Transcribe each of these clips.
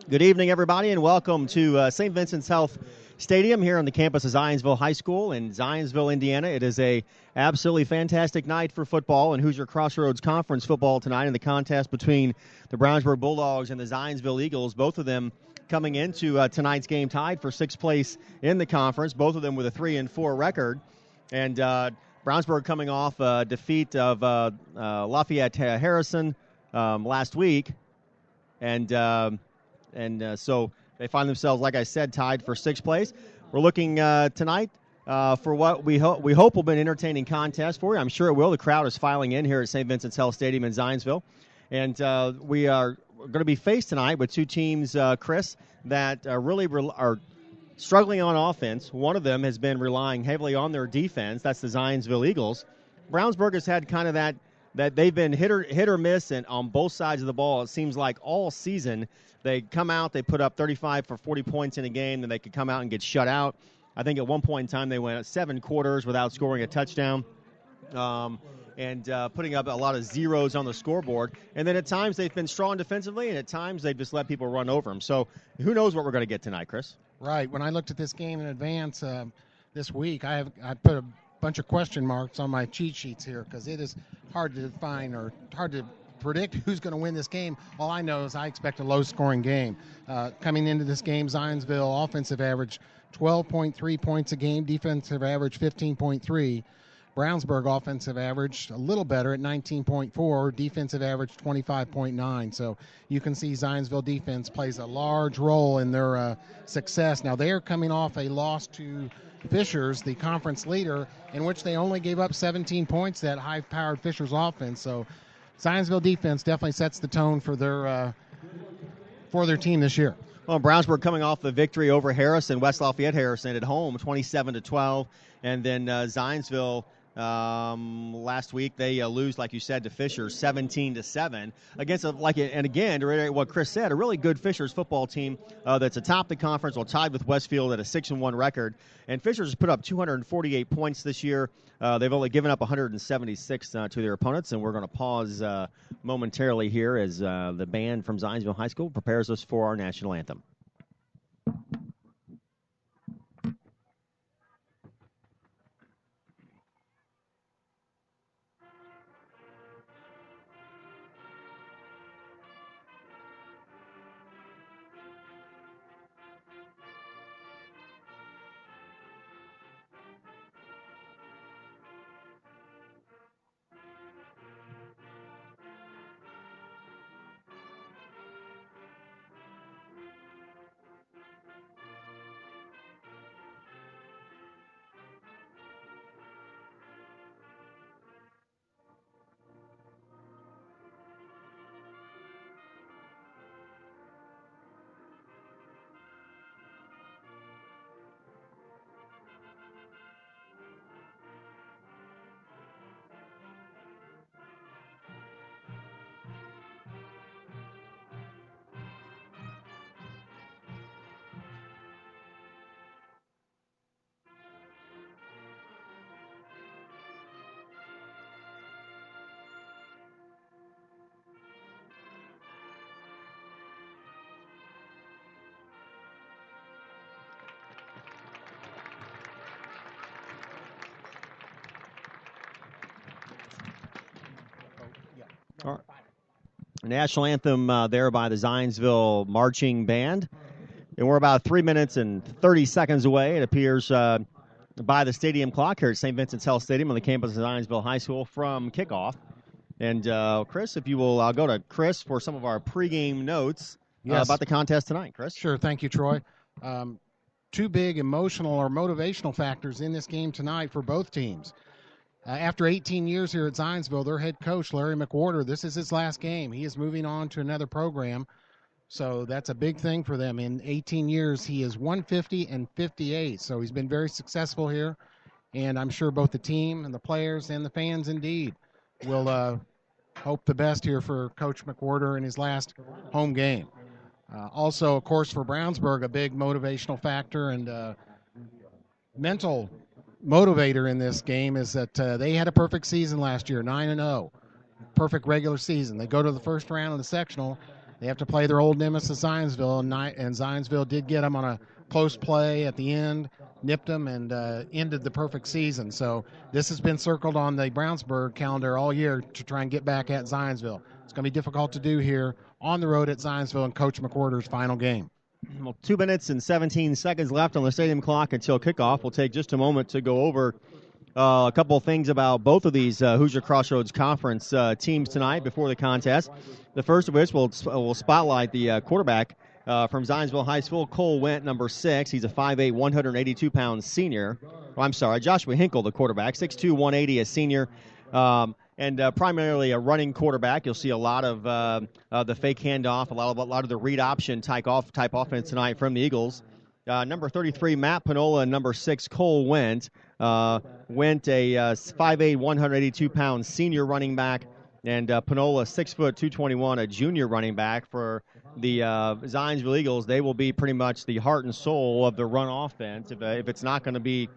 Good evening, everybody, and welcome to St. Vincent's Health Stadium here on the campus of Zionsville High School in Zionsville, Indiana. It is a absolutely fantastic night for football and Hoosier Crossroads Conference football tonight in the contest between the Brownsburg Bulldogs and the Zionsville Eagles, both of them coming into tonight's game tied for sixth place in the conference, both of them with a 3-4 record. And Brownsburg coming off a defeat of Lafayette Harrison last week. And so they find themselves, like I said, tied for sixth place. We're looking tonight for what we hope will be an entertaining contest for you. I'm sure it will. The crowd is filing in here at St. Vincent's Health Stadium in Zionsville. And we are going to be faced tonight with two teams, Chris, that really are struggling on offense. One of them has been relying heavily on their defense. That's the Zionsville Eagles. Brownsburg has had kind of that they've been hit or miss and on both sides of the ball. It seems like all season they come out, they put up 35 for 40 points in a game, then they could come out and get shut out. I think at one point in time they went 7 quarters without scoring a touchdown and putting up a lot of zeros on the scoreboard. And then at times they've been strong defensively, and at times they've just let people run over them. So who knows what we're going to get tonight, Chris? Right. When I looked at this game in advance this week, I put a bunch of question marks on my cheat sheets here because it is hard to define or hard to predict who's going to win this game. All I know is I expect a low-scoring game. Coming into this game, Zionsville offensive average 12.3 points a game, defensive average 15.3. Brownsburg offensive average a little better at 19.4, defensive average 25.9. So you can see Zionsville defense plays a large role in their success. Now they are coming off a loss to Fishers, the conference leader, in which they only gave up 17 points, that high-powered Fishers offense. So Zionsville defense definitely sets the tone for their team this year. Well, Brownsburg coming off the victory over Harrison, West Lafayette Harrison at home, 27-12, and then Zionsville last week they lose, like you said, to Fishers, 17-7 against and again to reiterate what Chris said, a really good Fishers football team that's atop the conference, tied with Westfield at a 6-1 record. And Fishers has put up 248 points this year. They've only given up 176 to their opponents, and we're going to pause momentarily here as the band from Zionsville High School prepares us for our national anthem. All right. National anthem there by the Zionsville Marching Band. And we're about 3 minutes and 30 seconds away, it appears, by the stadium clock here at St. Vincent's Health Stadium on the campus of Zionsville High School from kickoff. And, Chris, if you will, I'll go to Chris for some of our pregame notes about the contest tonight. Chris? Sure. Thank you, Troy. Two big emotional or motivational factors in this game tonight for both teams. After 18 years here at Zionsville, their head coach, Larry McWhorter, this is his last game. He is moving on to another program, so that's a big thing for them. In 18 years, he is 150-58, so he's been very successful here, and I'm sure both the team and the players and the fans, indeed, will hope the best here for Coach McWhorter in his last home game. Also, of course, for Brownsburg, a big motivational factor and mental motivator in this game is that they had a perfect season last year, 9-0, perfect regular season. They go to the first round of the sectional, They have to play their old nemesis, Zionsville, and Zionsville did get them on a close play at the end, nipped them, and ended the perfect season. So this has been circled on the Brownsburg calendar all year to try and get back at Zionsville. It's going to be difficult to do here on the road at Zionsville in Coach McWhorter's final game. Well, 2 minutes and 17 seconds left on the stadium clock until kickoff. We'll take just a moment to go over a couple of things about both of these Hoosier Crossroads Conference teams tonight before the contest. The first of which will spotlight the quarterback from Zionsville High School, Cole Wendt, number 6. He's a 5'8", 182-pound senior. Oh, I'm sorry, Joshua Hinkle, the quarterback, 6'2", 180, a senior. And primarily a running quarterback. You'll see a lot of the fake handoff, a lot of the read option type offense tonight from the Eagles. Number 33, Matt Panola, and number 6, Cole Wendt. Wendt, a 5'8", 182-pound senior running back, and Panola, 6', 221, a junior running back for the Zionsville Eagles. They will be pretty much the heart and soul of the run offense. If it's not going to be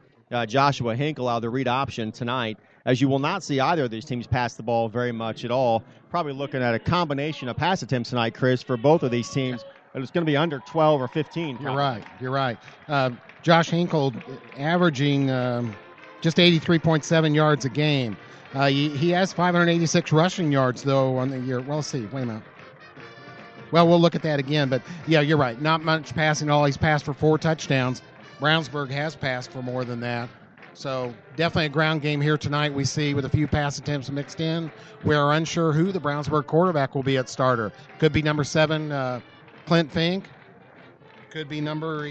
Joshua Hinkle out of the read option tonight, as you will not see either of these teams pass the ball very much at all. Probably looking at a combination of pass attempts tonight, Chris, for both of these teams. It's going to be under 12 or 15. Probably. You're right. Josh Hinkle averaging just 83.7 yards a game. He has 586 rushing yards, though, on the year. Well, let's see. Wait a minute. Well, we'll look at that again. But, yeah, you're right. Not much passing at all. He's passed for 4 touchdowns. Brownsburg has passed for more than that. So definitely a ground game here tonight, we see, with a few pass attempts mixed in. We are unsure who the Brownsburg quarterback will be at starter. Could be number 7, Clint Fink. Could be number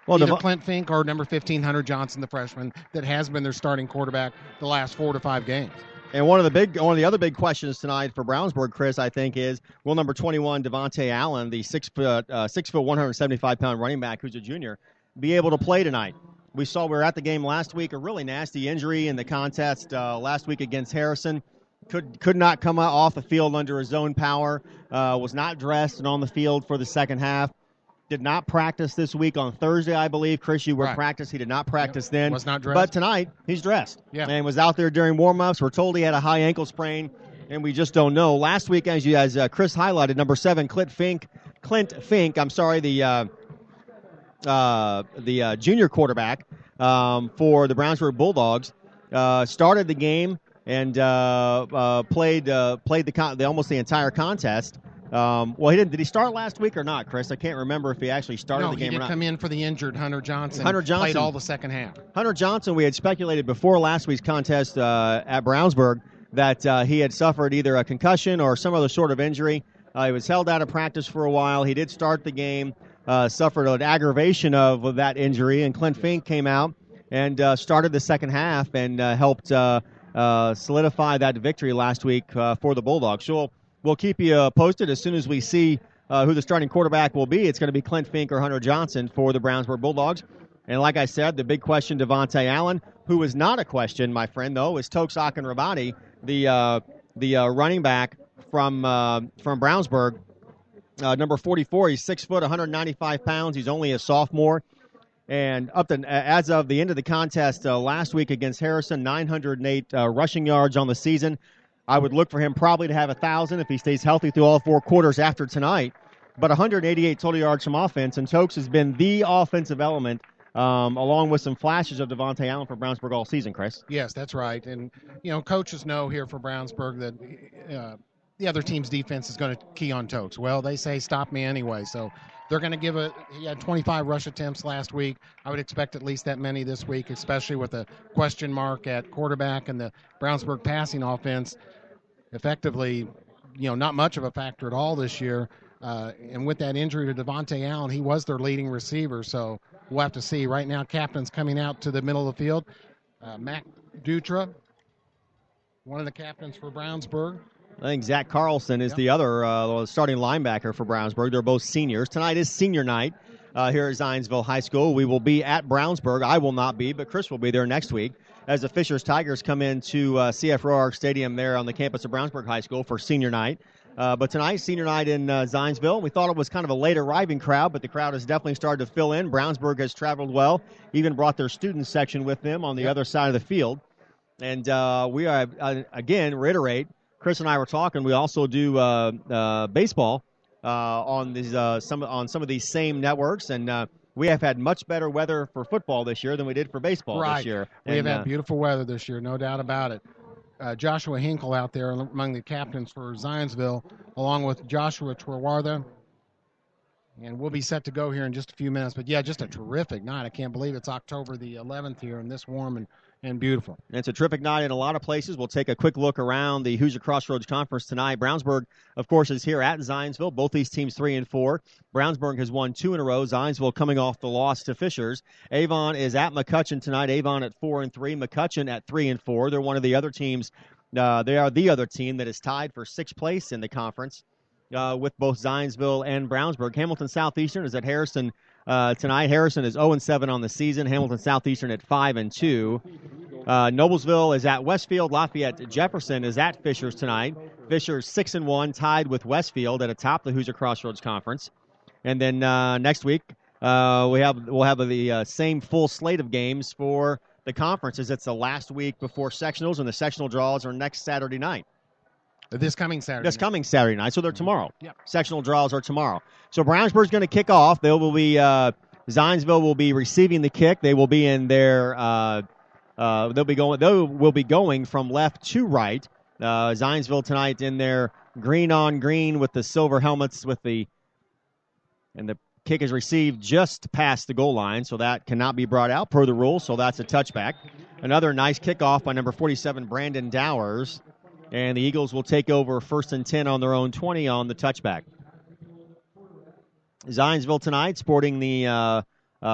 either Clint Fink or number 15, Hunter Johnson, the freshman, that has been their starting quarterback the last 4 to 5 games. And one of the other big questions tonight for Brownsburg, Chris, I think, is will number 21, Devontae Allen, the 6 foot 175-pound running back who's a junior, be able to play tonight? We were at the game last week, a really nasty injury in the contest last week against Harrison. Could not come off the field under his own power, was not dressed and on the field for the second half. Did not practice this week on Thursday, I believe. Chris, you were at practice. He did not practice then. Was not dressed. But tonight, he's dressed. Yeah. And was out there during warm-ups. We're told he had a high ankle sprain, and we just don't know. Last week, as Chris highlighted, number 7, Clint Fink, the junior quarterback for the Brownsburg Bulldogs, started the game and played almost the entire contest. He didn't. Did he start last week or not, Chris? I can't remember if he actually started the game or not. No, he did come in for the injured Hunter Johnson. Played all the second half. Hunter Johnson, we had speculated before last week's contest at Brownsburg that he had suffered either a concussion or some other sort of injury. He was held out of practice for a while. He did start the game, suffered an aggravation of that injury, and Clint Fink came out and started the second half and helped solidify that victory last week for the Bulldogs. So we'll keep you posted as soon as we see who the starting quarterback will be. It's going to be Clint Fink or Hunter Johnson for the Brownsburg Bulldogs. And like I said, the big question, Devontae Allen, who is not a question, my friend, though, is Tokes Akinrabadi, the running back from Brownsburg, number 44. He's 6 foot, 195 pounds. He's only a sophomore. And as of the end of the contest last week against Harrison, 908 rushing yards on the season. I would look for him probably to have 1,000 if he stays healthy through all 4 quarters after tonight. But 188 total yards from offense, and Tokes has been the offensive element, along with some flashes of Devontae Allen for Brownsburg all season, Chris. Yes, that's right. And, coaches know here for Brownsburg that the other team's defense is going to key on Tokes. Well, they say stop me anyway, so they're going to he had 25 rush attempts last week. I would expect at least that many this week, especially with a question mark at quarterback and the Brownsburg passing offense. Effectively, not much of a factor at all this year. And with that injury to Devontae Allen, he was their leading receiver. So we'll have to see. Right now, captain's coming out to the middle of the field. Mac Dutra, one of the captains for Brownsburg. I think Zach Carlson is the other starting linebacker for Brownsburg. They're both seniors. Tonight is senior night here at Zionsville High School. We will be at Brownsburg. I will not be, but Chris will be there next week as the Fishers Tigers come into CF Roark Stadium there on the campus of Brownsburg High School for senior night. But tonight, senior night in Zionsville. We thought it was kind of a late arriving crowd, but the crowd has definitely started to fill in. Brownsburg has traveled well, even brought their student section with them on the other side of the field. And we are, again, reiterate, Chris and I were talking. We also do baseball on these some of these same networks, and we have had much better weather for football this year than we did for baseball this year. We have had beautiful weather this year, no doubt about it. Joshua Hinkle out there among the captains for Zionsville, along with Joshua Trewartha. And we'll be set to go here in just a few minutes. But, yeah, just a terrific night. I can't believe it's October the 11th here and this warm and beautiful. It's a terrific night in a lot of places. We'll take a quick look around the Hoosier Crossroads Conference tonight. Brownsburg, of course, is here at Zionsville. Both these teams 3-4. Brownsburg has won 2 in a row. Zionsville coming off the loss to Fishers. Avon is at McCutcheon tonight. Avon at 4-3. McCutcheon at 3-4. They're one of the other teams. They are the other team that is tied for 6th place in the conference. With both Zionsville and Brownsburg. Hamilton Southeastern is at Harrison tonight. Harrison is 0-7 on the season. Hamilton Southeastern at 5-2. Noblesville is at Westfield. Lafayette Jefferson is at Fishers tonight. Fishers 6-1, tied with Westfield at atop the Hoosier Crossroads Conference. And then next week we'll have the same full slate of games for the conference, as it's the last week before sectionals, and the sectional draws are next Saturday night. This coming Saturday night, so they're tomorrow. Yep. Sectional draws are tomorrow. So Brownsburg's going to kick off. Zionsville will be receiving the kick. They will be in their they will be going from left to right. Zionsville tonight in their green on green with the silver helmets and the kick is received just past the goal line, so that cannot be brought out per the rules, so that's a touchback. Another nice kickoff by number 47, Brandon Dowers. And the Eagles will take over 1st and 10 on their own 20 on the touchback. Zionsville tonight sporting the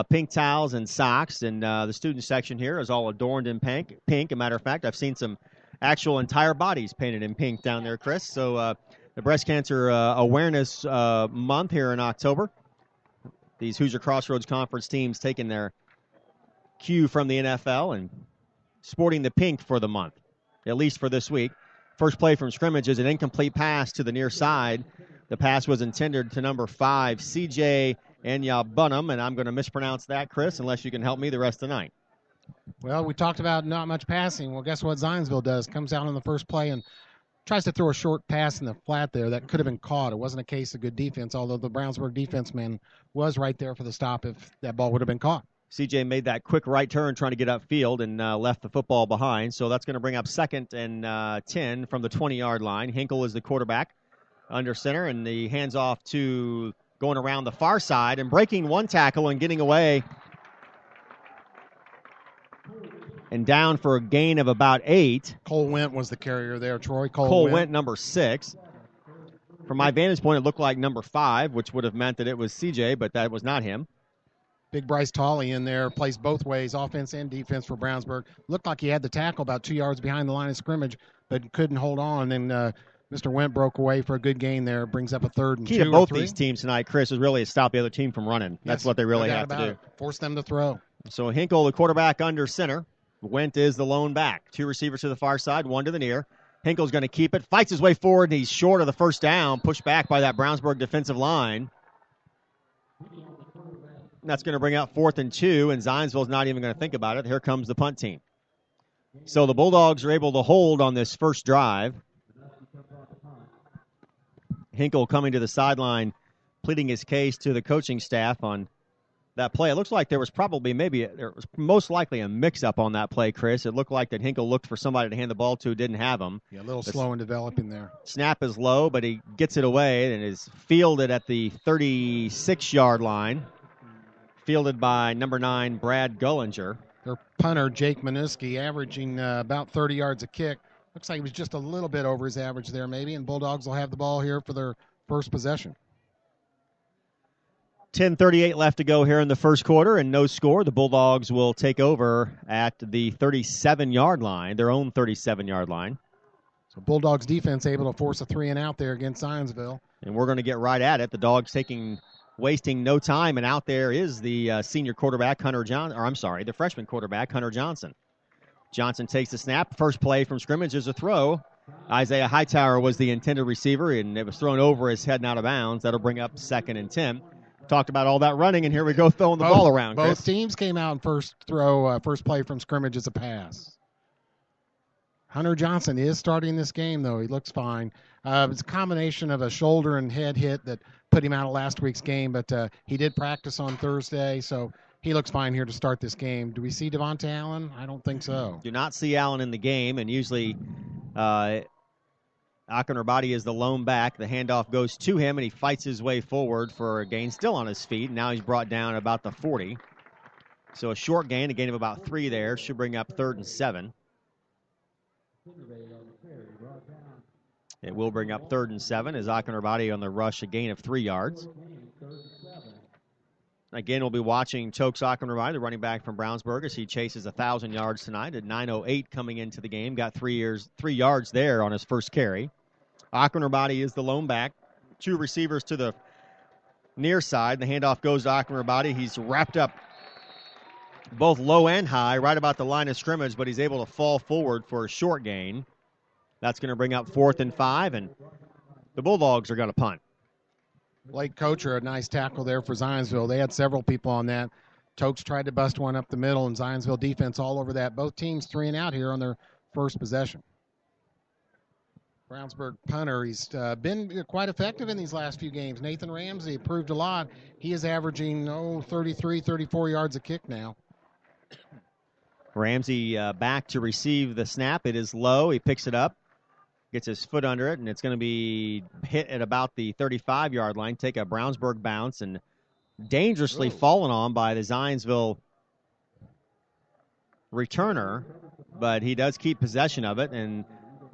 pink towels and socks, and the student section here is all adorned in pink. As a matter of fact, I've seen some actual entire bodies painted in pink down there, Chris. So the Breast Cancer Awareness Month here in October. These Hoosier Crossroads Conference teams taking their cue from the NFL and sporting the pink for the month, at least for this week. First play from scrimmage is an incomplete pass to the near side. The pass was intended to number 5, C.J. Enyabunam, and I'm going to mispronounce that, Chris, unless you can help me the rest of the night. Well, we talked about not much passing. Well, guess what Zionsville does? Comes out on the first play and tries to throw a short pass in the flat there that could have been caught. It wasn't a case of good defense, although the Brownsburg defense man was right there for the stop if that ball would have been caught. CJ made that quick right turn trying to get upfield and left the football behind. So that's going to bring up 2nd and 10 from the 20-yard line. Hinkle is the quarterback under center, and the hands off to going around the far side and breaking one tackle and getting away. And down for a gain of about 8. Cole Went was the carrier there, Troy. Cole Went, number 6. From my vantage point, it looked like number 5, which would have meant that it was CJ, but that was not him. Big Bryce Tolley in there, plays both ways, offense and defense for Brownsburg. Looked like he had the tackle about 2 yards behind the line of scrimmage, but couldn't hold on. And Mr. Went broke away for a good gain there, brings up a 3rd and 2 Key to both these teams tonight, Chris, is really to stop the other team from running. That's what they really have to do. Force them to throw. So Hinkle, the quarterback under center. Went is the lone back. 2 receivers to the far side, 1 to the near. Hinkle's going to keep it, fights his way forward, and he's short of the first down, pushed back by that Brownsburg defensive line. That's going to bring out 4th and 2, and Zionsville's not even going to think about it. Here comes the punt team. So the Bulldogs are able to hold on this first drive. Hinkle coming to the sideline, pleading his case to the coaching staff on that play. It looks like there was most likely a mix-up on that play, Chris. It looked like that Hinkle looked for somebody to hand the ball to, didn't have him. Yeah, a little slow in developing there. Snap is low, but he gets it away and is fielded at the 36-yard line. Fielded by number 9, Brad Gullinger. Their punter, Jake Minuski, averaging about 30 yards a kick. Looks like he was just a little bit over his average there maybe, and Bulldogs will have the ball here for their first possession. 10:38 left to go here in the first quarter, and no score. The Bulldogs will take over at the 37-yard line, their own 37-yard line. So Bulldogs defense able to force a 3-and-out there against Zionsville. And we're going to get right at it. The Dogs wasting no time, and out there is the senior quarterback, the freshman quarterback, Hunter Johnson. Johnson takes the snap. First play from scrimmage is a throw. Isaiah Hightower was the intended receiver, and it was thrown over his head and out of bounds. That'll bring up 2nd and 10. Talked about all that running, and here we go throwing the ball around, Chris. Both teams came out and first play from scrimmage as a pass. Hunter Johnson is starting this game, though. He looks fine. It's a combination of a shoulder and head hit that put him out of last week's game, but he did practice on Thursday, so he looks fine here to start this game. Do we see Devontae Allen? I don't think so. Do not see Allen in the game, and usually Akinrabadi is the lone back. The handoff goes to him, and he fights his way forward for a gain, still on his feet. Now he's brought down about the 40. So a short gain, a gain of about 3 there. Should bring up 3rd and 7. It will bring up 3rd and 7 as Akinrabadi on the rush, a gain of 3 yards. Again, we'll be watching Chokes Akinrabadi, the running back from Brownsburg, as he chases 1,000 yards tonight at 9:08 coming into the game. Got 3 yards there on his first carry. Akinrabadi is the lone back. 2 receivers to the near side. The handoff goes to Akinrabadi. He's wrapped up both low and high, right about the line of scrimmage, but he's able to fall forward for a short gain. That's going to bring up 4th and 5, and the Bulldogs are going to punt. Blake Kocher, a nice tackle there for Zionsville. They had several people on that. Tokes tried to bust one up the middle, and Zionsville defense all over that. Both teams 3 and out here on their first possession. Brownsburg punter, he's been quite effective in these last few games. Nathan Ramsey improved a lot. He is averaging 33, 34 yards a kick now. Ramsey back to receive the snap. It is low. He picks it up, gets his foot under it, and it's going to be hit at about the 35-yard line. Take a Brownsburg bounce and dangerously fallen on by the Zionsville returner, but he does keep possession of it, and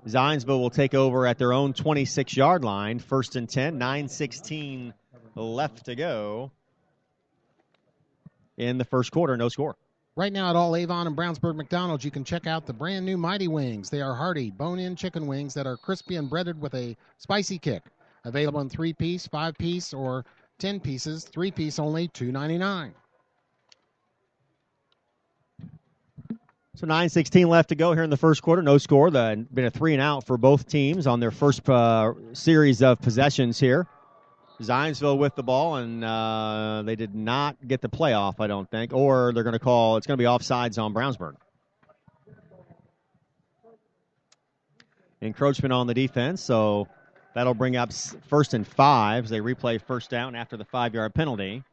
Zionsville will take over at their own 26-yard line. 1st and 10, 9:16 left to go in the first quarter. No score. Right now at all Avon and Brownsburg McDonald's, you can check out the brand new Mighty Wings. They are hearty, bone-in chicken wings that are crispy and breaded with a spicy kick. Available in 3-piece, 5-piece, or 10 pieces. 3-piece only, $2.99. So 9:16 left to go here in the first quarter. No score. Been a 3 and out for both teams on their first series of possessions here. Zionsville with the ball, and they did not get the playoff, I don't think, or they're going to call, it's going to be offsides on Brownsburg. Encroachment on the defense, so that'll bring up 1st and 5 as they replay first down after the 5-yard penalty.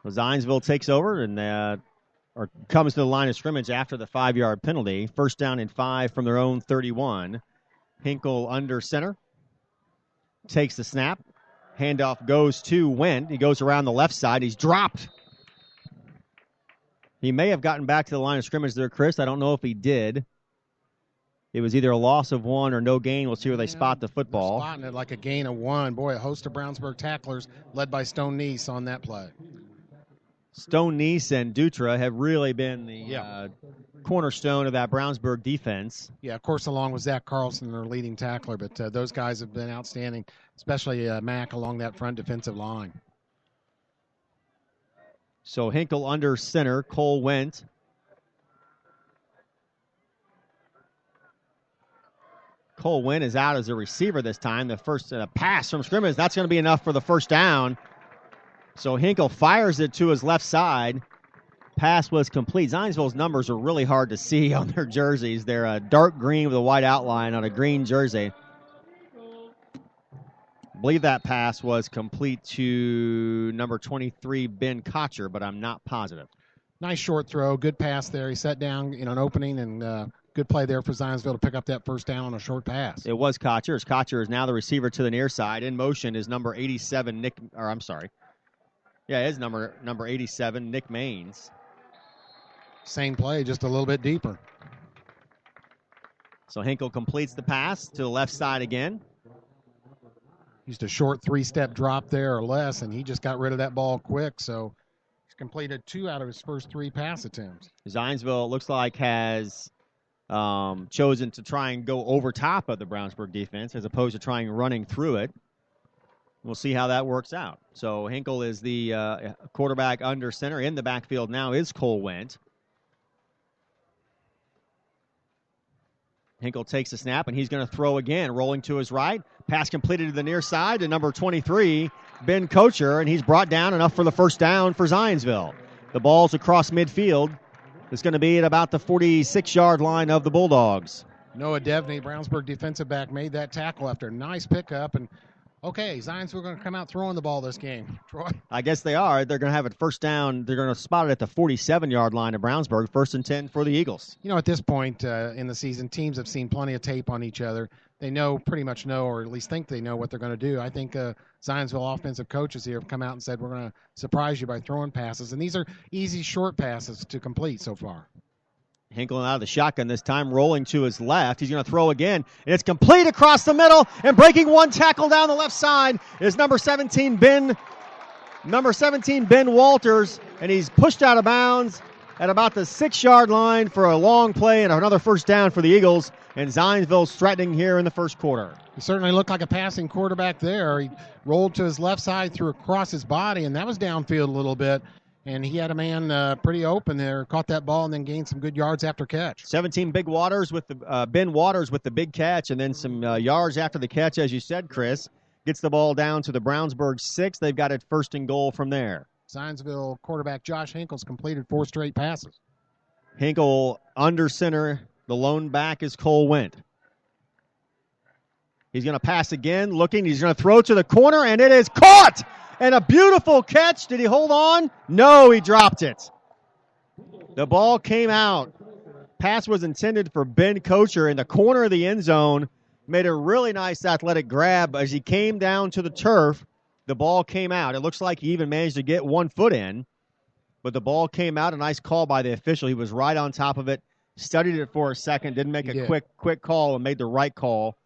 Zionsville takes over and or comes to the line of scrimmage after the 5-yard penalty. 1st down and 5 from their own 31. Hinkle under center. Takes the snap. Handoff goes to Wendt. He goes around the left side. He's dropped. He may have gotten back to the line of scrimmage there, Chris. I don't know if he did. It was either a loss of 1 or no gain. We'll see where they spot the football. They're spotting it like a gain of 1. Boy, a host of Brownsburg tacklers led by Stone Neese on that play. Stone Neese and Dutra have really been the cornerstone of that Brownsburg defense. Yeah, of course, along with Zach Carlson, their leading tackler, but those guys have been outstanding, especially Mack along that front defensive line. So Hinkle under center, Cole Wendt. Cole Wendt is out as a receiver this time. The first pass from scrimmage, that's going to be enough for the first down. So Hinkle fires it to his left side. Pass was complete. Zionsville's numbers are really hard to see on their jerseys. They're a dark green with a white outline on a green jersey. I believe that pass was complete to number 23, Ben Kocher, but I'm not positive. Nice short throw. Good pass there. He set down an opening, and good play there for Zionsville to pick up that first down on a short pass. It was Kocher. As Kocher is now the receiver to the near side. In motion is number 87, it is number 87, Nick Maines. Same play, just a little bit deeper. So Hinkle completes the pass to the left side again. Used a short 3-step drop there or less, and he just got rid of that ball quick, so he's completed 2 out of his first 3 pass attempts. Zionsville, it looks like, has chosen to try and go over top of the Brownsburg defense as opposed to trying running through it. We'll see how that works out. So Hinkle is the quarterback under center. In the backfield now is Cole Wendt. Hinkle takes the snap, and he's going to throw again, rolling to his right. Pass completed to the near side to number 23, Ben Kocher, and he's brought down enough for the first down for Zionsville. The ball's across midfield. It's going to be at about the 46-yard line of the Bulldogs. Noah Devney, Brownsburg defensive back, made that tackle after a nice pickup. And, okay, Zionsville going to come out throwing the ball this game. Troy? I guess they are. They're going to have it first down. They're going to spot it at the 47-yard line of Brownsburg, 1st and 10 for the Eagles. You know, at this point in the season, teams have seen plenty of tape on each other. They pretty much know, or at least think they know what they're going to do. I think Zionsville offensive coaches here have come out and said, we're going to surprise you by throwing passes. And these are easy, short passes to complete so far. Hinkle out of the shotgun this time, rolling to his left. He's going to throw again, and it's complete across the middle, and breaking one tackle down the left side is number 17, Ben Walters, and he's pushed out of bounds at about the 6-yard line for a long play and another first down for the Eagles, and Zionsville's threatening here in the first quarter. He certainly looked like a passing quarterback there. He rolled to his left side, threw across his body, and that was downfield a little bit. And he had a man pretty open there, caught that ball, and then gained some good yards after catch. 17 big Waters with the Ben Waters with the big catch, and then some yards after the catch, as you said, Chris. Gets the ball down to the Brownsburg 6. They've got it 1st and goal from there. Zionsville quarterback Josh Hinkle's completed 4 straight passes. Hinkle under center. The lone back is Cole Wendt. He's going to pass again, looking. He's going to throw to the corner, and it is caught! And a beautiful catch. Did he hold on? No, he dropped it. The ball came out. Pass was intended for Ben Kocher in the corner of the end zone. Made a really nice athletic grab as he came down to the turf. The ball came out. It looks like he even managed to get 1 foot in. But the ball came out. A nice call by the official. He was right on top of it. Studied it for a second. Didn't make a quick call and made the right call.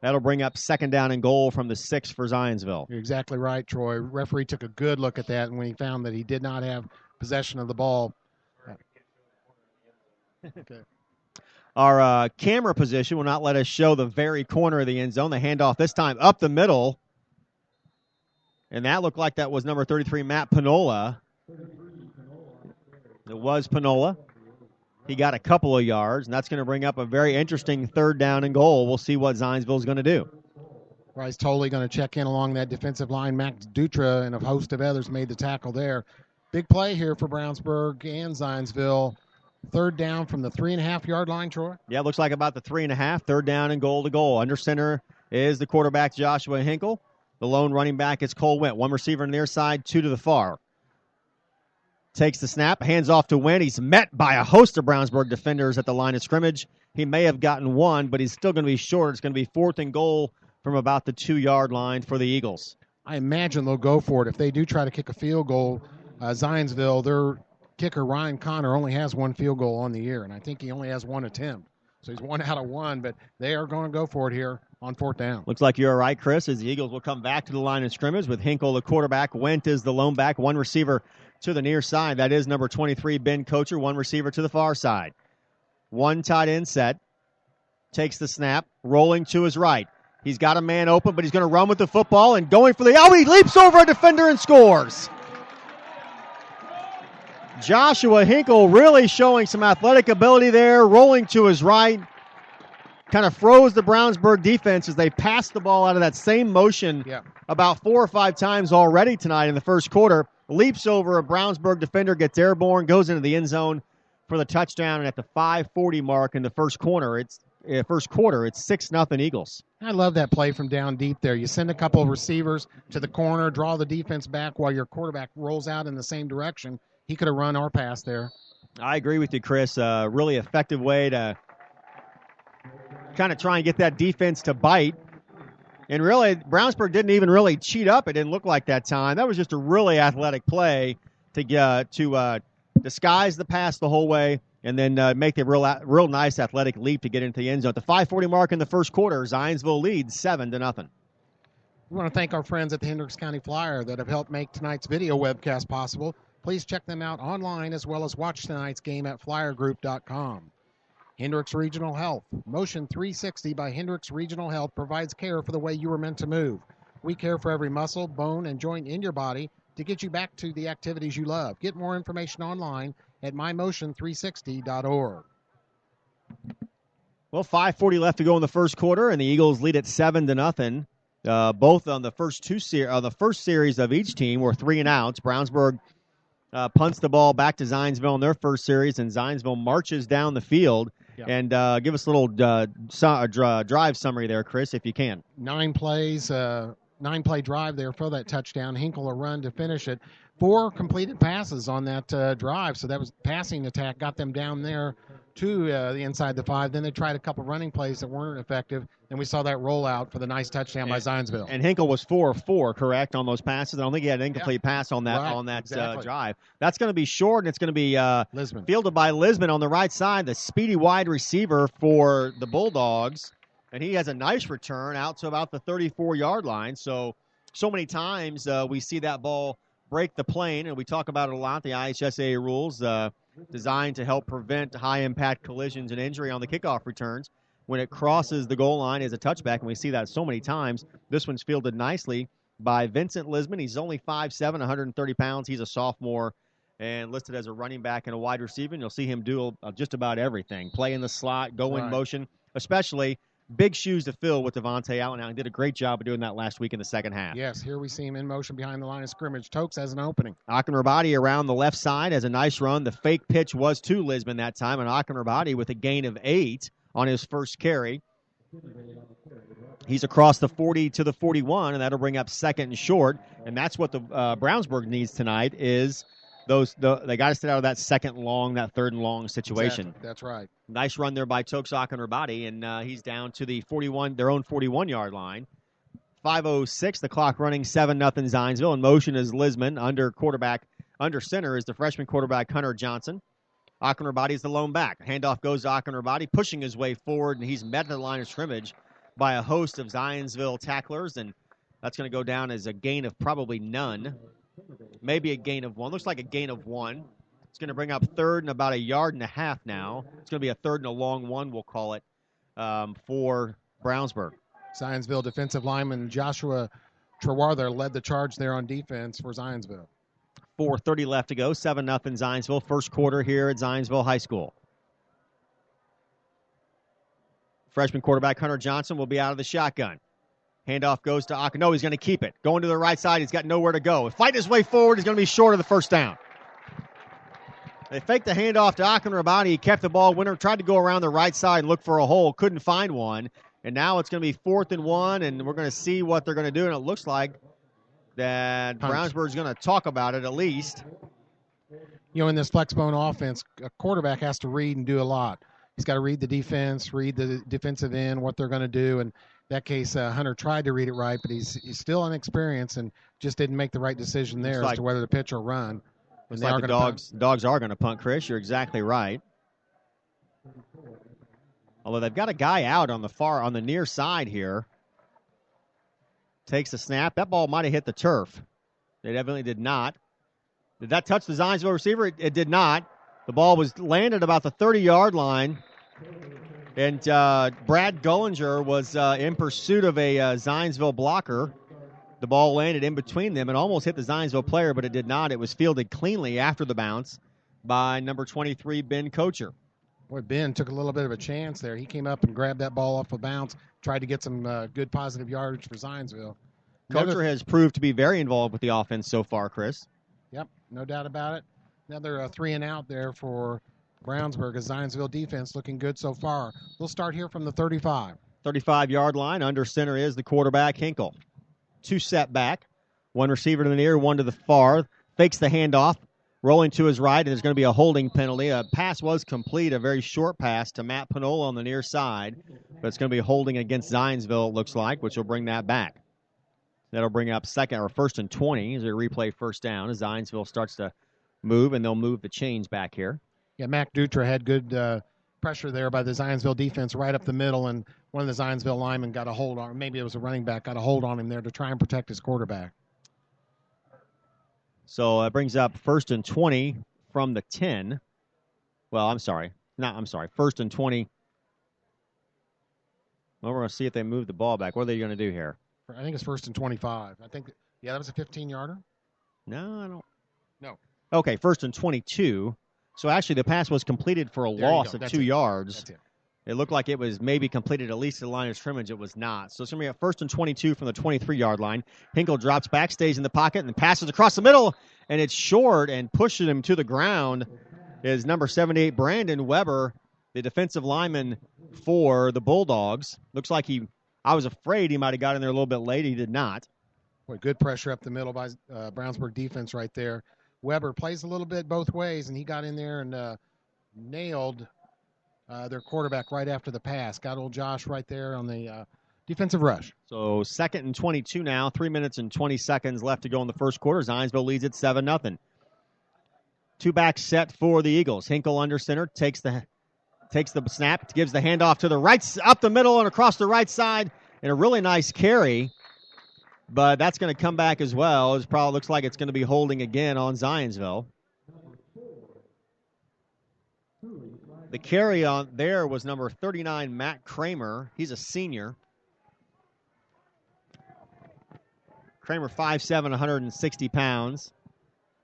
That'll bring up 2nd down and goal from the 6 for Zionsville. You're exactly right, Troy. Referee took a good look at that, and when he found that he did not have possession of the ball. Okay. Our camera position will not let us show the very corner of the end zone. The handoff this time up the middle. And that looked like that was number 33, Matt Panola. It was Panola. He got a couple of yards, and that's going to bring up a very interesting 3rd down and goal. We'll see what Zionsville is going to do. Bryce Tolley going to check in along that defensive line. Max Dutra and a host of others made the tackle there. Big play here for Brownsburg and Zionsville. 3rd down from the 3.5-yard line, Troy. Yeah, it looks like about the 3.5. 3rd down and goal to goal. Under center is the quarterback, Joshua Hinkle. The lone running back is Cole Wendt. 1 receiver on the near side, 2 to the far. Takes the snap, hands off to Wendt. He's met by a host of Brownsburg defenders at the line of scrimmage. He may have gotten 1, but he's still going to be short. It's going to be 4th and goal from about the 2-yard line for the Eagles. I imagine they'll go for it. If they do try to kick a field goal, Zionsville, their kicker, Ryan Connor, only has 1 field goal on the year, and I think he only has 1 attempt. So he's 1 out of 1, but they are going to go for it here on 4th down. Looks like you're right, Chris, as the Eagles will come back to the line of scrimmage with Hinkle, the quarterback. Wendt is the lone back. 1 receiver to the near side. That is number 23, Ben Kocher. 1 receiver to the far side. 1 tight end set. Takes the snap, rolling to his right. He's got a man open, but he's going to run with the football and going for he leaps over a defender and scores. Joshua Hinkle really showing some athletic ability there, rolling to his right. Kind of froze the Brownsburg defense as they passed the ball out of that same motion about 4 or 5 times already tonight in the first quarter. Leaps over a Brownsburg defender, gets airborne, goes into the end zone for the touchdown. And at the 5:40 mark in the first quarter, it's 6-0 Eagles. I love that play from down deep there. You send a couple of receivers to the corner, draw the defense back while your quarterback rolls out in the same direction. He could have run or passed there. I agree with you, Chris. Really effective way to kind of try and get that defense to bite. And really, Brownsburg didn't even really cheat up. It didn't look like that time. That was just a really athletic play to disguise the pass the whole way and then make the real nice athletic leap to get into the end zone. At the 5:40 mark in the first quarter, Zionsville leads 7-0. We want to thank our friends at the Hendricks County Flyer that have helped make tonight's video webcast possible. Please check them out online as well as watch tonight's game at flyergroup.com. Hendricks Regional Health. Motion 360 by Hendricks Regional Health provides care for the way you were meant to move. We care for every muscle, bone, and joint in your body to get you back to the activities you love. Get more information online at mymotion360.org. Well, 5:40 left to go in the first quarter, and the Eagles lead at 7-0. Both on the first the first series of each team were 3-and-outs. Brownsburg punts the ball back to Zionsville in their first series, and Zionsville marches down the field. Yep. And give us a little drive summary there, Chris, if you can. 9 plays, 9-play drive there for that touchdown. Hinkle a run to finish it. 4 completed passes on that drive, so that was passing attack, got them down there to the inside the 5. Then they tried a couple running plays that weren't effective, and we saw that rollout for the nice touchdown by Zionsville. And Hinkle was 4 of 4, correct, on those passes. I don't think he had an incomplete pass on that exactly. Drive. That's going to be short, and it's going to be Lisman. Fielded by Lisman on the right side, the speedy wide receiver for the Bulldogs. And he has a nice return out to about the 34-yard line. So many times we see that ball break the plane, and we talk about it a lot, the IHSA rules designed to help prevent high-impact collisions and injury on the kickoff returns. When it crosses the goal line as a touchback, and we see that so many times. This one's fielded nicely by Vincent Lisman. He's only 5'7", 130 pounds. He's a sophomore and listed as a running back and a wide receiver. And you'll see him do just about everything. Play in the slot, go in motion, especially big shoes to fill with Devontae Allen. He did a great job of doing that last week in the second half. Yes, here we see him in motion behind the line of scrimmage. Tokes has an opening. Akinrabadi around the left side has a nice run. The fake pitch was to Lisman that time, and Akinrabadi with a gain of 8 on his first carry. He's across the 40 to the 41, and that'll bring up second and short. And that's what the Brownsburg needs tonight is they got to stay out of that second long, that third and long situation. Exactly. That's right. Nice run there by Tokes Akinrabadi, and he's down to the 41, their own 41-yard line. 5:06, the clock running, 7-0 Zionsville. In motion is Lisman. Under center is the freshman quarterback Hunter Johnson. Akinrabadi is the lone back. Handoff goes to Akinrabadi, pushing his way forward, and he's met at the line of scrimmage by a host of Zionsville tacklers, and that's going to go down as a gain of probably none. Maybe a gain of 1. Looks like a gain of 1. It's going to bring up third and about 1.5 yards now. It's going to be a third and a long 1, we'll call it, for Brownsburg. Zionsville defensive lineman Joshua Trewarther led the charge there on defense for Zionsville. 4:30 left to go, 7-0 Zionsville. First quarter here at Zionsville High School. Freshman quarterback Hunter Johnson will be out of the shotgun. Handoff goes to Akin. No, he's going to keep it. Going to the right side, he's got nowhere to go. Fighting his way forward, he's going to be short of the first down. They faked the handoff to Akinrabadi. He kept the ball winner, tried to go around the right side and look for a hole, couldn't find one. And now it's going to be 4th and 1, and we're going to see what they're going to do. And it looks like that Brownsburg's going to talk about it at least. In this flexbone offense, a quarterback has to read and do a lot. He's got to read the defense, read the defensive end, what they're going to do. And in that case, Hunter tried to read it right, but he's still inexperienced and just didn't make the right decision there as to whether to pitch or run. Looks like the dogs are going to punt, Chris. You're exactly right. Although they've got a guy out on the near side here. Takes the snap. That ball might have hit the turf. It evidently did not. Did that touch the Zionsville receiver? It did not. The ball was landed about the 30-yard line. And Brad Gullinger was in pursuit of a Zionsville blocker. The ball landed in between them and almost hit the Zionsville player, but it did not. It was fielded cleanly after the bounce by number 23, Ben Kocher. Boy, Ben took a little bit of a chance there. He came up and grabbed that ball off a bounce, tried to get some good positive yardage for Zionsville. Kocher has proved to be very involved with the offense so far, Chris. Yep, no doubt about it. Another 3 and out there for Brownsburg. As Zionsville defense looking good so far. We'll start here from the 35. 35-yard line. Under center is the quarterback, Hinkle. 2 set back. 1 receiver to the near, 1 to the far. Fakes the handoff. Rolling to his right, and there's going to be a holding penalty. A pass was complete, a very short pass to Matt Panola on the near side. But it's going to be holding against Zionsville, it looks like, which will bring that back. That'll bring up first and 20 as we replay first down as Zionsville starts to move, and they'll move the chains back here. Yeah, Mac Dutra had good pressure there by the Zionsville defense right up the middle, and one of the Zionsville linemen got a hold on him. Maybe it was a running back, got a hold on him there to try and protect his quarterback. So it brings up first and 20 from the 10. Well, first and 20. Well, we're going to see if they move the ball back. What are they going to do here? I think it's first and 25. That was a 15-yarder. No, I don't. No. Okay, first and 22. So actually the pass was completed for a loss of 2 yards. That's it. It looked like it was maybe completed at least to the line of scrimmage. It was not. So it's going to be a 1st and 22 from the 23-yard line. Hinkle drops back, stays in the pocket, and passes across the middle, and it's short and pushes him to the ground is number 78, Brandon Weber, the defensive lineman for the Bulldogs. Looks like I was afraid he might have got in there a little bit late. He did not. Boy, good pressure up the middle by Brownsburg defense right there. Weber plays a little bit both ways, and he got in there and nailed their quarterback right after the pass. Got old Josh right there on the defensive rush. So 2nd and 22 now, 3 minutes and 20 seconds left to go in the first quarter. Zionsville leads it 7-0. Two-back set for the Eagles. Hinkle under center, takes the snap, gives the handoff to the right, up the middle and across the right side, and a really nice carry. But that's going to come back as well. It probably looks like it's going to be holding again on Zionsville. The carry on there was number 39, Matt Kramer. He's a senior. Kramer 5'7", 160 pounds.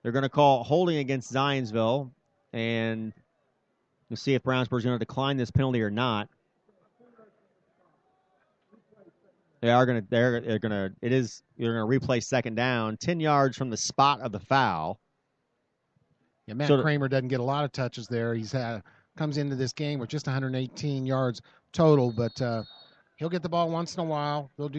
They're going to call holding against Zionsville, and we'll see if Brownsburg's going to decline this penalty or not. They're going to replay 2nd down, 10 yards from the spot of the foul. Yeah, Matt Kramer doesn't get a lot of touches there. He's comes into this game with just 118 yards total, but he'll get the ball once in a while. They'll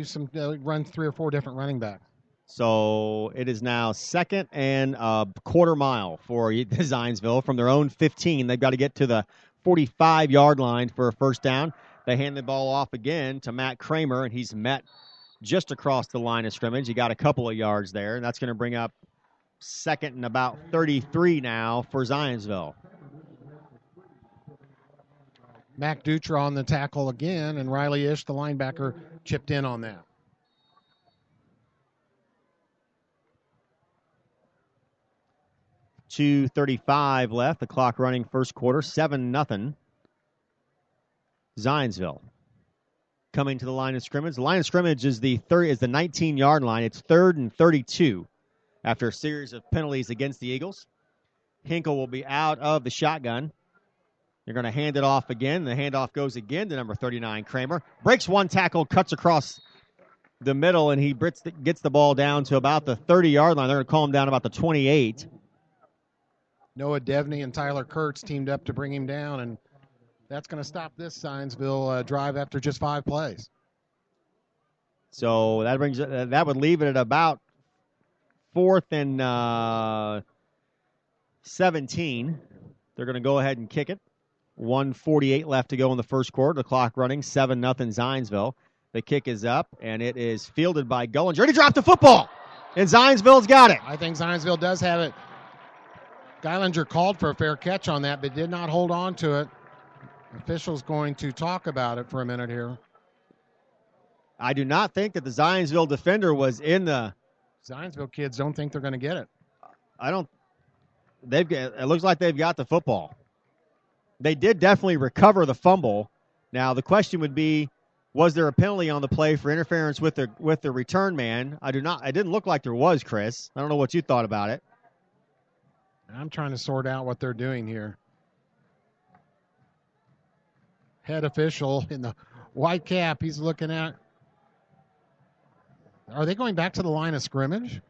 run 3 or 4 different running backs. So it is now 2nd and a quarter mile for Zionsville from their own 15. They've got to get to the 45-yard line for a first down. They hand the ball off again to Matt Kramer, and he's met just across the line of scrimmage. He got a couple of yards there, and that's going to bring up 2nd and about 33 now for Zionsville. Mac Dutra on the tackle again, and Riley Ish, the linebacker, chipped in on that. .235 left, the clock running first quarter, 7-0. Zionsville coming to the line of scrimmage. The line of scrimmage is the 19-yard line. It's 3rd and 32 after a series of penalties against the Eagles. Hinkle will be out of the shotgun. They're going to hand it off again. The handoff goes again to number 39, Kramer. Breaks one tackle, cuts across the middle, and he gets the ball down to about the 30-yard line. They're going to call him down about the 28. Noah Devney and Tyler Kurtz teamed up to bring him down, and that's going to stop this Zionsville drive after just 5 plays. So that would leave it at about 4th and 17. They're going to go ahead and kick it. 1:48 left to go in the first quarter. The clock running, 7-0 Zionsville. The kick is up, and it is fielded by Gullinger. He dropped the football, and Zionsville's got it. I think Zionsville does have it. Geilinger called for a fair catch on that, but did not hold on to it. Officials going to talk about it for a minute here. I do not think that the Zionsville defender was in the... Zionsville kids don't think they're going to get it. It looks like they've got the football. They did definitely recover the fumble. Now, the question would be, was there a penalty on the play for interference with the return man? It didn't look like there was, Chris. I don't know what you thought about it. I'm trying to sort out what they're doing here. Head official in the white cap, he's looking at. Are they going back to the line of scrimmage?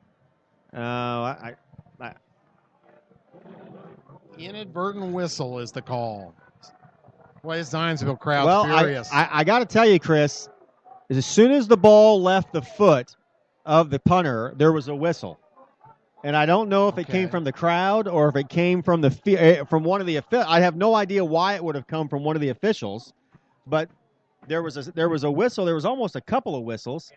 Inadvertent whistle is the call. Boy, this Zionsville crowd furious. I got to tell you, Chris, as soon as the ball left the foot of the punter, there was a whistle. And I don't know if it came from the crowd or if it came from from one of the officials. I have no idea why it would have come from one of the officials, but there was a whistle. There was almost a couple of whistles,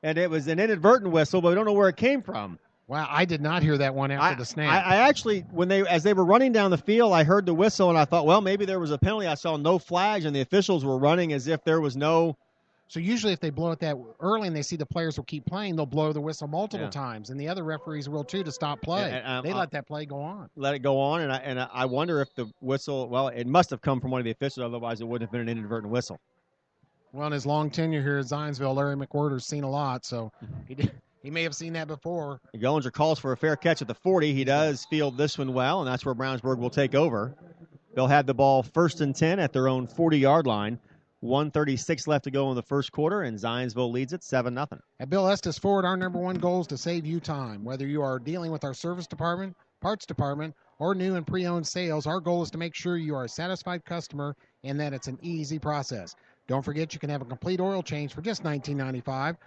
and it was an inadvertent whistle, but we don't know where it came from. Wow, I did not hear that one after the snap. I actually, as they were running down the field, I heard the whistle, and I thought, well, maybe there was a penalty. I saw no flags, and the officials were running as if there was no. So usually if they blow it that early and they see the players will keep playing, they'll blow the whistle multiple times, and the other referees will too to stop play. They let that play go on. Let it go on, and I wonder if the whistle, well, it must have come from one of the officials, otherwise it wouldn't have been an inadvertent whistle. Well, in his long tenure here at Zionsville, Larry McWhirter's seen a lot, so he may have seen that before. Gullinger calls for a fair catch at the 40. He does field this one well, and that's where Brownsburg will take over. They'll have the ball 1st and 10 at their own 40-yard line. 1:36 left to go in the first quarter, and Zionsville leads it 7-0. At Bill Estes Ford, our number one goal is to save you time. Whether you are dealing with our service department, parts department, or new and pre-owned sales, our goal is to make sure you are a satisfied customer and that it's an easy process. Don't forget you can have a complete oil change for just $19.95.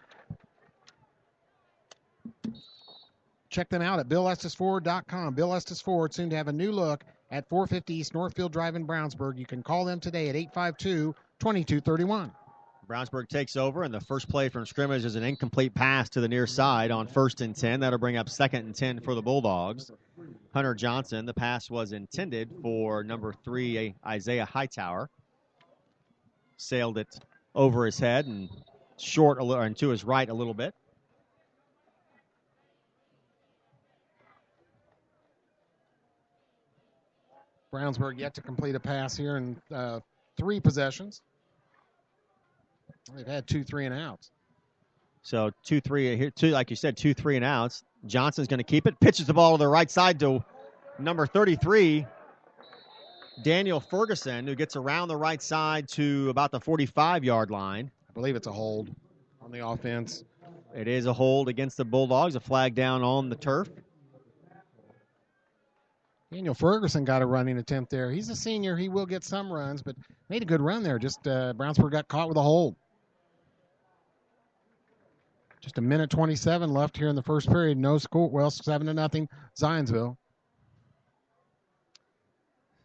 Check them out at BillEstesFord.com. Bill Estes Ford, soon to have a new look at 450 East Northfield Drive in Brownsburg. You can call them today at 852-2231. Brownsburg takes over, and the first play from scrimmage is an incomplete pass to the near side on 1st and 10. That'll bring up 2nd and 10 for the Bulldogs. Hunter Johnson, the pass was intended for number 3, Isaiah Hightower. Sailed it over his head and short and to his right a little bit. Brownsburg yet to complete a pass here in 3 possessions. They've had 2 3-and-outs. So 2-3 here, like you said, 2 3-and-outs. Johnson's going to keep it. Pitches the ball to the right side to number 33, Daniel Ferguson, who gets around the right side to about the 45-yard line. I believe it's a hold on the offense. It is a hold against the Bulldogs. A flag down on the turf. Daniel Ferguson got a running attempt there. He's a senior. He will get some runs, but made a good run there. Just Brownsburg got caught with a hold. Just a minute 27 left here in the first period. No score. Well, 7-0 Zionsville.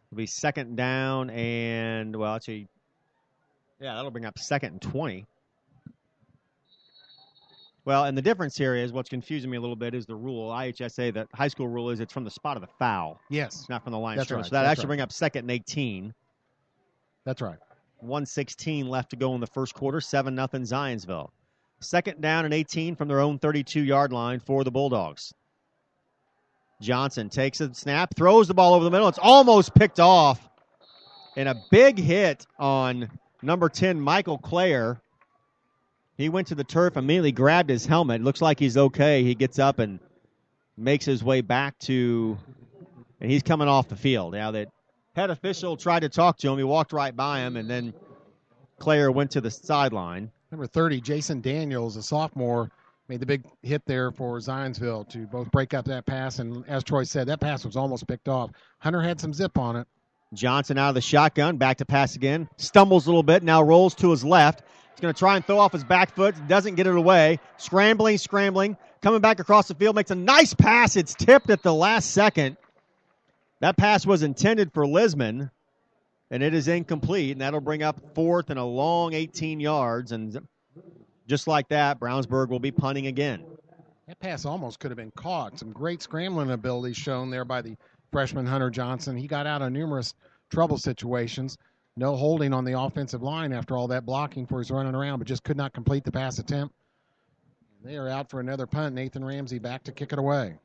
It'll be 2nd down and, well, actually, yeah, that'll bring up 2nd and 20. Well, and the difference here is what's confusing me a little bit is the rule. IHSA, the high school rule is it's from the spot of the foul. Yes. Not from the line of That's scrimmage. right. So that That's actually bring up 2nd and 18. That's right. 1:16 left to go in the first quarter. 7-0 Zionsville. 2nd down and 18 from their own 32-yard line for the Bulldogs. Johnson takes a snap, throws the ball over the middle. It's almost picked off. And a big hit on number 10, Michael Clare. He went to the turf, immediately grabbed his helmet. Looks like he's okay. He gets up and makes his way back to, and he's coming off the field. Now, that head official tried to talk to him. He walked right by him, and then Clare went to the sideline. Number 30, Jason Daniels, a sophomore, made the big hit there for Zionsville to both break up that pass. And as Troy said, that pass was almost picked off. Hunter had some zip on it. Johnson out of the shotgun, back to pass again. Stumbles a little bit, now rolls to his left. He's going to try and throw off his back foot. Doesn't get it away. Scrambling. Coming back across the field. Makes a nice pass. It's tipped at the last second. That pass was intended for Lisman, and it is incomplete. And that'll bring up 4th and a long 18 yards. And just like that, Brownsburg will be punting again. That pass almost could have been caught. Some great scrambling abilities shown there by the freshman Hunter Johnson. He got out of numerous trouble situations. No holding on the offensive line after all that blocking for his running around, but just could not complete the pass attempt. They are out for another punt. Nathan Ramsey back to kick it away.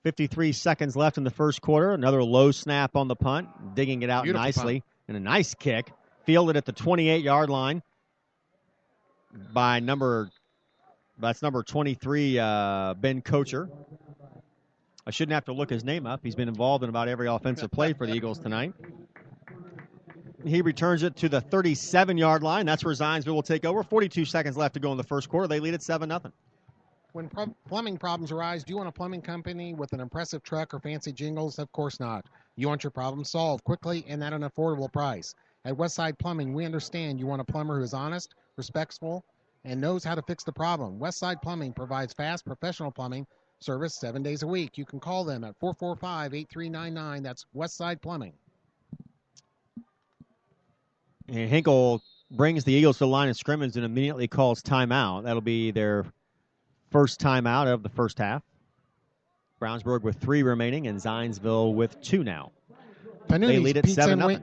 53 seconds left in the first quarter. Another low snap on the punt, digging it out Beautiful nicely. punt. And a nice kick. Fielded at the 28-yard line by number 23, Ben Kocher. I shouldn't have to look his name up. He's been involved in about every offensive play for the Eagles tonight. He returns it to the 37-yard line. That's where Zionsville will take over. 42 seconds left to go in the first quarter. They lead at 7-0. When plumbing problems arise, do you want a plumbing company with an impressive truck or fancy jingles? Of course not. You want your problem solved quickly and at an affordable price. At Westside Plumbing, we understand you want a plumber who is honest, respectful, and knows how to fix the problem. Westside Plumbing provides fast, professional plumbing service 7 days a week. You can call them at 445-8399. That's Westside Plumbing. And Hinkle brings the Eagles to the line of scrimmage and immediately calls timeout. That'll be their first timeout of the first half. Brownsburg with 3 remaining and Zionsville with 2 now. They lead at 7-0.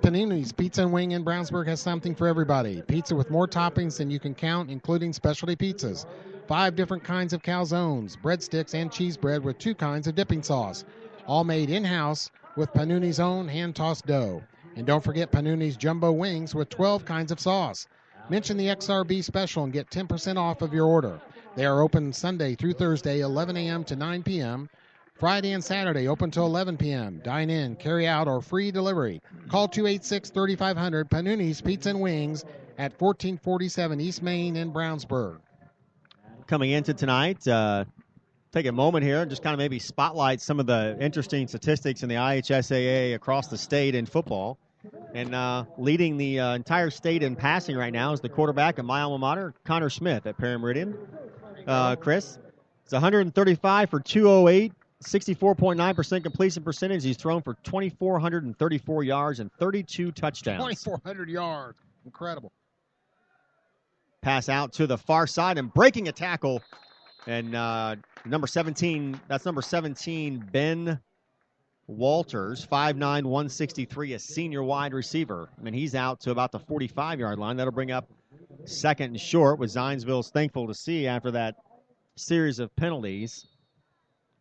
Panini's Pizza and Wing in Brownsburg has something for everybody. Pizza with more toppings than you can count, including specialty pizzas. 5 different kinds of calzones, breadsticks, and cheese bread with 2 kinds of dipping sauce. All made in-house with Panuni's own hand-tossed dough. And don't forget Panuni's jumbo wings with 12 kinds of sauce. Mention the XRB special and get 10% off of your order. They are open Sunday through Thursday, 11 a.m. to 9 p.m. Friday and Saturday, open till 11 p.m. Dine in, carry out, or free delivery. Call 286-3500 Panuni's Pizza and Wings at 1447 East Main in Brownsburg. Coming into tonight, take a moment here and just kind of maybe spotlight some of the interesting statistics in the IHSAA across the state in football. And leading the entire state in passing right now is the quarterback at my alma mater, Connor Smith at Perry Meridian. Chris, it's 135 for 208, 64.9% completion percentage. He's thrown for 2,434 yards and 32 touchdowns. 2,400 yards. Incredible. Pass out to the far side and breaking a tackle. And number 17, that's number 17, Ben Walters, 5'9", 163, a senior wide receiver. I mean, he's out to about the 45-yard line. That'll bring up second and short, which Zionsville's thankful to see after that series of penalties.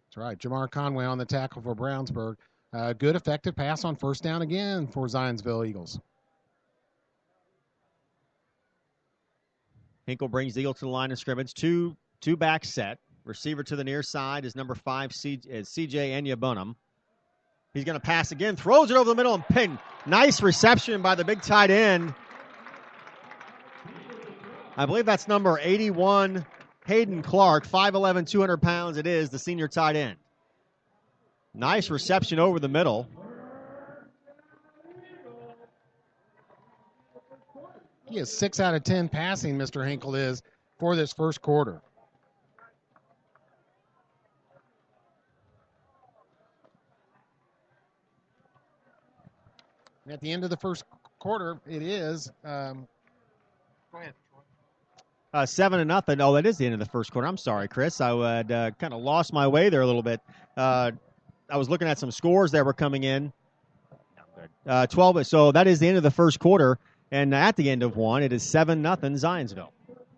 That's right. Jamar Conway on the tackle for Brownsburg. Good, effective pass on first down again for Zionsville Eagles. Hinkle brings the Eagles to the line of scrimmage. Two back set. Receiver to the near side is number 5, C.J. Enyabunam. He's going to pass again, throws it over the middle, and pin. Nice reception by the big tight end. I believe that's number 81, Hayden Clark, 5'11", 200 pounds. It is the senior tight end. Nice reception over the middle. He is 6 out of 10 passing, Mr. Hinkle is, for this first quarter. At the end of the first quarter, it is. Go ahead. 7-0. Oh, that is the end of the first quarter. I'm sorry, Chris. I had kind of lost my way there a little bit. I was looking at some scores that were coming in. 12. So that is the end of the first quarter. And at the end of one, it is 7-0 Zionsville.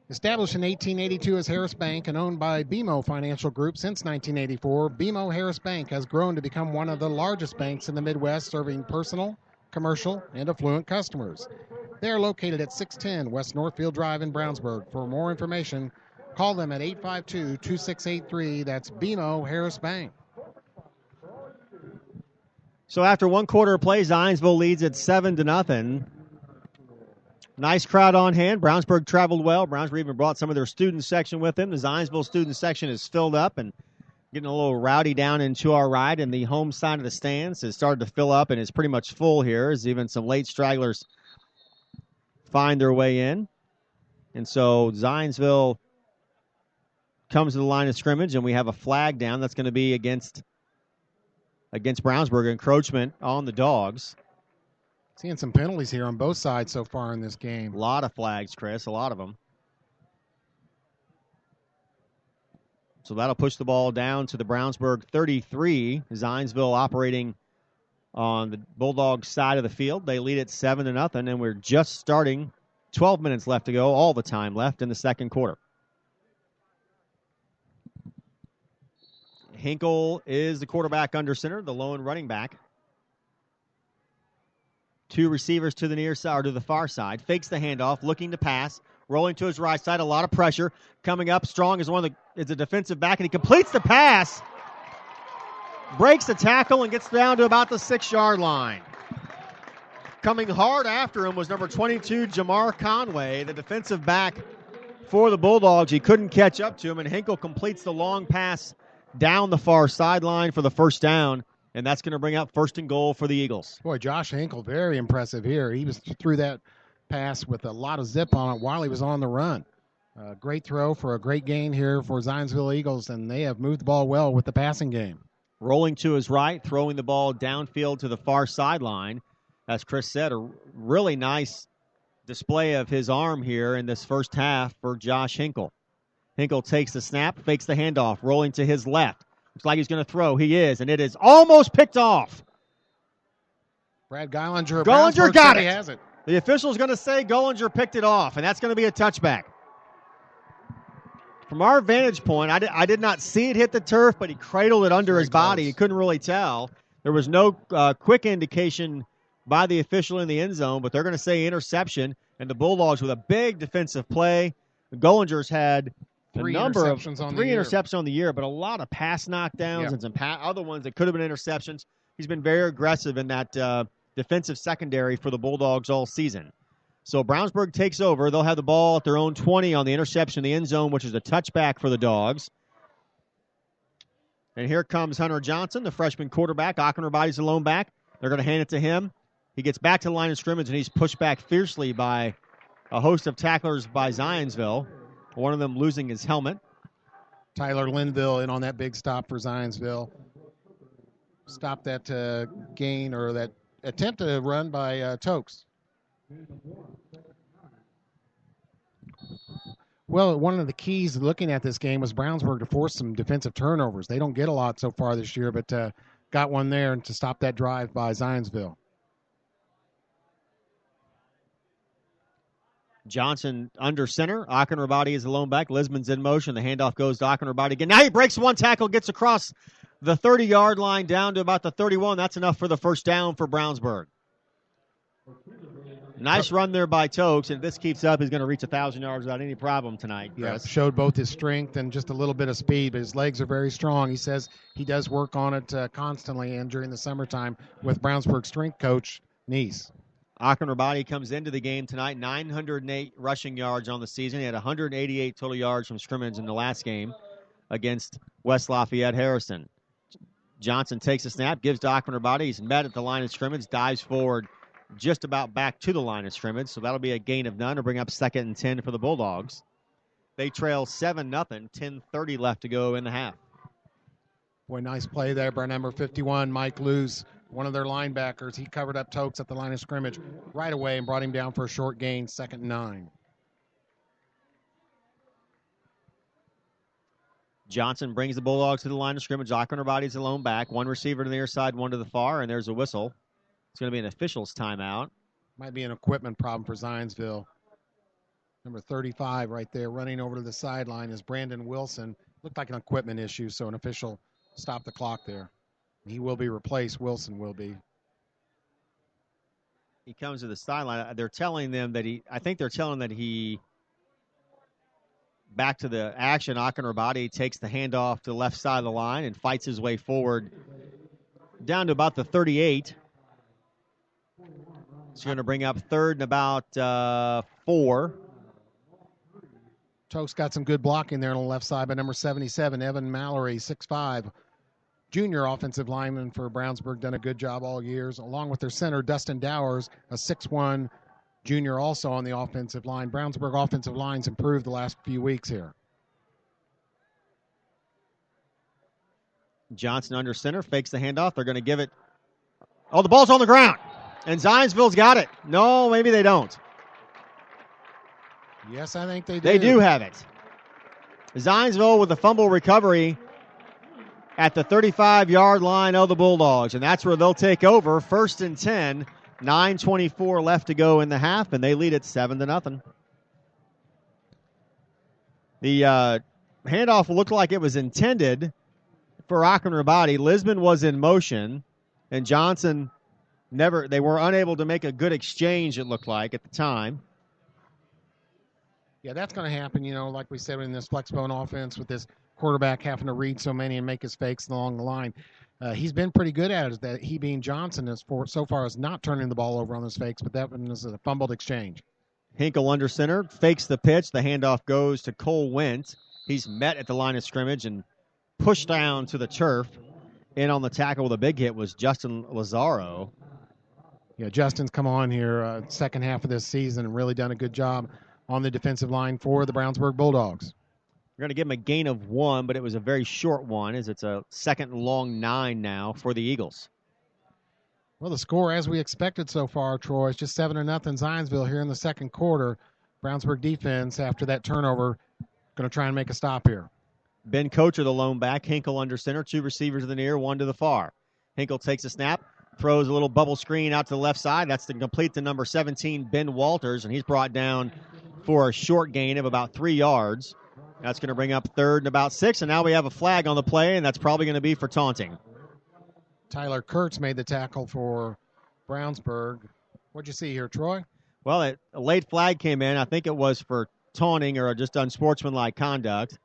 Established in 1882 as Harris Bank and owned by BMO Financial Group since 1984, BMO Harris Bank has grown to become one of the largest banks in the Midwest, serving personal, commercial, and affluent customers. They are located at 610 West Northfield Drive in Brownsburg. For more information, call them at 852-2683. That's BMO Harris Bank. So after one quarter of play, Zionsville leads at 7-0. Nice crowd on hand. Brownsburg traveled well. Brownsburg even brought some of their student section with them. The Zionsville student section is filled up and getting a little rowdy down into our right, and the home side of the stands has started to fill up and is pretty much full here as even some late stragglers find their way in. And so Zionsville comes to the line of scrimmage, and we have a flag down that's going to be against Brownsburg, encroachment on the Dogs. Seeing some penalties here on both sides so far in this game. A lot of flags, Chris, a lot of them. So that'll push the ball down to the Brownsburg 33. Zionsville operating on the Bulldogs side of the field. They lead at 7-0, and we're just starting. 12 minutes left to go, all the time left in the second quarter. Hinkle is the quarterback under center, the lone running back. Two receivers to the near side, or to the far side. Fakes the handoff, looking to pass. Rolling to his right side, a lot of pressure. Coming up strong is is a defensive back, and he completes the pass. Breaks the tackle and gets down to about the 6-yard line. Coming hard after him was number 22, Jamar Conway, the defensive back for the Bulldogs. He couldn't catch up to him, and Hinkle completes the long pass down the far sideline for the first down, and that's going to bring up first and goal for the Eagles. Boy, Josh Hinkle, very impressive here. He was through that pass with a lot of zip on it while he was on the run. Great throw for a great gain here for Zionsville Eagles, and they have moved the ball well with the passing game. Rolling to his right, throwing the ball downfield to the far sideline. As Chris said, a really nice display of his arm here in this first half for Josh Hinkle. Hinkle takes the snap, fakes the handoff, rolling to his left. Looks like he's going to throw. He is, and it is almost picked off. Brad Gullinger got it. He has it. The official's going to say Gullinger picked it off, and that's going to be a touchback. From our vantage point, I did not see it hit the turf, but he cradled it under his body. He couldn't really tell. There was no quick indication by the official in the end zone, but they're going to say interception, and the Bulldogs with a big defensive play. The Gullinger's had Three interceptions on the year, but a lot of pass knockdowns and some other ones that could have been interceptions. He's been very aggressive in that defensive secondary for the Bulldogs all season. So Brownsburg takes over. They'll have the ball at their own 20 on the interception in the end zone, which is a touchback for the Dogs. And here comes Hunter Johnson, the freshman quarterback. Achenrabady's the lone back. They're going to hand it to him. He gets back to the line of scrimmage, and he's pushed back fiercely by a host of tacklers by Zionsville, one of them losing his helmet. Tyler Linville in on that big stop for Zionsville. Stop that gain or that attempt to run by Tokes. Well, one of the keys looking at this game was Brownsburg to force some defensive turnovers. They don't get a lot so far this year, but got one there to stop that drive by Zionsville. Johnson under center. Achenrabady is the lone back. Lisman's in motion. The handoff goes to Achenrabady again. Now he breaks one tackle, gets across the 30-yard line down to about the 31. That's enough for the first down for Brownsburg. Nice run there by Tokes, and if this keeps up, he's going to reach 1,000 yards without any problem tonight, Chris. Yeah, showed both his strength and just a little bit of speed, but his legs are very strong. He says he does work on it constantly and during the summertime with Brownsburg strength coach Neese. Achenrabady comes into the game tonight, 908 rushing yards on the season. He had 188 total yards from scrimmage in the last game against West Lafayette Harrison. Johnson takes a snap, gives to Achenrabady. He's met at the line of scrimmage, dives forward just about back to the line of scrimmage, so that'll be a gain of none to bring up 2nd and 10 for the Bulldogs. They trail 7-0, 10:30 left to go in the half. Boy, nice play there by number 51, Mike Lewis, one of their linebackers. He covered up Tokes at the line of scrimmage right away and brought him down for a short gain, 2nd and 9. Johnson brings the Bulldogs to the line of scrimmage. Achenrabady's the lone back. One receiver to the near side, one to the far, and there's a whistle. It's going to be an official's timeout. Might be an equipment problem for Zionsville. Number 35 right there running over to the sideline is Brandon Wilson. Looked like an equipment issue, so an official stopped the clock there. He will be replaced. Wilson will be. He comes to the sideline. They're telling them that back to the action. Achenrabady takes the handoff to the left side of the line and fights his way forward down to about the 38. It's going to bring up 3rd and about 4. Tokes got some good blocking there on the left side by number 77, Evan Mallory, 6'5", junior offensive lineman for Brownsburg, done a good job all years, along with their center, Dustin Dowers, a 6'1", junior also on the offensive line. Brownsburg offensive line's improved the last few weeks here. Johnson under center, fakes the handoff. They're going to give it. Oh, the ball's on the ground. And Zionsville's got it. No, maybe they don't. Yes, I think they do. They do have it. Zionsville with the fumble recovery at the 35-yard line of the Bulldogs. And that's where they'll take over. 1st and 10. 9:24 left to go in the half, and they lead it 7-0. The handoff looked like it was intended for Achenrabady. Lisman was in motion, and Johnson they were unable to make a good exchange, it looked like, at the time. Yeah, that's going to happen, like we said in this flexbone offense with this quarterback having to read so many and make his fakes along the line. He's been pretty good at it. That he being Johnson so far is not turning the ball over on his fakes, but that one is a fumbled exchange. Hinkle under center, fakes the pitch. The handoff goes to Cole Wentz. He's met at the line of scrimmage and pushed down to the turf. In on the tackle with a big hit was Justin Lazaro. Yeah, Justin's come on here second half of this season and really done a good job on the defensive line for the Brownsburg Bulldogs. We're going to give him a gain of 1, but it was a very short one as it's a 2nd and long 9 now for the Eagles. Well, the score, as we expected so far, Troy, is just 7-0 Zionsville here in the second quarter. Brownsburg defense, after that turnover, going to try and make a stop here. Ben Kocher, the lone back. Hinkle under center. 2 receivers to the near, 1 to the far. Hinkle takes a snap, throws a little bubble screen out to the left side. That's to complete to number 17, Ben Walters, and he's brought down for a short gain of about 3 yards. That's going to bring up 3rd and about 6, and now we have a flag on the play, and that's probably going to be for taunting. Tyler Kurtz made the tackle for Brownsburg. What'd you see here, Troy? Well, a late flag came in. I think it was for taunting or just unsportsmanlike conduct.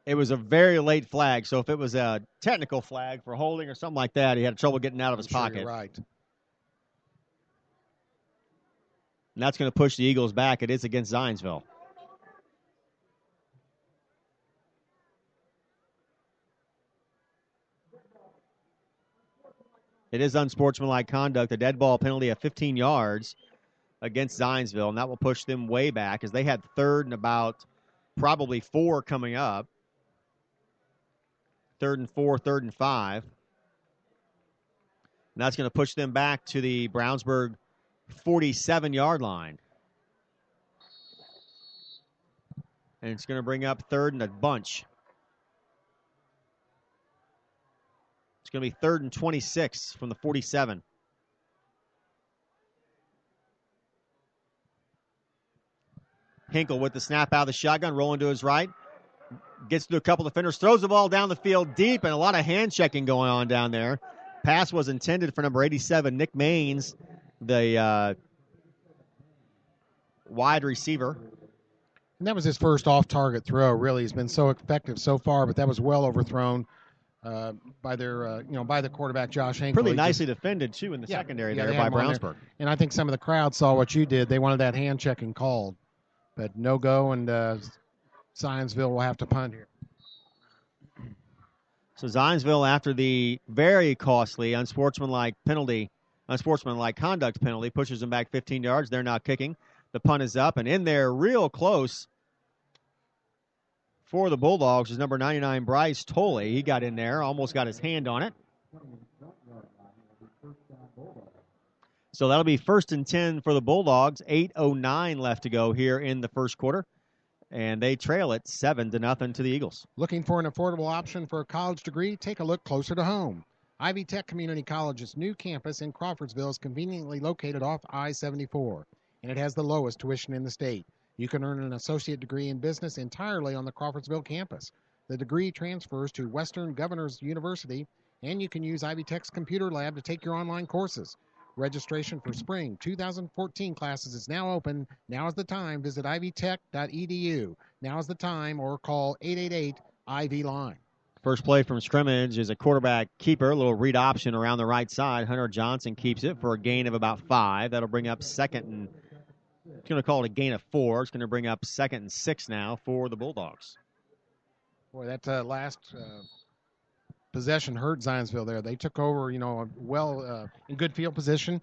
It was a very late flag, so if it was a technical flag for holding or something like that, he had trouble getting out of his pocket. You're right. And that's going to push the Eagles back. It is against Zionsville. It is unsportsmanlike conduct, a dead ball penalty of 15 yards against Zionsville, and that will push them way back as they had third and about probably 4 coming up. 3rd and 4, 3rd and 5. And that's going to push them back to the Brownsburg 47-yard line. And it's going to bring up 3rd and a bunch. It's going to be 3rd and 26 from the 47. Hinkle with the snap out of the shotgun, rolling to his right. Gets through a couple of defenders, throws the ball down the field deep, and a lot of hand checking going on down there. Pass was intended for number 87, Nick Maines, the wide receiver. And that was his first off-target throw. Really, he's been so effective so far, but that was well overthrown by their, by the quarterback Josh Hinkle. Pretty nicely defended too in the secondary there by Brownsburg. And I think some of the crowd saw what you did. They wanted that hand checking called, but no go, and Zionsville will have to punt here. So Zionsville, after the very costly unsportsmanlike conduct penalty, pushes them back 15 yards. They're now kicking. The punt is up, and in there real close for the Bulldogs is number 99, Bryce Tolley. He got in there, almost got his hand on it. So that'll be 1st and 10 for the Bulldogs. 8:09 left to go here in the first quarter. And they trail it 7-0 to the Eagles. Looking for an affordable option for a college degree? Take a look closer to home. Ivy Tech Community College's new campus in Crawfordsville is conveniently located off I-74, and it has the lowest tuition in the state. You can earn an associate degree in business entirely on the Crawfordsville campus. The degree transfers to Western Governors University, and you can use Ivy Tech's computer lab to take your online courses. Registration for spring 2014 classes is now open. Now is the time. Visit ivytech.edu. Now is the time, or call 888-IV-LINE. First play from scrimmage is a quarterback keeper, a little read option around the right side. Hunter Johnson keeps it for a gain of about 5. That'll bring up 2nd and it's going to call it a gain of 4. It's going to bring up 2nd and 6 now for the Bulldogs. Boy, that last possession hurt Zionsville there. They took over, in good field position,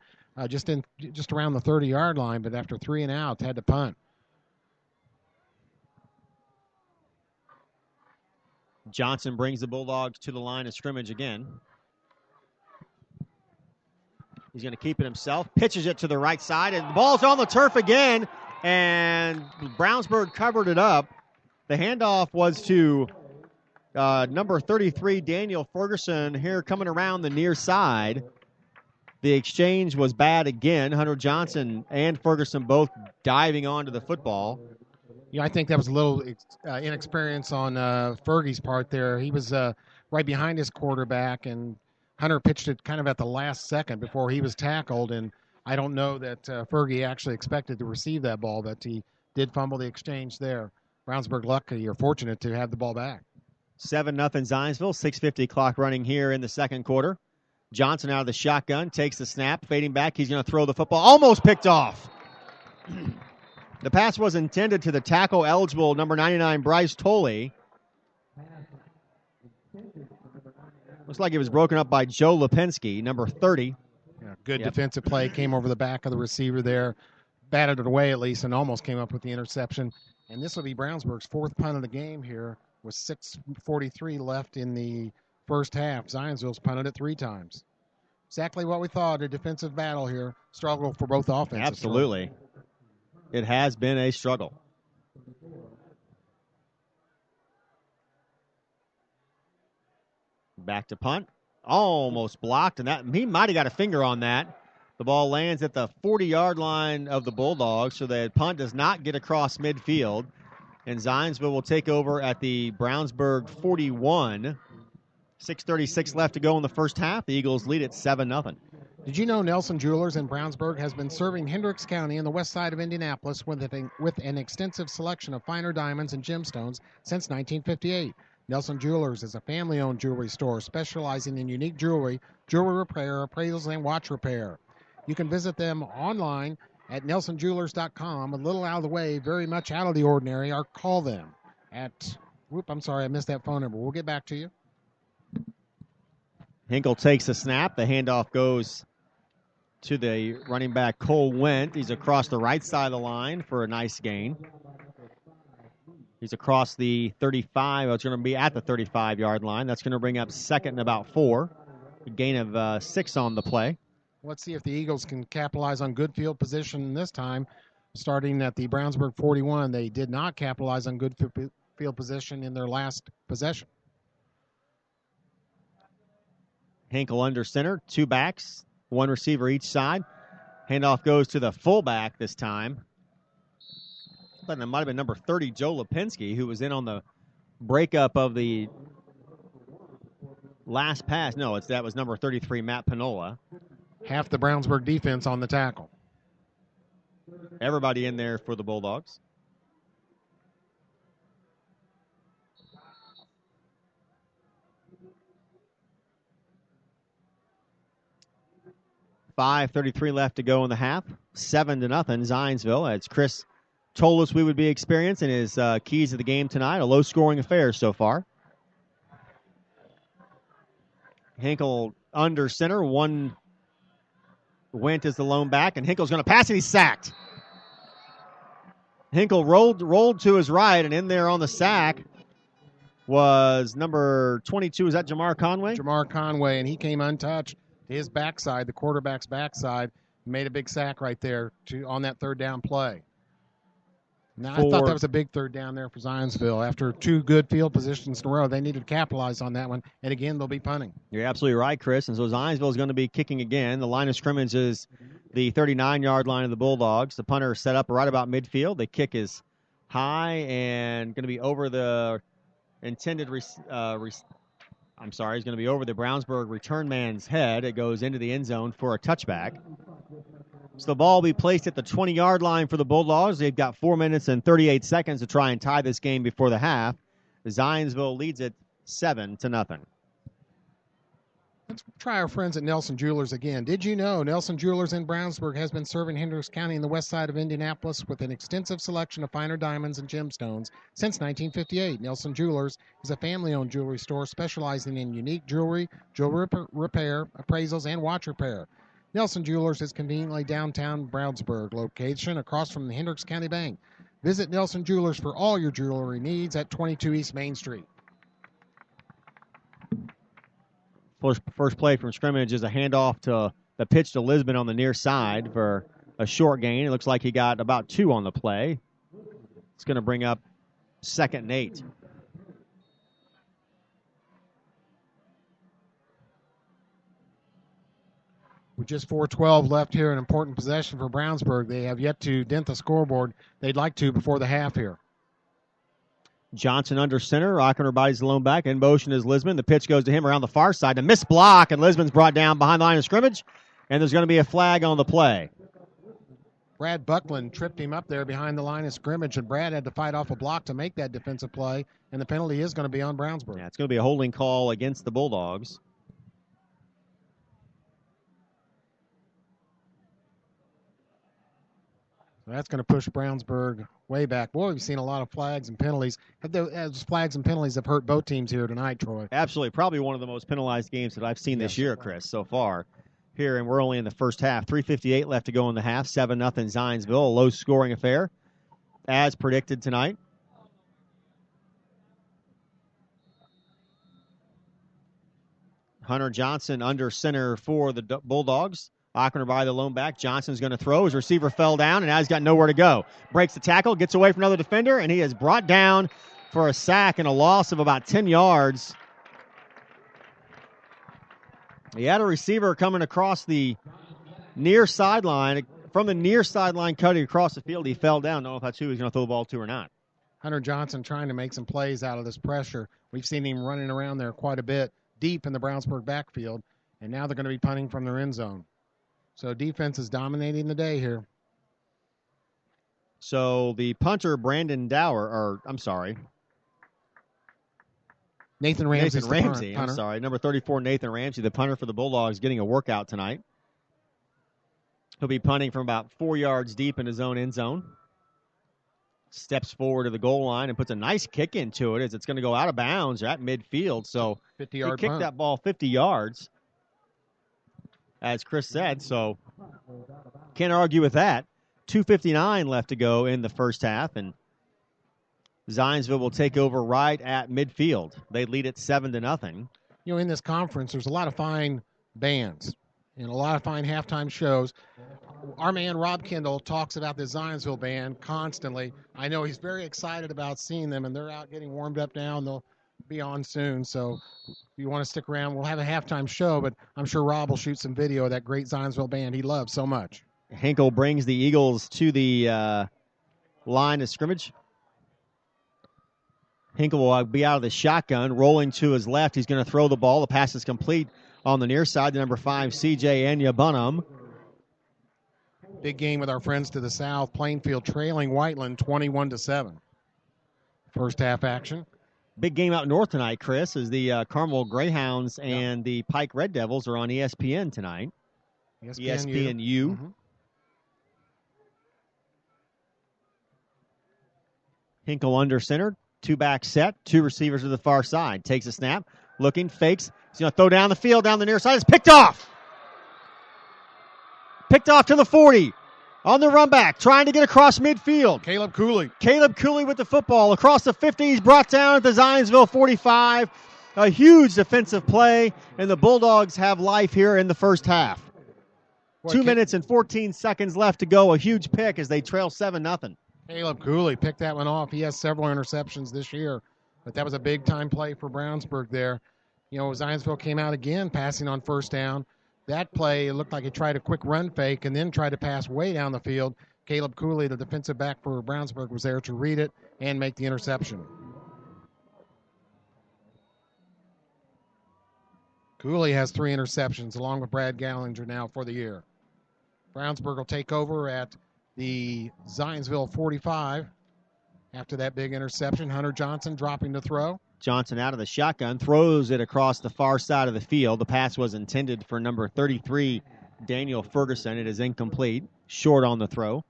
just around the 30-yard line, but after 3 and outs, had to punt. Johnson brings the Bulldogs to the line of scrimmage again. He's going to keep it himself, pitches it to the right side, and the ball's on the turf again, and Brownsburg covered it up. The handoff was to number 33, Daniel Ferguson, here coming around the near side. The exchange was bad again. Hunter Johnson and Ferguson both diving onto the football. Yeah, I think that was a little inexperience on Fergie's part there. He was right behind his quarterback, and Hunter pitched it kind of at the last second before he was tackled, and I don't know that Fergie actually expected to receive that ball, but he did fumble the exchange there. Brownsburg lucky or fortunate to have the ball back. 7-0 Zionsville, 6:50 clock running here in the second quarter. Johnson out of the shotgun, takes the snap, fading back. He's going to throw the football. Almost picked off. The pass was intended to the tackle-eligible number 99, Bryce Tolley. Looks like it was broken up by Joe Lipinski, number 30. Yeah, good defensive play. Came over the back of the receiver there. Batted it away at least and almost came up with the interception. And this will be Brownsburg's 4th punt of the game here with 6:43 left in the first half. Zionsville's punted it 3 times. Exactly what we thought, a defensive battle here. Struggle for both offenses. Absolutely. It has been a struggle. Back to punt. Almost blocked, and that he might have got a finger on that. The ball lands at the 40-yard line of the Bulldogs, so the punt does not get across midfield. And Zionsville will take over at the Brownsburg 41. 6:36 left to go in the first half. The Eagles lead at 7-0. Did you know Nelson Jewelers in Brownsburg has been serving Hendricks County and the west side of Indianapolis with an extensive selection of finer diamonds and gemstones since 1958? Nelson Jewelers is a family-owned jewelry store specializing in unique jewelry, jewelry repair, appraisals, and watch repair. You can visit them online at nelsonjewelers.com, a little out of the way, very much out of the ordinary, or call them at, I'm sorry, I missed that phone number. We'll get back to you. Hinkle takes a snap. The handoff goes to the running back, Cole Wendt. He's across the right side of the line for a nice gain. He's across the 35. It's going to be at the 35-yard line. That's going to bring up second and about 4. A gain of 6 on the play. Let's see if the Eagles can capitalize on good field position this time. Starting at the Brownsburg 41, they did not capitalize on good field position in their last possession. Hinkle under center, 2 backs, 1 receiver each side. Handoff goes to the fullback this time. I thought that might have been number 30, Joe Lipinski, who was in on the breakup of the last pass. No, that was number 33, Matt Pinola. Half the Brownsburg defense on the tackle. Everybody in there for the Bulldogs. .5:33 left to go in the half. 7-0, Zionsville. As Chris told us we would be experiencing his keys to the game tonight. A low-scoring affair so far. Hinkle under center. 1 Wendt as the lone back, and Hinkle's going to pass, and he's sacked. Hinkle rolled to his right, and in there on the sack was number 22. Is that Jamar Conway? Jamar Conway, and he came untouched to his backside, the quarterback's backside, made a big sack right there on that third down play. Now, I thought that was a big third down there for Zionsville. After 2 good field positions in a row, they needed to capitalize on that one, and again, they'll be punting. You're absolutely right, Chris, and so Zionsville is going to be kicking again. The line of scrimmage is the 39-yard line of the Bulldogs. The punter is set up right about midfield. The kick is high and going to be over the intended he's going to be over the Brownsburg return man's head. It goes into the end zone for a touchback. So the ball will be placed at the 20-yard line for the Bulldogs. They've got 4 minutes and 38 seconds to try and tie this game before the half. Zionsville leads it 7-0. Let's try our friends at Nelson Jewelers again. Did you know Nelson Jewelers in Brownsburg has been serving Hendricks County in the west side of Indianapolis with an extensive selection of finer diamonds and gemstones since 1958? Nelson Jewelers is a family-owned jewelry store specializing in unique jewelry, jewelry repair, appraisals, and watch repair. Nelson Jewelers is conveniently downtown Brownsburg, location across from the Hendricks County Bank. Visit Nelson Jewelers for all your jewelry needs at 22 East Main Street. First play from scrimmage is a handoff to the pitch to Lisbon on the near side for a short gain. It looks like he got about 2 on the play. It's going to bring up 2nd and 8. With just 4:12 left here, an important possession for Brownsburg. They have yet to dent the scoreboard. They'd like to before the half here. Johnson under center. Ockner bodies the lone back. In motion is Lisbon. The pitch goes to him around the far side. A missed block, and Lisbon's brought down behind the line of scrimmage, and there's going to be a flag on the play. Brad Buckland tripped him up there behind the line of scrimmage, and Brad had to fight off a block to make that defensive play, and the penalty is going to be on Brownsburg. Yeah, it's going to be a holding call against the Bulldogs. That's going to push Brownsburg way back. Boy, we've seen a lot of flags and penalties. Those flags and penalties have hurt both teams here tonight, Troy. Absolutely. Probably one of the most penalized games that I've seen this year, Chris, so far. Here, and we're only in the first half. 3:58 left to go in the half. 7-0 Zionsville. A low-scoring affair, as predicted tonight. Hunter Johnson under center for the Bulldogs. Ockner by the lone back. Johnson's going to throw. His receiver fell down, and now he's got nowhere to go. Breaks the tackle, gets away from another defender, and he is brought down for a sack and a loss of about 10 yards. He had a receiver coming across the near sideline. From the near sideline, cutting across the field, he fell down. Don't know if that's who he's going to throw the ball to or not. Hunter Johnson trying to make some plays out of this pressure. We've seen him running around there quite a bit, deep in the Brownsburg backfield, and now they're going to be punting from their end zone. So defense is dominating the day here. So the punter, Brandon Dower, Nathan Ramsey. I'm sorry. Number 34, Nathan Ramsey, the punter for the Bulldogs, getting a workout tonight. He'll be punting from about 4 yards deep in his own end zone. Steps forward to the goal line and puts a nice kick into it as it's going to go out of bounds at midfield. So 50-yard he kicked that ball 50 yards, as Chris said. So can't argue with that. 2:59 left to go in the first half, and Zionsville will take over right at midfield. They lead it 7-0. In this conference, there's a lot of fine bands and a lot of fine halftime shows. Our man Rob Kendall talks about the Zionsville band constantly. I know he's very excited about seeing them, and they're out getting warmed up now, and they'll be on soon. So if you want to stick around, we'll have a halftime show, but I'm sure Rob will shoot some video of that great Zionsville band he loves so much. Hinkle brings the Eagles to the line of scrimmage. Hinkle will be out of the shotgun, rolling to his left. He's going to throw the ball. The pass is complete on the near side to number 5, C.J. Anyabunham. Big game with our friends to the south. Plainfield trailing Whiteland 21-7. First half action. Big game out north tonight, Chris, as the Carmel Greyhounds and the Pike Red Devils are on ESPN tonight. ESPNU. Mm-hmm. Hinkle under center. 2-back set. 2 receivers to the far side. Takes a snap. Looking. Fakes. He's going to throw down the field, down the near side. It's picked off. Picked off to the 40. On the run back. Trying to get across midfield. Caleb Cooley. Caleb Cooley with the football. Across the 50. He's brought down at the Zionsville 45. A huge defensive play. And the Bulldogs have life here in the first half. 2 minutes and 14 seconds left to go. A huge pick as they trail 7-0. Caleb Cooley picked that one off. He has several interceptions this year, but that was a big-time play for Brownsburg there. Zionsville came out again passing on first down. That play, it looked like it tried a quick run fake and then tried to pass way down the field. Caleb Cooley, the defensive back for Brownsburg, was there to read it and make the interception. Cooley has 3 interceptions along with Brad Gallinger now for the year. Brownsburg will take over at the Zionsville 45 after that big interception. Hunter Johnson dropping to throw. Johnson out of the shotgun, throws it across the far side of the field. The pass was intended for number 33, Daniel Ferguson. It is incomplete, short on the throw.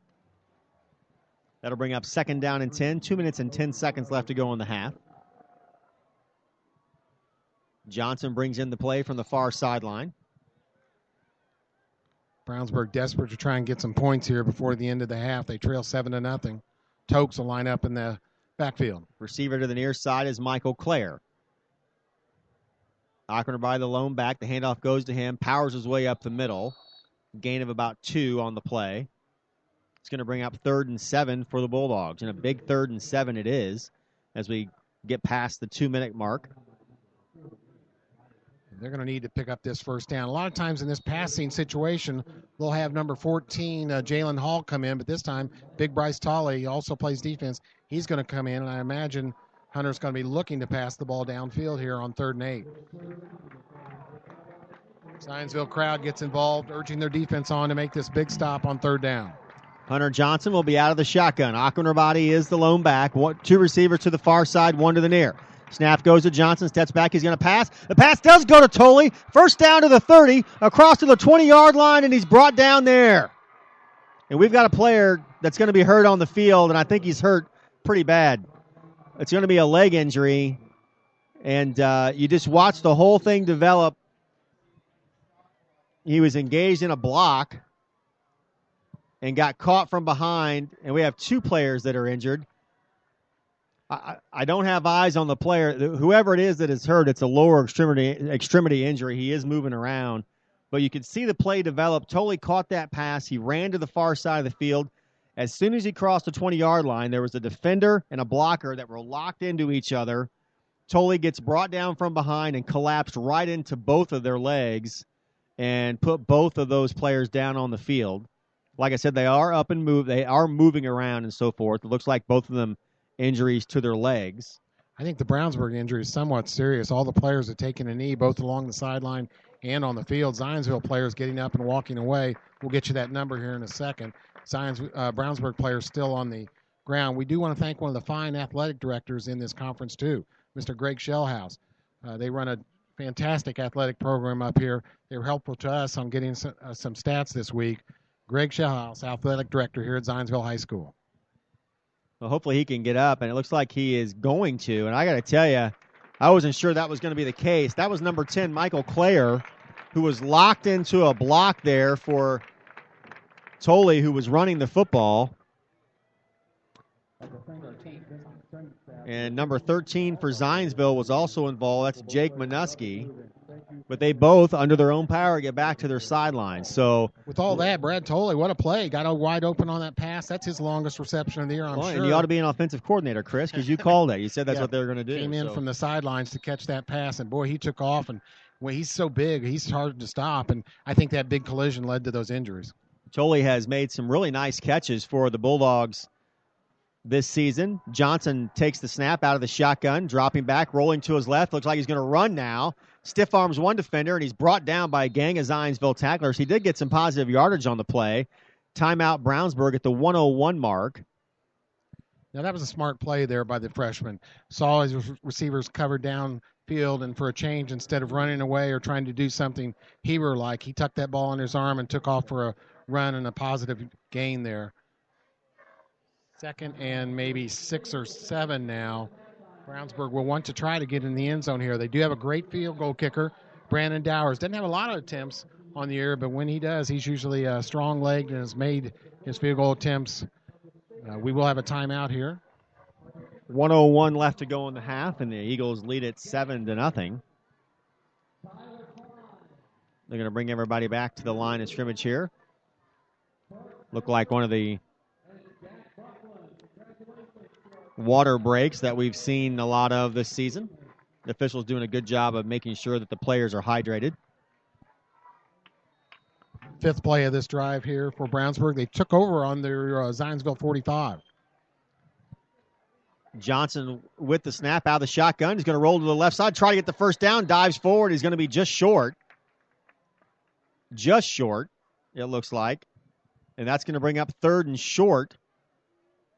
That'll bring up 2nd down and 10. 2 minutes and 10 seconds left to go in the half. Johnson brings in the play from the far sideline. Brownsburg desperate to try and get some points here before the end of the half. They trail 7-0. Tokes will line up in the backfield. Receiver to the near side is Michael Clare. Ockner by the lone back. The handoff goes to him. Powers his way up the middle. Gain of about 2 on the play. It's going to bring up 3rd and 7 for the Bulldogs. And a big 3rd and 7 it is as we get past the 2-minute mark. They're going to need to pick up this first down. A lot of times in this passing situation, they'll have number 14, Jalen Hall, come in, but this time, Big Bryce Tolley also plays defense. He's going to come in, and I imagine Hunter's going to be looking to pass the ball downfield here on 3rd and 8. Zionsville crowd gets involved, urging their defense on to make this big stop on 3rd down. Hunter Johnson will be out of the shotgun. Akinrabadi is the lone back. 2 receivers to the far side, 1 to the near. Snap goes to Johnson, steps back, he's going to pass. The pass does go to Tolley. First down to the 30, across to the 20-yard line, and he's brought down there. And we've got a player that's going to be hurt on the field, and I think he's hurt pretty bad. It's going to be a leg injury, and you just watch the whole thing develop. He was engaged in a block and got caught from behind, and we have 2 players that are injured. I don't have eyes on the player. Whoever it is that is hurt, it's a lower extremity injury. He is moving around. But you could see the play develop. Tolley caught that pass. He ran to the far side of the field. As soon as he crossed the 20-yard line, there was a defender and a blocker that were locked into each other. Tolley gets brought down from behind and collapsed right into both of their legs and put both of those players down on the field. Like I said, they are up and move. They are moving around and so forth. It looks like both of them injuries to their legs. I think the Brownsburg injury is somewhat serious. All the players have taken a knee, both along the sideline and on the field. Zionsville players getting up and walking away. We'll get you that number here in a second. Brownsburg players still on the ground. We do want to thank one of the fine athletic directors in this conference, too, Mr. Greg Shellhouse. They run a fantastic athletic program up here. They were helpful to us on getting some stats this week. Greg Shellhouse, athletic director here at Zionsville High School. Well, hopefully he can get up, and it looks like he is going to. And I got to tell you, I wasn't sure that was going to be the case. That was number 10, Michael Clare, who was locked into a block there for Tolley, who was running the football. And number 13 for Zionsville was also involved. That's Jake Minuski. But they both, under their own power, get back to their sidelines. So with all that, Brad Tolley, what a play. Got out wide open on that pass. That's his longest reception of the year, I'm sure. And you ought to be an offensive coordinator, Chris, because you called it. You said that's what they were going to do. Came in from the sidelines to catch that pass, and, boy, he took off. And well, he's so big, he's hard to stop. And I think that big collision led to those injuries. Tolley has made some really nice catches for the Bulldogs this season. Johnson takes the snap out of the shotgun, dropping back, rolling to his left. Looks like he's going to run now. Stiff arms one defender, and he's brought down by a gang of Zionsville tacklers. He did get some positive yardage on the play. Timeout Brownsburg at the 1:01 mark. Now, that was a smart play there by the freshman. Saw his receivers covered downfield, and for a change, instead of running away or trying to do something Heber-like, he tucked that ball in his arm and took off for a run and a positive gain there. 2nd and maybe 6 or 7 now. Brownsburg will want to try to get in the end zone here. They do have a great field goal kicker, Brandon Dowers. Doesn't have a lot of attempts on the year, but when he does, he's usually strong-legged and has made his field goal attempts. We will have a timeout here. 1:01 left to go in the half, and the Eagles lead it 7-0. They're going to bring everybody back to the line of scrimmage here. Look like one of the water breaks that we've seen a lot of this season. The officials doing a good job of making sure that the players are hydrated. 5th play of this drive here for Brownsburg. They took over on their Zionsville 45. Johnson with the snap out of the shotgun. He's going to roll to the left side, try to get the first down, dives forward. He's going to be just short. Just short, it looks like. And that's going to bring up 3rd and short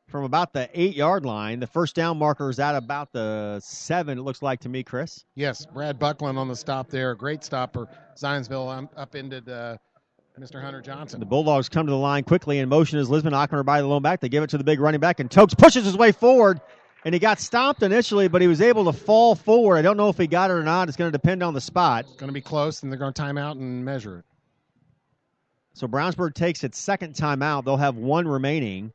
from about the 8-yard line. The first down marker is at about the 7, it looks like to me, Chris. Yes, Brad Buckland on the stop there. Great stop for Zionsville, upended Mr. Hunter Johnson. The Bulldogs come to the line quickly in motion as Lisbon Ockner by the lone back. They give it to the big running back, and Tokes pushes his way forward, and he got stopped initially, but he was able to fall forward. I don't know if he got it or not. It's going to depend on the spot. It's going to be close, and they're going to time out and measure it. So Brownsburg takes its 2nd timeout. They'll have 1 remaining.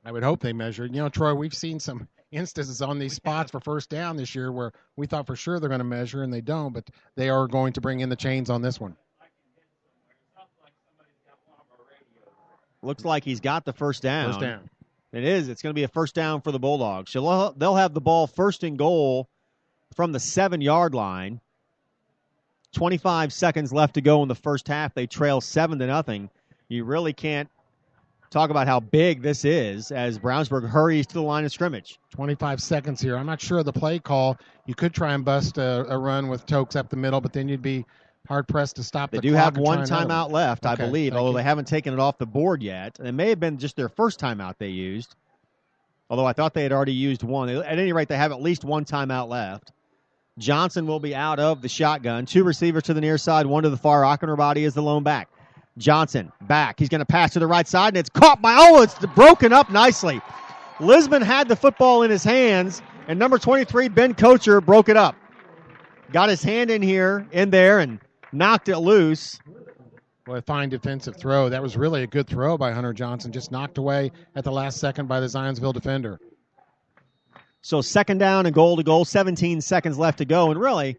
I would hope they measure it. You know, Troy, we've seen some instances on these spots for first down this year where we thought for sure they're going to measure, and they don't, but they are going to bring in the chains on this one. Looks like he's got the first down. First down. It is. It's going to be a first down for the Bulldogs. So they'll have the ball 1st and goal from the 7-yard line. 25 seconds left to go in the first half. They trail 7-0. You really can't talk about how big this is as Brownsburg hurries to the line of scrimmage. 25 seconds here. I'm not sure of the play call. You could try and bust a run with Tokes up the middle, but then you'd be hard-pressed to stop the clock. They do have 1 timeout left, I Okay, believe, although you. they haven't taken it off the board yet. It may have been just their first timeout they used, although I thought they had already used 1. At any rate, they have at least 1 timeout left. Johnson will be out of the shotgun. 2 receivers to the near side, 1 to the far. Ockenrabadi is the lone back. Johnson back. He's going to pass to the right side, and it's caught by, it's broken up nicely. Lisbon had the football in his hands, and number 23, Ben Kocher, broke it up. Got his hand in there, and knocked it loose. Well, a fine defensive throw. That was really a good throw by Hunter Johnson, just knocked away at the last second by the Zionsville defender. So 2nd down and goal to goal, 17 seconds left to go, and really,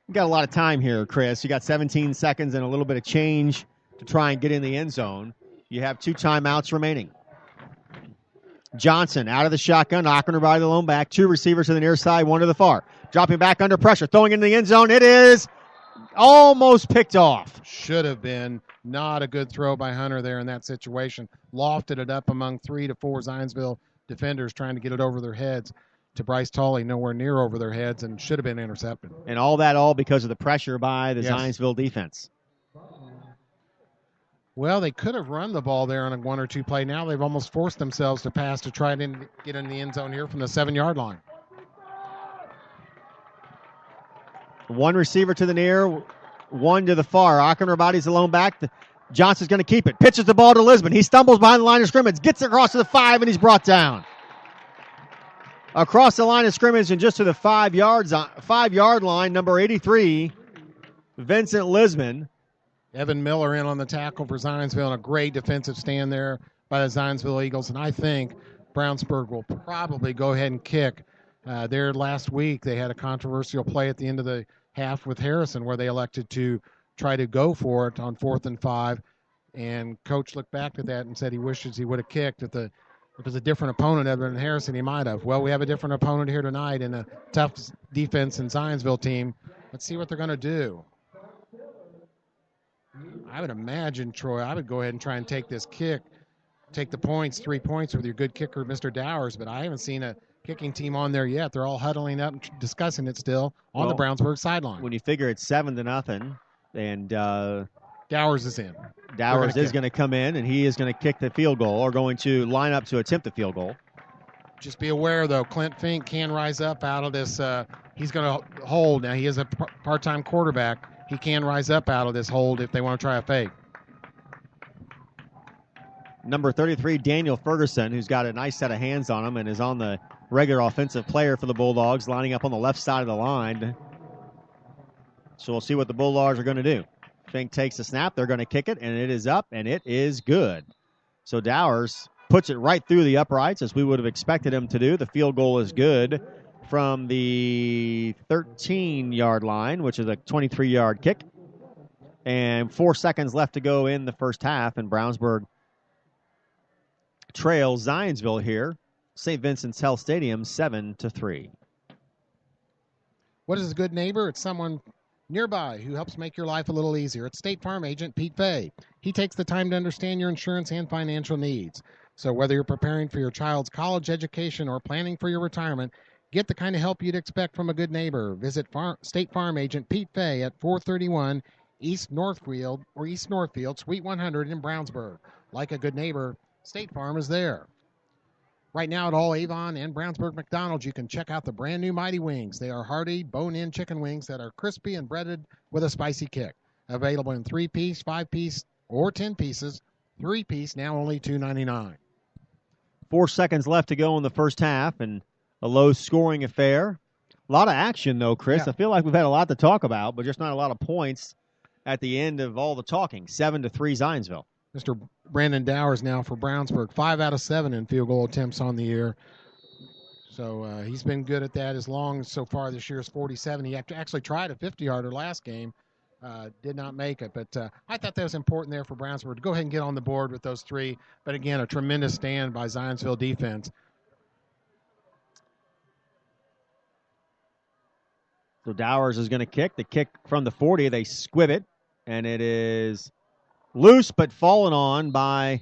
you got a lot of time here, Chris. You got 17 seconds and a little bit of change to try and get in the end zone. You have 2 timeouts remaining. Johnson out of the shotgun, Ockner by the lone back. 2 receivers to the near side, 1 to the far. Dropping back under pressure, throwing into the end zone. It is almost picked off. Should have been. Not a good throw by Hunter there in that situation. Lofted it up among 3 to 4 Zionsville defenders trying to get it over their heads to Bryce Tolley, nowhere near over their heads, and should have been intercepted. And all because of the pressure by the Yes. Zionsville defense. Well, they could have run the ball there on a 1 or 2 play. Now they've almost forced themselves to pass to try to get in the end zone here from the 7-yard line. One receiver to the near, one to the far. Achenrabadi's the lone back. Johnson's going to keep it. Pitches the ball to Lisbon. He stumbles behind the line of scrimmage, gets it across to the 5, and he's brought down. Across the line of scrimmage and just to the 5 yard line, number 83, Vincent Lisbon. Evan Miller in on the tackle for Zionsville, and a great defensive stand there by the Zionsville Eagles. And I think Brownsburg will probably go ahead and kick. There last week, they had a controversial play at the end of the half with Harrison where they elected to try to go for it on 4th and 5. And Coach looked back at that and said he wishes he would have kicked. If it was a different opponent other than Harrison, he might have. Well, we have a different opponent here tonight in a tough defense and Zionsville team. Let's see what they're going to do. I would imagine, Troy, I would go ahead and try and take this kick, take the points, 3 points with your good kicker, Mr. Dowers, but I haven't seen a kicking team on there yet. They're all huddling up and discussing it still on the Brownsburg sideline. When you figure it's 7-0, and Dowers is in. Dowers is going to come in, and he is going to kick the field goal or going to line up to attempt the field goal. Just be aware, though, Clint Fink can rise up out of this. He's going to hold. Now, he is a part-time quarterback. He can rise up out of this hold if they want to try a fake. Number 33, Daniel Ferguson, who's got a nice set of hands on him and is on the regular offensive player for the Bulldogs, lining up on the left side of the line. So we'll see what the Bulldogs are going to do. Fink takes the snap. They're going to kick it, and it is up, and it is good. So Dowers puts it right through the uprights, as we would have expected him to do. The field goal is good from the 13-yard line, which is a 23-yard kick. And 4 seconds left to go in the first half, and Brownsburg trails Zionsville here. St. Vincent's Health Stadium, 7-3. What is a good neighbor? It's someone nearby who helps make your life a little easier. It's State Farm agent Pete Fay. He takes the time to understand your insurance and financial needs. So whether you're preparing for your child's college education or planning for your retirement, get the kind of help you'd expect from a good neighbor. Visit State Farm agent Pete Fay at 431 East Northfield Suite 100 in Brownsburg. Like a good neighbor, State Farm is there. Right now at all Avon and Brownsburg McDonald's, you can check out the brand new Mighty Wings. They are hearty, bone-in chicken wings that are crispy and breaded with a spicy kick. Available in 3-piece, 5-piece, or 10 pieces. 3-piece now only $2.99. 4 seconds left to go in the first half, and a low-scoring affair. A lot of action, though, Chris. Yeah. I feel like we've had a lot to talk about, but just not a lot of points at the end of all the talking. 7-3 Zionsville. Mr. Brandon Dowers now for Brownsburg. 5 out of 7 in field goal attempts on the year. So he's been good at that as long as so far this year is 47. He actually tried a 50-yarder last game. Did not make it. But I thought that was important there for Brownsburg to go ahead and get on the board with those 3. But, again, a tremendous stand by Zionsville defense. So Dowers is going to kick. The kick from the 40, they squib it, and it is loose but fallen on by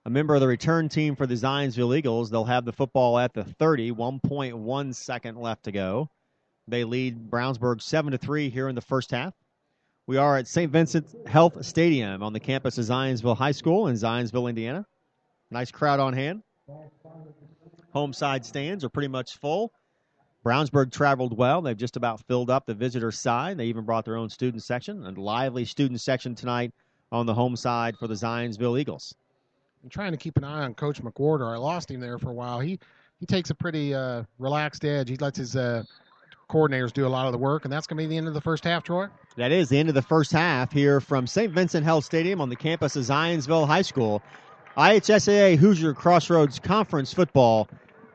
a member of the return team for the Zionsville Eagles. They'll have the football at the 30, 1.1 second left to go. They lead Brownsburg 7-3 here in the first half. We are at St. Vincent Health Stadium on the campus of Zionsville High School in Zionsville, Indiana. Nice crowd on hand. Home side stands are pretty much full. Brownsburg traveled well. They've just about filled up the visitor side. They even brought their own student section. A lively student section tonight on the home side for the Zionsville Eagles. I'm trying to keep an eye on Coach McWhorter. I lost him there for a while. He takes a pretty relaxed edge. He lets his coordinators do a lot of the work, and that's going to be the end of the first half, Troy? That is the end of the first half here from St. Vincent Health Stadium on the campus of Zionsville High School. IHSAA Hoosier Crossroads Conference Football.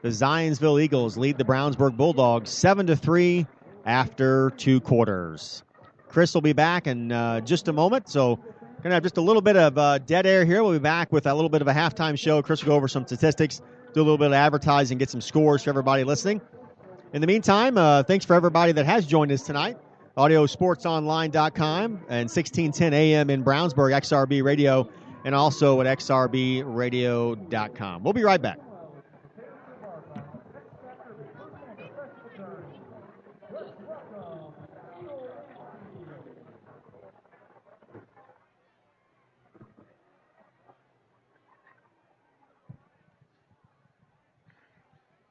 The Zionsville Eagles lead the Brownsburg Bulldogs 7-3 after 2 quarters. Chris will be back in just a moment, so going to have just a little bit of dead air here. We'll be back with a little bit of a halftime show. Chris will go over some statistics, do a little bit of advertising, get some scores for everybody listening. In the meantime, thanks for everybody that has joined us tonight. AudioSportsOnline.com and 1610 AM in Brownsburg, XRB Radio, and also at XRBRadio.com. We'll be right back.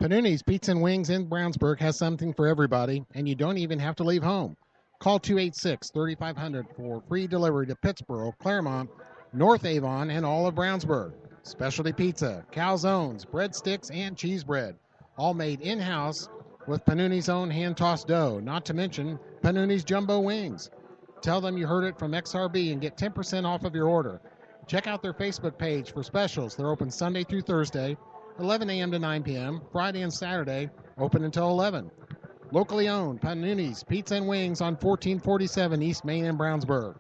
Panuni's Pizza and Wings in Brownsburg has something for everybody, and you don't even have to leave home. Call 286-3500 for free delivery to Pittsboro, Claremont, North Avon, and all of Brownsburg. Specialty pizza, calzones, breadsticks, and cheese bread, all made in-house with Panuni's own hand-tossed dough, not to mention Panuni's jumbo wings. Tell them you heard it from XRB and get 10% off of your order. Check out their Facebook page for specials. They're open Sunday through Thursday, 11 a.m. to 9 p.m., Friday and Saturday, open until 11. Locally owned, Panuni's Pizza and Wings on 1447 East Main in Brownsburg.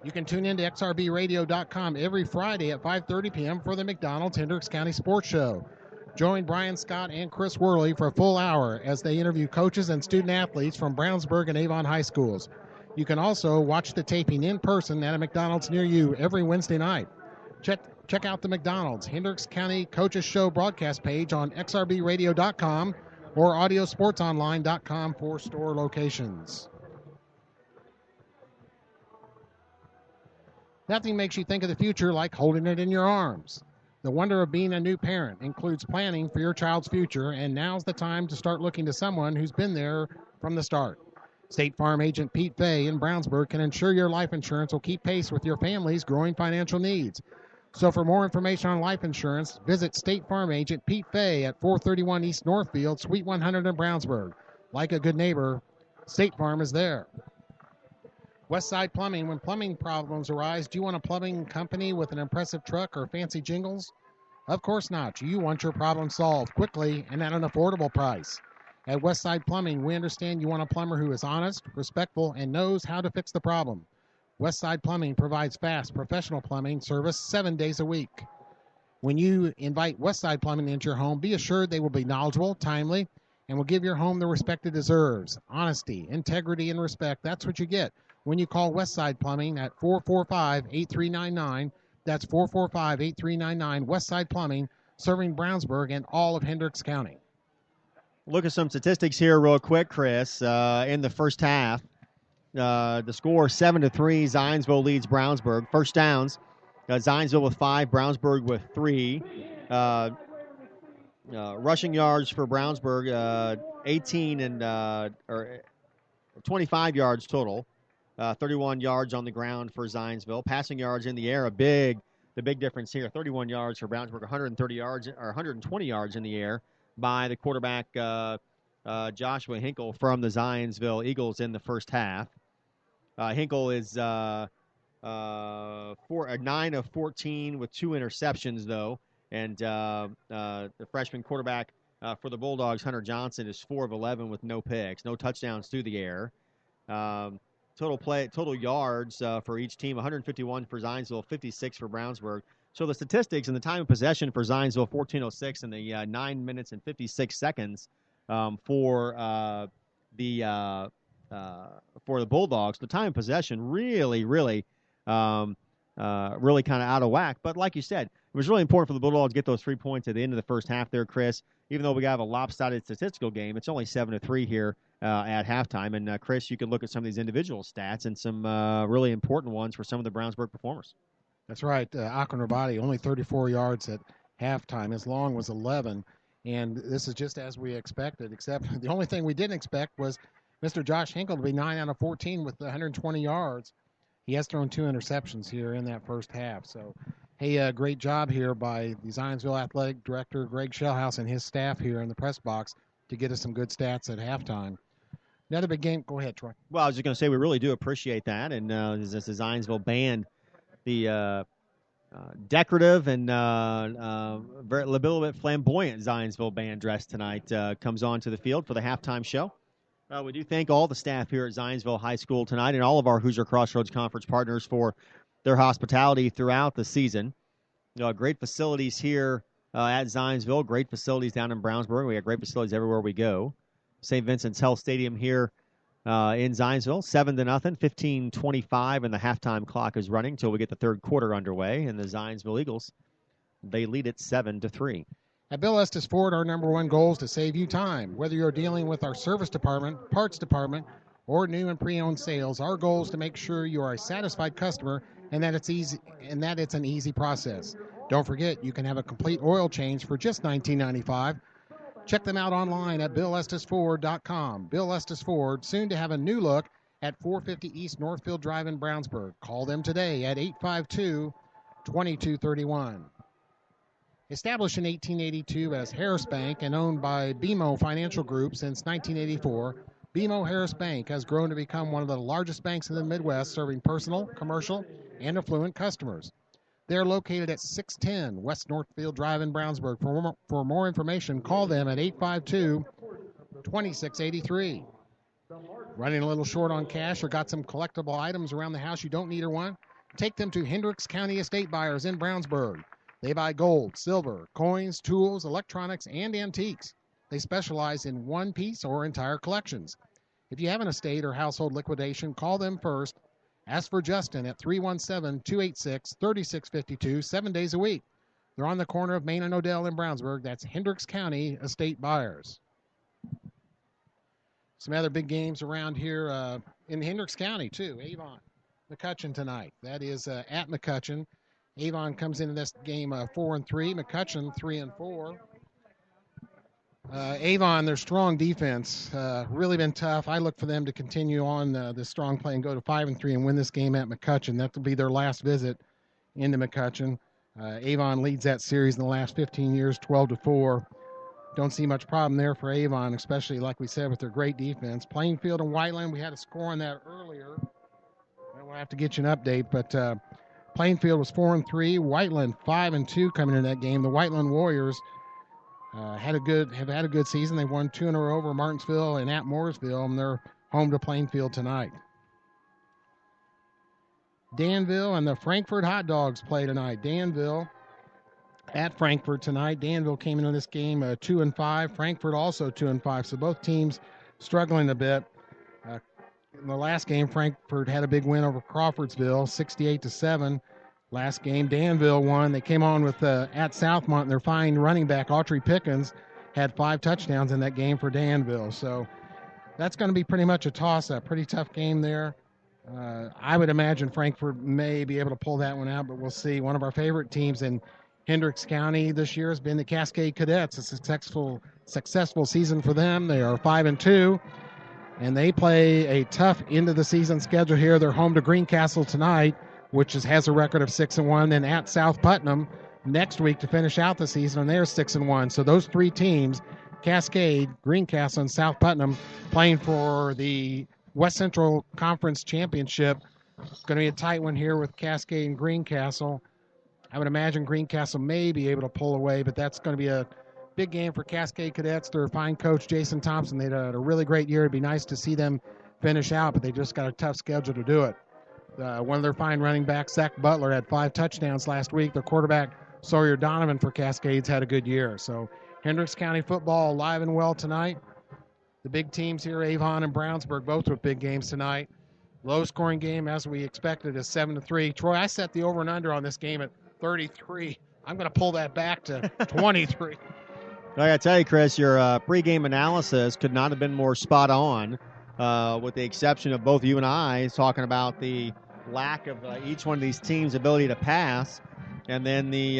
You can tune in to xrbradio.com every Friday at 5:30 p.m. for the McDonald's Hendricks County Sports Show. Join Brian Scott and Chris Worley for a full hour as they interview coaches and student athletes from Brownsburg and Avon High Schools. You can also watch the taping in person at a McDonald's near you every Wednesday night. Check out the McDonald's Hendricks County Coaches Show broadcast page on xrbradio.com or audiosportsonline.com for store locations. Nothing makes you think of the future like holding it in your arms. The wonder of being a new parent includes planning for your child's future, and now's the time to start looking to someone who's been there from the start. State Farm agent Pete Fay in Brownsburg can ensure your life insurance will keep pace with your family's growing financial needs. So for more information on life insurance, visit State Farm agent Pete Fay at 431 East Northfield, Suite 100 in Brownsburg. Like a good neighbor, State Farm is there. Westside Plumbing, when plumbing problems arise, do you want a plumbing company with an impressive truck or fancy jingles? Of course not. You want your problem solved quickly and at an affordable price. At Westside Plumbing, we understand you want a plumber who is honest, respectful, and knows how to fix the problem. Westside Plumbing provides fast, professional plumbing service 7 days a week. When you invite Westside Plumbing into your home, be assured they will be knowledgeable, timely, and will give your home the respect it deserves. Honesty, integrity, and respect, that's what you get when you call Westside Plumbing at 445-8399. That's 445-8399, Westside Plumbing, serving Brownsburg and all of Hendricks County. Look at some statistics here real quick, Chris. In the first half, the score 7-3, Zionsville leads Brownsburg. First downs, Zionsville with 5, Brownsburg with 3. Rushing yards for Brownsburg, 18 and or 25 yards total. 31 yards on the ground for Zionsville. Passing yards in the air, the big difference here. 31 yards for Brownsburg, 120 yards in the air by the quarterback Joshua Hinkle from the Zionsville Eagles in the first half. Hinkle is 9 of 14 with 2 interceptions, though. And the freshman quarterback for the Bulldogs, Hunter Johnson, is 4 of 11 with no picks, no touchdowns through the air. Total yards for each team, 151 for Zionsville, 56 for Brownsburg. So the statistics and the time of possession for Zionsville, 14:06, and the 9 minutes and 56 seconds for the Bulldogs. The time of possession really kind of out of whack. But like you said, it was really important for the Bulldogs to get those 3 points at the end of the first half there, Chris. Even though we have a lopsided statistical game, it's only 7-3 here at halftime. And, Chris, you can look at some of these individual stats and some really important ones for some of the Brownsburg performers. That's right. Akron Rabati, only 34 yards at halftime. His long was 11. And this is just as we expected, except the only thing we didn't expect was Mr. Josh Hinkle to be 9 out of 14 with 120 yards. He has thrown 2 interceptions here in that first half. So, hey, great job here by the Zionsville Athletic Director, Greg Shellhouse, and his staff here in the press box to get us some good stats at halftime. Another big game. Go ahead, Troy. Well, I was just going to say we really do appreciate that. And as the Zionsville band, the decorative and a little bit flamboyant Zionsville band dress tonight comes onto the field for the halftime show. We do thank all the staff here at Zionsville High School tonight and all of our Hoosier Crossroads Conference partners for their hospitality throughout the season. Great facilities here at Zionsville, great facilities down in Brownsburg. We have great facilities everywhere we go. St. Vincent's Health Stadium here in Zionsville, 7-0, 15:25, and the halftime clock is running until we get the third quarter underway. And the Zionsville Eagles, they lead it 7-3. At Bill Estes Ford, our number one goal is to save you time. Whether you're dealing with our service department, parts department, or new and pre-owned sales, our goal is to make sure you are a satisfied customer and that it's easy and that it's an easy process. Don't forget, you can have a complete oil change for just $19.95. Check them out online at BillEstisFord.com. Bill Estes Ford, soon to have a new look at 450 East Northfield Drive in Brownsburg. Call them today at 852-2231. Established in 1882 as Harris Bank and owned by BMO Financial Group since 1984, BMO Harris Bank has grown to become one of the largest banks in the Midwest, serving personal, commercial, and affluent customers. They are located at 610 West Northfield Drive in Brownsburg. For more information, call them at 852-2683. Running a little short on cash or got some collectible items around the house you don't need or want? Take them to Hendricks County Estate Buyers in Brownsburg. They buy gold, silver, coins, tools, electronics, and antiques. They specialize in one-piece or entire collections. If you have an estate or household liquidation, call them first. Ask for Justin at 317-286-3652, 7 days a week. They're on the corner of Main and Odell in Brownsburg. That's Hendricks County Estate Buyers. Some other big games around here in Hendricks County, too. Avon, McCutcheon tonight. That is at McCutcheon. Avon comes into this game 4-3. McCutcheon 3-4. Avon, their strong defense, really been tough. I look for them to continue on the strong play and go to 5-3 and win this game at McCutcheon. That will be their last visit into McCutcheon. Avon leads that series in the last 15 years, 12-4. Don't see much problem there for Avon, especially, like we said, with their great defense. Plainfield and Whiteland, we had a score on that earlier. We'll have to get you an update, but Plainfield was 4-3. Whiteland 5-2 coming into that game. The Whiteland Warriors have had a good season. They won 2 in a row over Martinsville and at Mooresville, and they're home to Plainfield tonight. Danville and the Frankfort Hot Dogs play tonight. Danville at Frankfort tonight. Danville came into this game 2-5. Frankfort also 2-5. So both teams struggling a bit. In the last game, Frankfort had a big win over Crawfordsville, 68-7. Last game, Danville won. They came on with at Southmont, and their fine running back, Autry Pickens, had 5 touchdowns in that game for Danville. So that's going to be pretty much a toss-up. Pretty tough game there. I would imagine Frankfort may be able to pull that one out, but we'll see. One of our favorite teams in Hendricks County this year has been the Cascade Cadets. A successful season for them. They are 5-2. And they play a tough end-of-the-season schedule here. They're home to Greencastle tonight, which has a record of 6-1, then at South Putnam next week to finish out the season, and they're 6-1. So those 3 teams, Cascade, Greencastle, and South Putnam, playing for the West Central Conference Championship. It's going to be a tight one here with Cascade and Greencastle. I would imagine Greencastle may be able to pull away, but that's going to be a big game for Cascade Cadets. Their fine coach, Jason Thompson, they had a really great year. It'd be nice to see them finish out, but they just got a tough schedule to do it. One of their fine running backs, Zach Butler, had 5 touchdowns last week. Their quarterback, Sawyer Donovan for Cascades, had a good year. So Hendricks County football alive and well tonight. The big teams here, Avon and Brownsburg, both with big games tonight. Low-scoring game, as we expected, is 7-3. Troy, I set the over and under on this game at 33. I'm going to pull that back to 23. I got to tell you, Chris, your pregame analysis could not have been more spot on, with the exception of both you and I talking about the lack of each one of these teams' ability to pass, and then the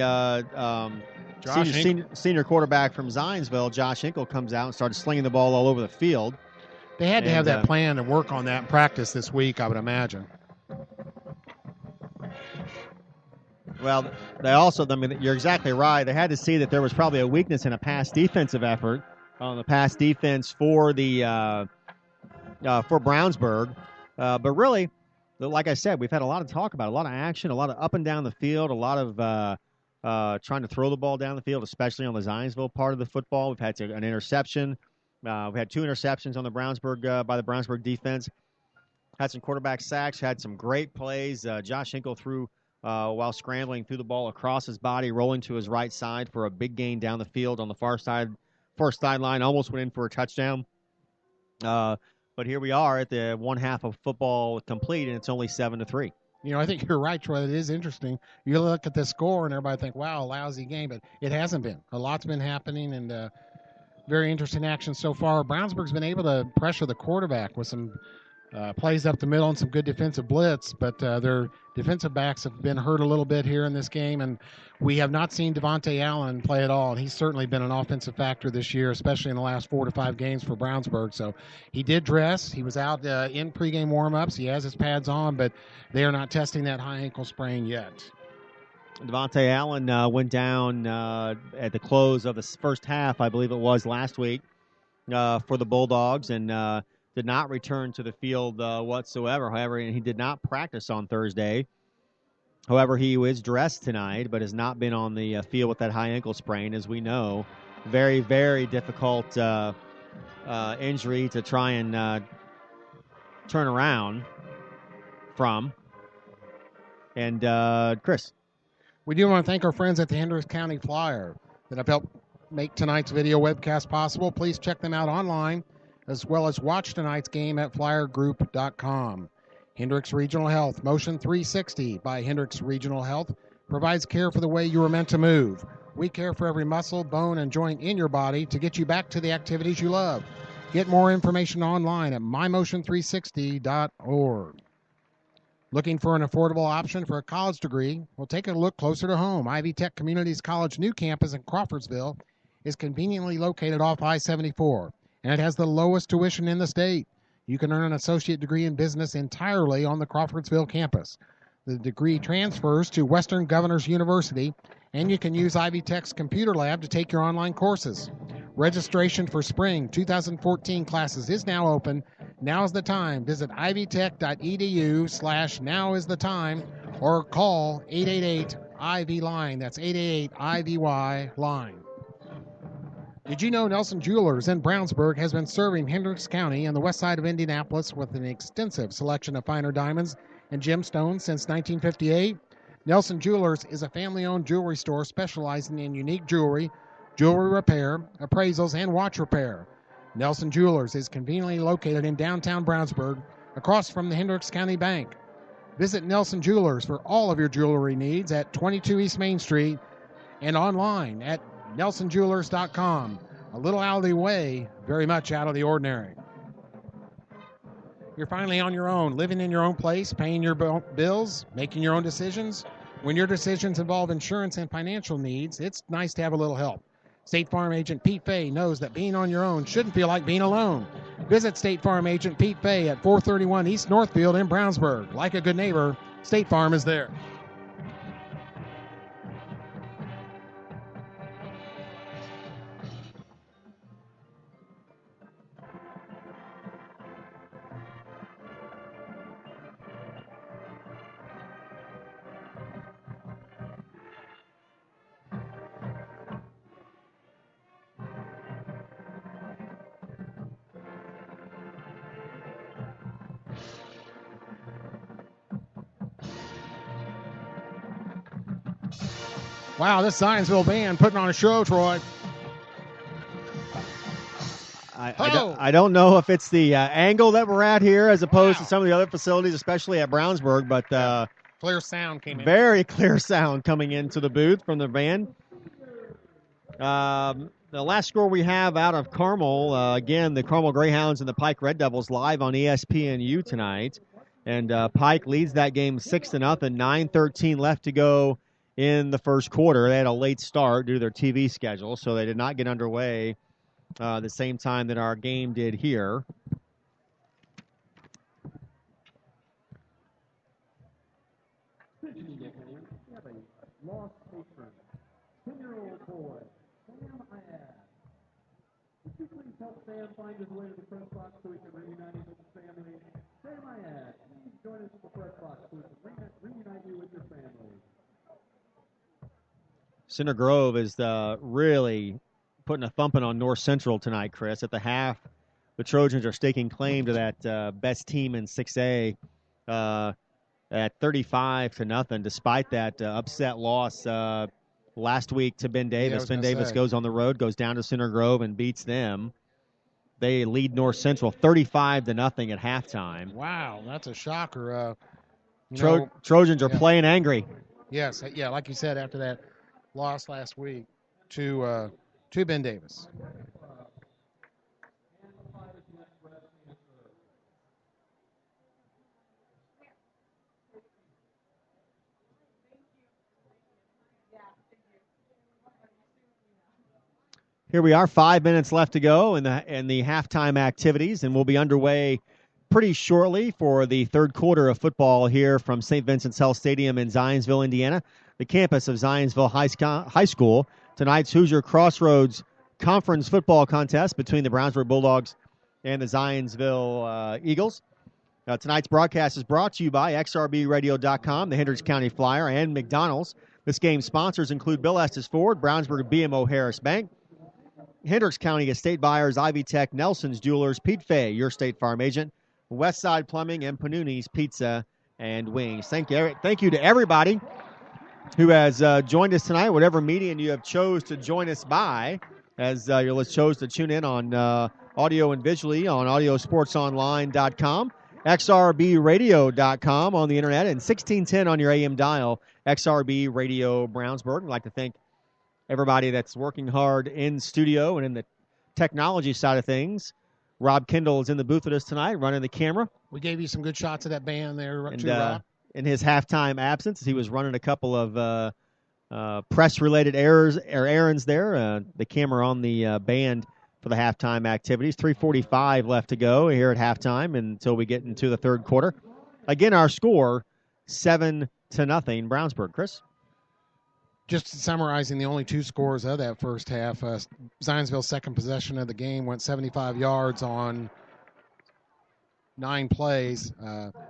senior quarterback from Zionsville, Josh Hinkle, comes out and started slinging the ball all over the field. They had to have that plan and work on that in practice this week, I would imagine. Well, they also, I mean, you're exactly right. They had to see that there was probably a weakness in a pass defensive effort on the pass defense for the for Brownsburg. But really, like I said, we've had a lot of talk about it, a lot of action, a lot of up and down the field, a lot of trying to throw the ball down the field, especially on the Zionsville part of the football. We've had an interception. We had 2 interceptions on the Brownsburg by the Brownsburg defense. Had some quarterback sacks. Had some great plays. Josh Hinkle threw while scrambling, threw the ball across his body, rolling to his right side for a big gain down the field on the far sideline. Almost went in for a touchdown. But here we are at the one half of football complete, and it's only 7-3. You know, I think you're right, Troy. It is interesting. You look at the score, and everybody think, wow, lousy game, but it hasn't been. A lot's been happening, and very interesting action so far. Brownsburg's been able to pressure the quarterback with some plays up the middle and some good defensive blitz, but their defensive backs have been hurt a little bit here in this game, and we have not seen Devontae Allen play at all. And he's certainly been an offensive factor this year, especially in the last 4 to 5 games for Brownsburg. So he did dress. He was out in pregame warm-ups. He has his pads on, but they are not testing that high ankle sprain yet. Devontae Allen went down at the close of the first half, I believe it was last week, for the Bulldogs, and did not return to the field whatsoever. However, he did not practice on Thursday. However, he was dressed tonight, but has not been on the field with that high ankle sprain, as we know. Very, very difficult injury to try and turn around from. And, Chris. We do want to thank our friends at the Hendricks County Flyer that have helped make tonight's video webcast possible. Please check them out online, as well as watch tonight's game at flyergroup.com. Hendricks Regional Health, Motion 360 by Hendricks Regional Health, provides care for the way you were meant to move. We care for every muscle, bone, and joint in your body to get you back to the activities you love. Get more information online at mymotion360.org. Looking for an affordable option for a college degree? Well, take a look closer to home. Ivy Tech Communities College new campus in Crawfordsville is conveniently located off I-74, and it has the lowest tuition in the state. You can earn an associate degree in business entirely on the Crawfordsville campus. The degree transfers to Western Governors University, and you can use Ivy Tech's computer lab to take your online courses. Registration for spring 2014 classes is now open. Now is the time. Visit ivytech.edu/now-is-the-time or call 888-IVY-LINE. That's 888-IVY-LINE. Did you know Nelson Jewelers in Brownsburg has been serving Hendricks County and the west side of Indianapolis with an extensive selection of finer diamonds and gemstones since 1958? Nelson Jewelers is a family-owned jewelry store specializing in unique jewelry, jewelry repair, appraisals, and watch repair. Nelson Jewelers is conveniently located in downtown Brownsburg, across from the Hendricks County Bank. Visit Nelson Jewelers for all of your jewelry needs at 22 East Main Street and online at nelsonjewelers.com. A little out of the way, very much out of the ordinary. You're finally on your own, living in your own place, paying your bills, making your own decisions. When your decisions involve insurance and financial needs, it's nice to have a little help. State Farm Agent Pete Fay knows that being on your own shouldn't feel like being alone. Visit State Farm Agent Pete Fay at 431 East Northfield in Brownsburg. Like a good neighbor, State Farm is there. Wow, this Zionsville band putting on a show, Troy. I don't know if it's the angle that we're at here as opposed to some of the other facilities, especially at Brownsburg, but clear sound came in. Very clear sound coming into the booth from the band. The last score we have out of Carmel, again, the Carmel Greyhounds and the Pike Red Devils live on ESPNU tonight. And Pike leads that game 6-0, 9:13 left to go in the first quarter. They had a late start due to their TV schedule, so they did not get underway the same time that our game did here. Would you please help Sam find his way to the press box so he can reunite with his family? Sam Ayad, please join us at the press box so we can reunite you with your family. Center Grove is really putting a thumping on North Central tonight, Chris. At the half, the Trojans are staking claim to that best team in 6A at 35-0, despite that upset loss last week to Ben Davis. Yeah, Ben Davis goes on the road, goes down to Center Grove, and beats them. They lead North Central 35-0 at halftime. Wow, that's a shocker. Trojans are playing angry. Yes, yeah, like you said, after that loss last week to Ben Davis. Here we are, 5 minutes left to go in the halftime activities, and we'll be underway pretty shortly for the third quarter of football here from St. Vincent's Health Stadium in Zionsville, Indiana, the campus of Zionsville High School. Tonight's Hoosier Crossroads Conference football contest between the Brownsburg Bulldogs and the Zionsville Eagles. Tonight's broadcast is brought to you by XRBRadio.com, the Hendricks County Flyer, and McDonald's. This game's sponsors include Bill Estes Ford, Brownsburg BMO Harris Bank, Hendricks County Estate Buyers, Ivy Tech, Nelson's Jewelers, Pete Fay, your State Farm agent, Westside Plumbing, and Panuni's Pizza and Wings. Thank you to everybody who has joined us tonight, whatever medium you have chose to join us by, as you chose to tune in on audio and visually on audiosportsonline.com, xrbradio.com on the internet, and 1610 on your AM dial, XRB Radio Brownsburg. I'd like to thank everybody that's working hard in studio and in the technology side of things. Rob Kendall is in the booth with us tonight, running the camera. We gave you some good shots of that band there, and, Rob. In his halftime absence, he was running a couple of press-related errands there. The camera on the band for the halftime activities. 3:45 left to go here at halftime until we get into the third quarter. Again, our score, 7-0, Brownsburg. Chris? Just summarizing the only two scores of that first half, Zionsville's second possession of the game went 75 yards on 9 plays.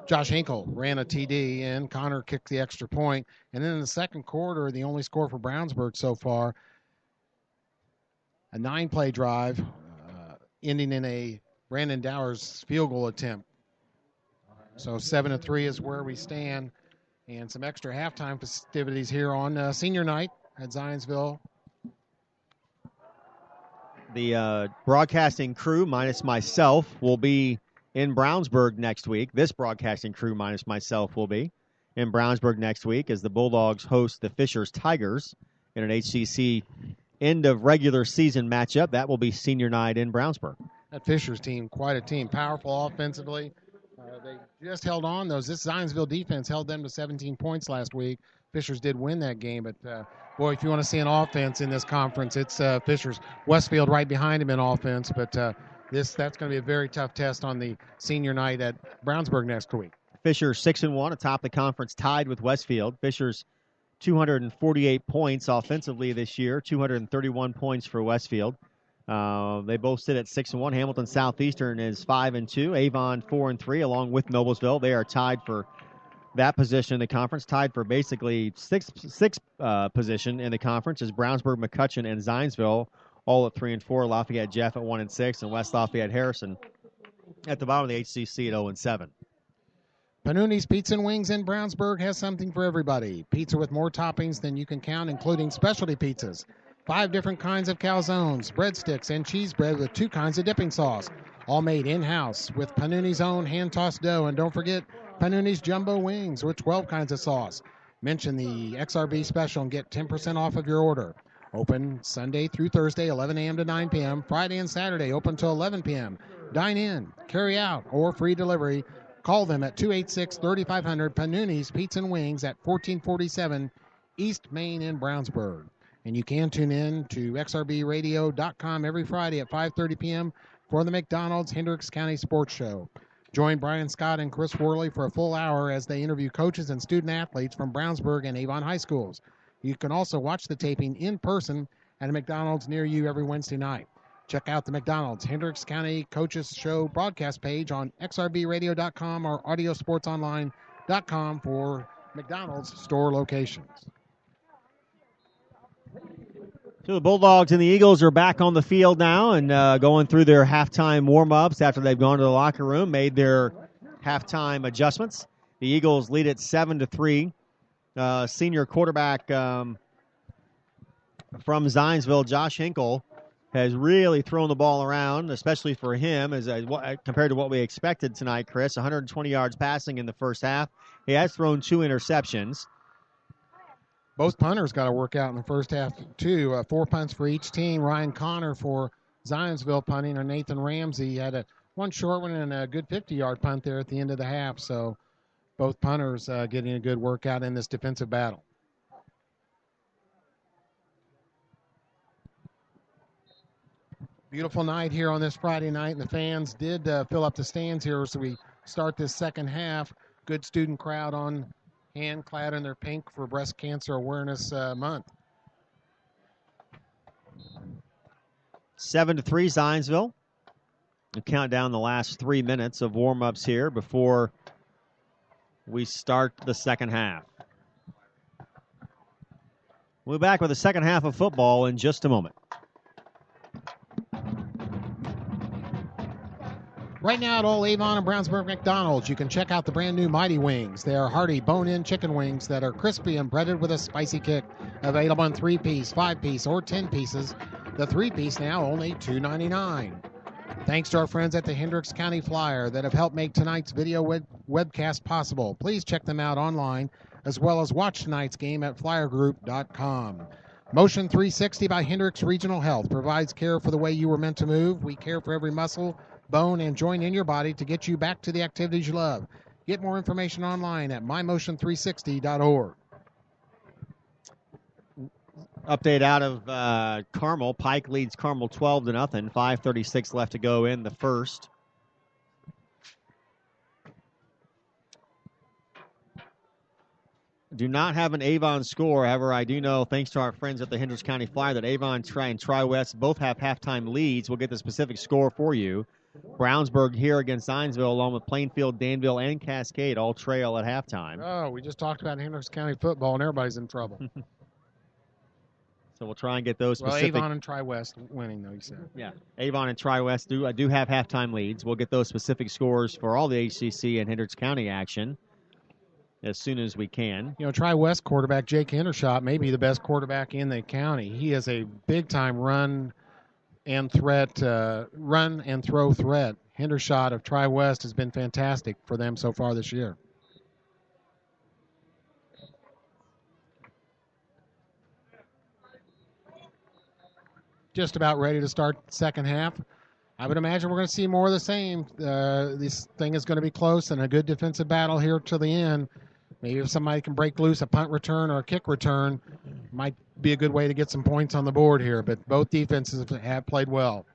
Josh Hinkle ran a TD, and Connor kicked the extra point. And then in the second quarter, the only score for Brownsburg so far, a 9-play drive ending in a Brandon Dowers field goal attempt. So 7-3 is where we stand. And some extra halftime festivities here on senior night at Zionsville. The broadcasting crew, minus myself, will be in Brownsburg next week. This broadcasting crew, minus myself, will be in Brownsburg next week as the Bulldogs host the Fishers Tigers in an HCC end of regular season matchup. That will be senior night in Brownsburg. That Fishers team, quite a team. Powerful offensively. They just held on. This Zionsville defense held them to 17 points last week. Fishers did win that game, but boy, if you want to see an offense in this conference, it's Fishers. Westfield right behind him in offense, but that's going to be a very tough test on the senior night at Brownsburg next week. Fishers 6-1 atop the conference, tied with Westfield. Fishers 248 points offensively this year, 231 points for Westfield. They both sit at 6-1. Hamilton Southeastern is 5-2. Avon 4-3, along with Noblesville. They are tied for that position in the conference. Tied for basically sixth position in the conference is Brownsburg, McCutcheon, and Zionsville, all at 3-4. Lafayette Jeff at 1-6, and West Lafayette Harrison at the bottom of the HCC at 0-7. Panuni's Pizza and Wings in Brownsburg has something for everybody. Pizza with more toppings than you can count, including specialty pizzas. 5 different kinds of calzones, breadsticks, and cheese bread with 2 kinds of dipping sauce. All made in-house with Panuni's own hand-tossed dough. And don't forget Panuni's Jumbo Wings with 12 kinds of sauce. Mention the XRB special and get 10% off of your order. Open Sunday through Thursday, 11 a.m. to 9 p.m. Friday and Saturday, open till 11 p.m. Dine in, carry out, or free delivery. Call them at 286-3500 Panuni's Pizza and Wings at 1447 East Main in Brownsburg. And you can tune in to xrbradio.com every Friday at 5:30 p.m. for the McDonald's Hendricks County Sports Show. Join Brian Scott and Chris Worley for a full hour as they interview coaches and student-athletes from Brownsburg and Avon High Schools. You can also watch the taping in person at a McDonald's near you every Wednesday night. Check out the McDonald's Hendricks County Coaches Show broadcast page on xrbradio.com or audiosportsonline.com for McDonald's store locations. So the Bulldogs and the Eagles are back on the field now and going through their halftime warm-ups after they've gone to the locker room, made their halftime adjustments. The Eagles lead it 7-3. Senior quarterback from Zionsville, Josh Hinkle, has really thrown the ball around, especially for him, as compared to what we expected tonight, Chris. 120 yards passing in the first half. He has thrown 2 interceptions. Both punters got to work out in the first half, too. 4 punts for each team. Ryan Connor for Zionsville punting, and Nathan Ramsey had one short one and a good 50-yard punt there at the end of the half. So both punters getting a good workout in this defensive battle. Beautiful night here on this Friday night, and the fans did fill up the stands here as we start this second half. Good student crowd on hand, clad in their pink for Breast Cancer Awareness Month. 7-3 Zionsville. We'll count down the last 3 minutes of warm-ups here before we start the second half. We'll be back with the second half of football in just a moment. Right now at Old Avon and Brownsburg McDonald's, you can check out the brand new Mighty Wings. They are hearty bone-in chicken wings that are crispy and breaded with a spicy kick. Available in 3-piece, 5-piece, or 10 pieces. The 3-piece now only $2.99. Thanks to our friends at the Hendricks County Flyer that have helped make tonight's video webcast possible. Please check them out online, as well as watch tonight's game at flyergroup.com. Motion 360 by Hendricks Regional Health provides care for the way you were meant to move. We care for every muscle, bone, and joint in your body to get you back to the activities you love. Get more information online at mymotion360.org. Update out of Carmel. Pike leads Carmel 12-0. 5:36 left to go in the first. Do not have an Avon score. However, I do know, thanks to our friends at the Hendricks County Flyer, that Avon and Tri-West both have halftime leads. We'll get the specific score for you. Brownsburg here against Zionsville, along with Plainfield, Danville, and Cascade, all trail at halftime. Oh, we just talked about Hendricks County football, and everybody's in trouble. So we'll try and get those specific. Well, Avon and Tri-West winning, though, you said. Yeah, Avon and Tri-West do have halftime leads. We'll get those specific scores for all the HCC and Hendricks County action as soon as we can. You know, Tri-West quarterback Jake Hendershot may be the best quarterback in the county. He is a big-time run and throw threat. Hendershot of Tri-West has been fantastic for them so far this year. Just about ready to start the second half. I would imagine we're going to see more of the same. This thing is going to be close and a good defensive battle here to the end. Maybe if somebody can break loose a punt return or a kick return, might be a good way to get some points on the board here. But both defenses have played well.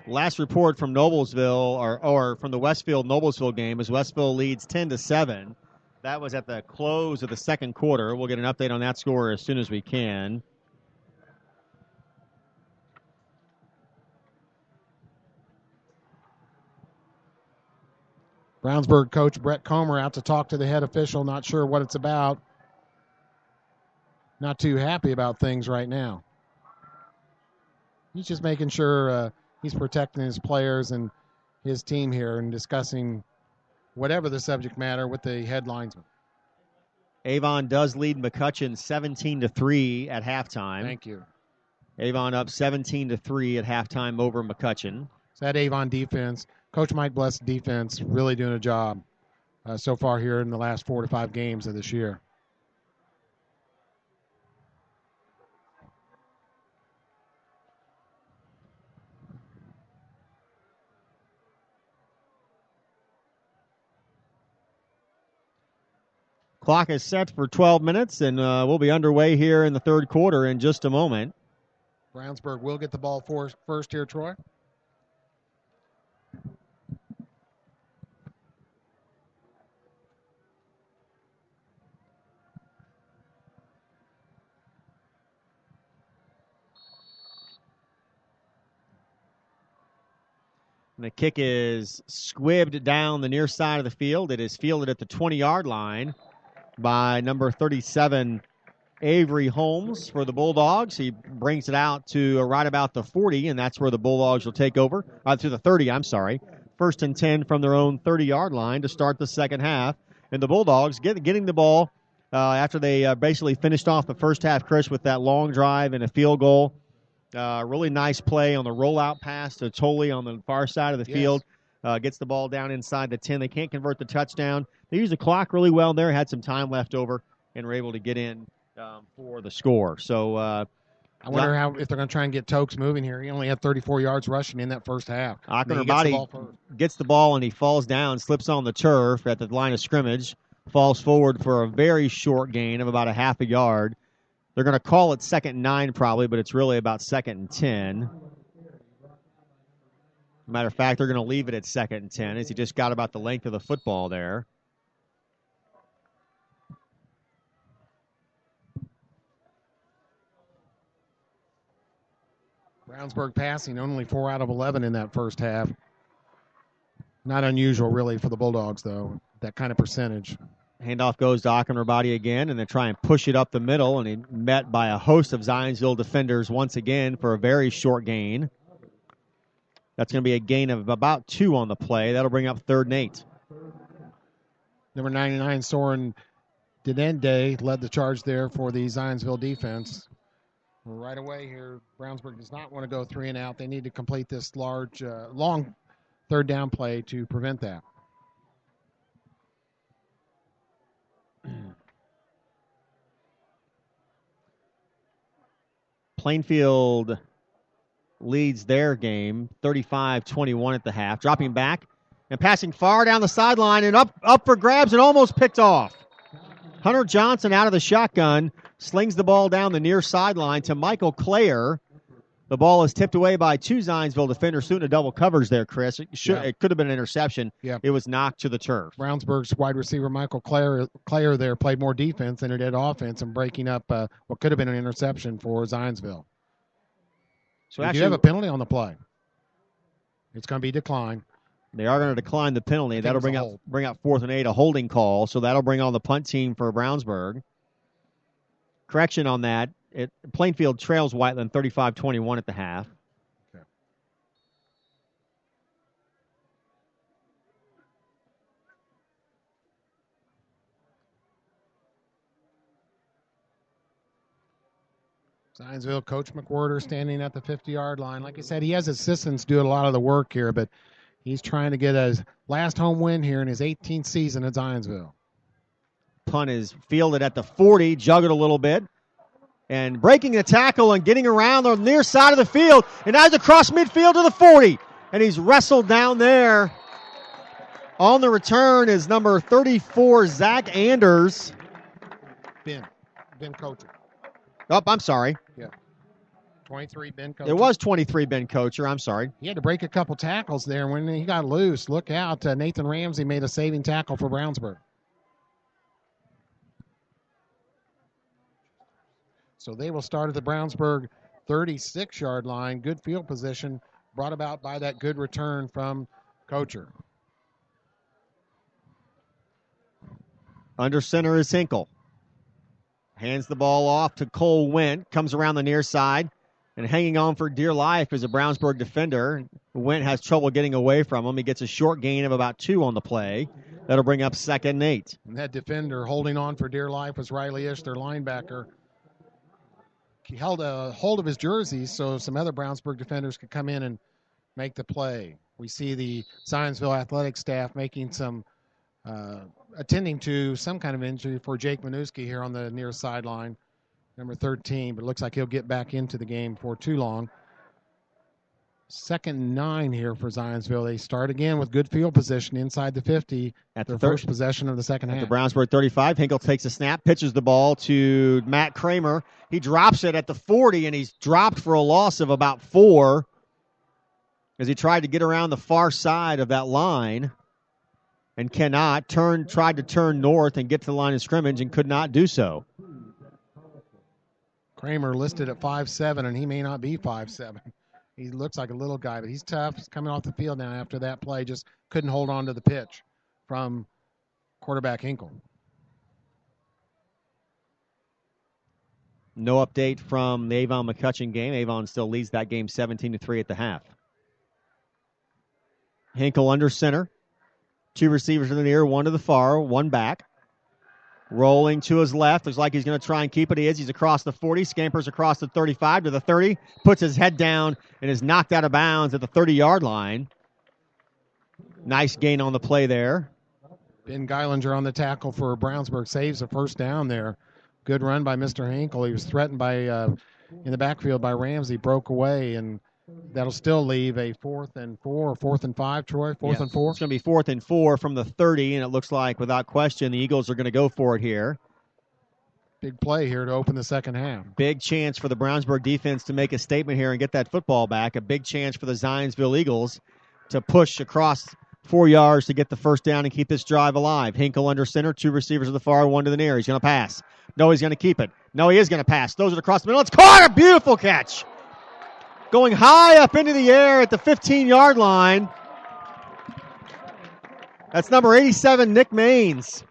Last report from Noblesville, or from the Westfield-Noblesville game, is Westville leads 10-7. That was at the close of the second quarter. We'll get an update on that score as soon as we can. Brownsburg coach Brett Comer out to talk to the head official, not sure what it's about. Not too happy about things right now. He's just making sure he's protecting his players and his team here and discussing whatever the subject matter with the head linesman. Avon does lead McCutcheon 17-3 at halftime. Thank you. Avon up 17-3 at halftime over McCutcheon. So that Avon defense, Coach Mike Bless defense, really doing a job so far here in the last 4 to 5 games of this year. Clock is set for 12 minutes, and we'll be underway here in the third quarter in just a moment. Brownsburg will get the ball first here, Troy. And the kick is squibbed down the near side of the field. It is fielded at the 20-yard line by number 37, Avery Holmes, for the Bulldogs. He brings it out to right about the 40, and that's where the Bulldogs will take over. To the 30, I'm sorry. First and 10 from their own 30-yard line to start the second half. And the Bulldogs getting the ball after they basically finished off the first half, Chris, with that long drive and a field goal. Really nice play on the rollout pass to Tolley on the far side of the field. Gets the ball down inside the 10. They can't convert the touchdown. They used the clock really well there, had some time left over, and were able to get in for the score. So I wonder if they're going to try and get Tokes moving here. He only had 34 yards rushing in that first half. Acrobat gets the ball, and he falls down, slips on the turf at the line of scrimmage, falls forward for a very short gain of about a half a yard. They're going to call it 2nd and 9 probably, but it's really about 2nd and 10. Matter of fact, they're going to leave it at 2nd and 10 as he just got about the length of the football there. Brownsburg passing only 4 out of 11 in that first half. Not unusual, really, for the Bulldogs, though, that kind of percentage. Handoff goes to Akinrabadi again, and they try and push it up the middle, and he met by a host of Zionsville defenders once again for a very short gain. That's going to be a gain of about 2 on the play. That'll bring up 3rd and 8. Number 99, Soren Denende, led the charge there for the Zionsville defense. Right away here, Brownsburg does not want to go 3 and out. They need to complete this long 3rd down play to prevent that. Plainfield leads their game 35-21 at the half, dropping back and passing far down the sideline and up for grabs and almost picked off. Hunter Johnson out of the shotgun slings the ball down the near sideline to Michael Clare. The ball is tipped away by 2 Zionsville defenders. Soon a double coverage there, Chris. It could have been an interception. Yeah. It was knocked to the turf. Brownsburg's wide receiver Michael Clare there played more defense than it did offense and breaking up what could have been an interception for Zionsville. So actually, you have a penalty on the play. It's going to be declined. They are going to decline the penalty. That'll bring up 4th and 8, a holding call. So that'll bring on the punt team for Brownsburg. Correction on that. Plainfield trails Whiteland 35-21 at the half. Okay. Zionsville coach McWhorter standing at the 50-yard line. Like I said, he has assistants do a lot of the work here, but he's trying to get his last home win here in his 18th season at Zionsville. Punt is fielded at the 40, juggled a little bit, and breaking the tackle and getting around the near side of the field, and now he's across midfield to the 40, and he's wrestled down there. On the return is number 34, Zach Anders. Ben Kocher. Oh, I'm sorry. Yeah. 23, Ben Kocher. It was 23, Ben Kocher. I'm sorry. He had to break a couple tackles there. When he got loose, look out. Nathan Ramsey made a saving tackle for Brownsburg. So they will start at the Brownsburg 36-yard line. Good field position brought about by that good return from Kocher. Under center is Hinkle. Hands the ball off to Cole Went. Comes around the near side. And hanging on for dear life is a Brownsburg defender. Went has trouble getting away from him. He gets a short gain of about 2 on the play. That'll bring up 2nd and 8. And that defender holding on for dear life was Riley Ish, their linebacker. He held a hold of his jersey so some other Brownsburg defenders could come in and make the play. We see the Zionsville athletic staff making some attending to some kind of injury for Jake Minuski here on the near sideline, number 13, but it looks like he'll get back into the game for too long. 2nd and 9 here for Zionsville. They start again with good field position inside the 50 at their first possession of the second half. The Brownsburg 35, Hinkle takes a snap, pitches the ball to Matt Kramer. He drops it at the 40, and he's dropped for a loss of about 4 as he tried to get around the far side of that line and cannot. Tried to turn north and get to the line of scrimmage and could not do so. Kramer listed at 5'7", and he may not be 5'7". He looks like a little guy, but he's tough. He's coming off the field now after that play. Just couldn't hold on to the pitch from quarterback Hinkle. No update from the Avon McCutcheon game. Avon still leads that game 17-3 at the half. Hinkle under center. 2 receivers in the near, 1 to the far, 1 back. Rolling to his left. Looks like he's going to try and keep it. He's across the 40, scampers across the 35 to the 30, puts his head down and is knocked out of bounds at the 30-yard line. Nice gain on the play there. Ben Geilinger on the tackle for Brownsburg saves a first down there. Good run by Mr. Hinkle. He was threatened by in the backfield by Ramsey, broke away, and that'll still leave a 4th and 4 or 4th and 5, Troy? 4th and 4? It's going to be 4th and 4 from the 30, and it looks like, without question, the Eagles are going to go for it here. Big play here to open the second half. Big chance for the Brownsburg defense to make a statement here and get that football back. A big chance for the Zionsville Eagles to push across 4 yards to get the first down and keep this drive alive. Hinkle under center, 2 receivers to the far, 1 to the near. He's going to pass. No, he's going to keep it. No, he is going to pass. Throws it across the middle. It's caught. A beautiful catch. Going high up into the air at the 15-yard line. That's number 87, Nick Maines.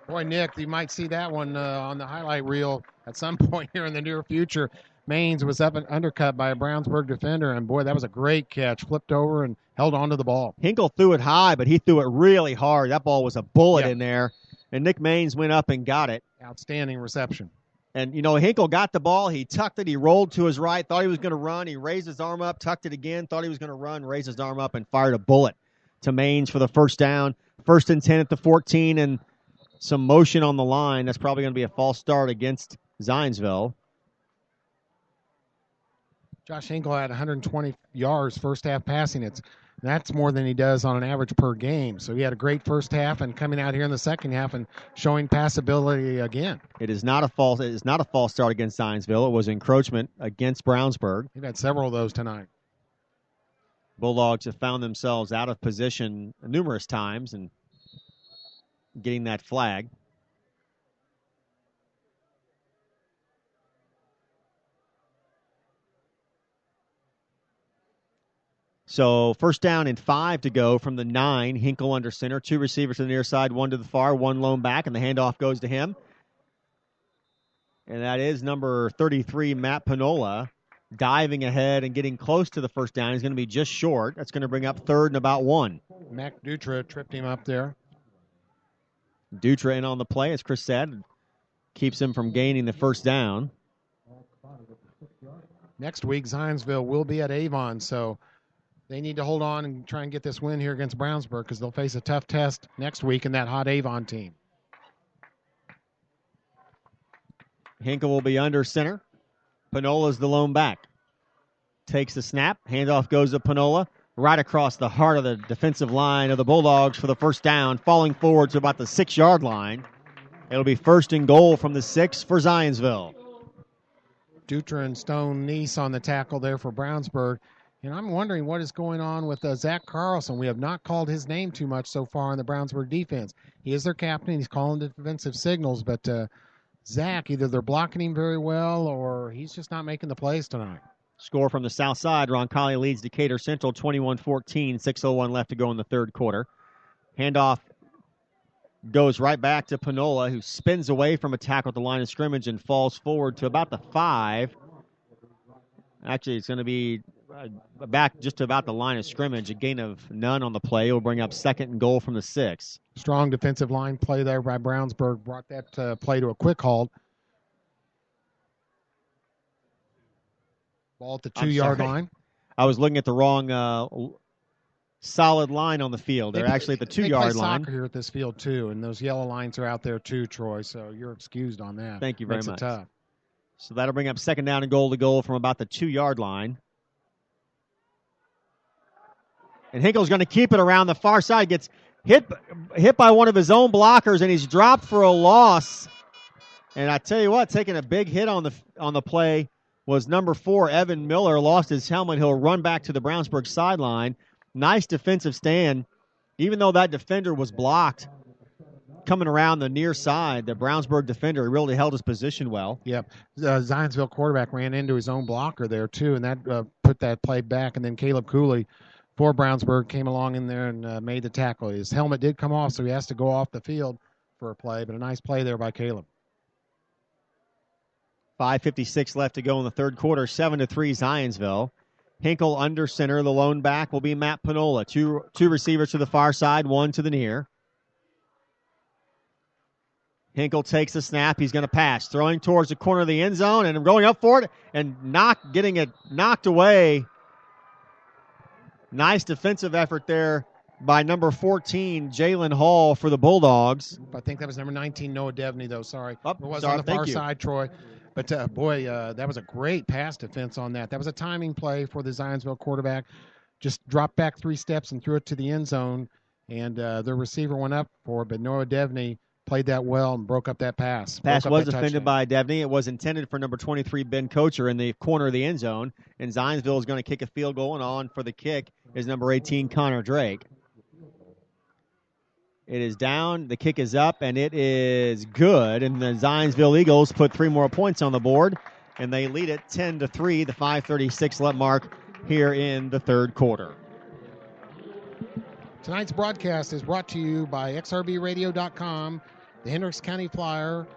Boy, Nick, you might see that one on the highlight reel at some point here in the near future. Maines was up and undercut by a Brownsburg defender, and boy, that was a great catch. Flipped over and held on to the ball. Hinkle threw it high, but he threw it really hard. That ball was a bullet in there, and Nick Maines went up and got it. Outstanding reception. And, Hinkle got the ball. He tucked it. He rolled to his right, thought he was going to run. He raised his arm up, tucked it again, thought he was going to run, raised his arm up, and fired a bullet to Maines for the first down. 1st and 10 at the 14, and some motion on the line. That's probably going to be a false start against Zionsville. Josh Hinkle had 120 yards first half passing. That's more than he does on an average per game. So he had a great first half, and coming out here in the second half and showing passability again. It is not a false start against Zionsville. It was encroachment against Brownsburg. We've had several of those tonight. Bulldogs have found themselves out of position numerous times and getting that flag. So 1st down and 5 to go from the 9. Hinkle under center. 2 receivers to the near side, 1 to the far, 1 lone back, and the handoff goes to him. And that is number 33, Matt Panola, diving ahead and getting close to the first down. He's going to be just short. That's going to bring up 3rd and about 1. Mac Dutra tripped him up there. Dutra in on the play, as Chris said. Keeps him from gaining the first down. Next week, Zionsville will be at Avon, so they need to hold on and try and get this win here against Brownsburg because they'll face a tough test next week in that hot Avon team. Hinkle will be under center. Panola's the lone back. Takes the snap. Handoff goes to Panola. Right across the heart of the defensive line of the Bulldogs for the first down. Falling forward to about the 6-yard line. It'll be 1st and goal from the 6 for Zionsville. Dutra and Stone Neese on the tackle there for Brownsburg. And I'm wondering what is going on with Zach Carlson. We have not called his name too much so far in the Brownsburg defense. He is their captain. He's calling the defensive signals. But Zach, either they're blocking him very well or he's just not making the plays tonight. Score from the south side. Roncalli leads Decatur Central 21-14. 6:01 left to go in the 3rd quarter. Handoff goes right back to Panola, who spins away from a tackle at the line of scrimmage and falls forward to about the 5. Actually, it's going to be back just to about the line of scrimmage. A gain of none on the play. It will bring up 2nd and goal from the 6. Strong defensive line play there by Brownsburg. Brought that play to a quick halt. Ball at the 2-yard line. I was looking at the wrong solid line on the field. They're actually at the 2-yard line. They play soccer here at this field, too, and those yellow lines are out there, too, Troy, so you're excused on that. Thank you very much. much. It tough. So that'll bring up 2nd down and goal to goal from about the 2-yard line. And Hinkle's going to keep it around the far side. Gets hit by one of his own blockers, and he's dropped for a loss. And I tell you what, taking a big hit on the play was number 4, Evan Miller. Lost his helmet. He'll run back to the Brownsburg sideline. Nice defensive stand. Even though that defender was blocked coming around the near side, the Brownsburg defender really held his position well. Yep. Zionsville quarterback ran into his own blocker there, too, and that put that play back. And then Caleb Cooley for Brownsburg came along in there and made the tackle. His helmet did come off, so he has to go off the field for a play, but a nice play there by Caleb. 5:56 left to go in the 3rd quarter. 7-3 Zionsville. Hinkle under center. The lone back will be Matt Panola. Two receivers to the far side, 1 to the near. Hinkle takes the snap. He's going to pass. Throwing towards the corner of the end zone and going up for it and getting it knocked away. Nice defensive effort there by number 14, Jalen Hall for the Bulldogs. I think that was number 19, Noah Devney, though. Sorry. Oh, it was sorry, on the far side, Troy. But, that was a great pass defense on that. That was a timing play for the Zionsville quarterback. Just dropped back 3 steps and threw it to the end zone, and their receiver went up for it. But Noah Devney played that well and broke up that pass. Pass was defended by Devney. It was intended for number 23, Ben Kocher, in the corner of the end zone. And Zionsville is going to kick a field goal, and on for the kick is number 18, Connor Drake. It is down, the kick is up, and it is good. And the Zionsville Eagles put 3 more points on the board, and they lead it 10-3, the 5:36 mark here in the third quarter. Tonight's broadcast is brought to you by xrbradio.com, the Hendricks County Flyer,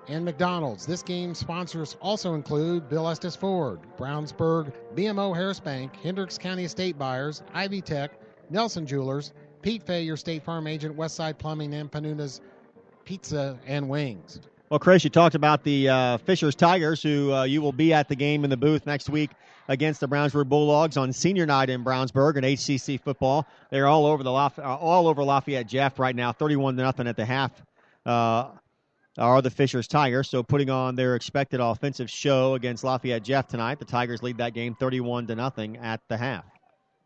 and McDonald's. This game's sponsors also include Bill Estes Ford, Brownsburg, BMO Harris Bank, Hendricks County Estate Buyers, Ivy Tech, Nelson Jewelers, Pete Fay, your State Farm agent, Westside Plumbing, and Panuna's Pizza and Wings. Well, Chris, you talked about the Fishers Tigers, who you will be at the game in the booth next week against the Brownsburg Bulldogs on senior night in Brownsburg in HCC football. They're all over Lafayette Jeff right now, 31-0 at the half. Are the Fishers Tigers, so putting on their expected offensive show against Lafayette Jeff tonight. The Tigers lead that game 31-0 at the half.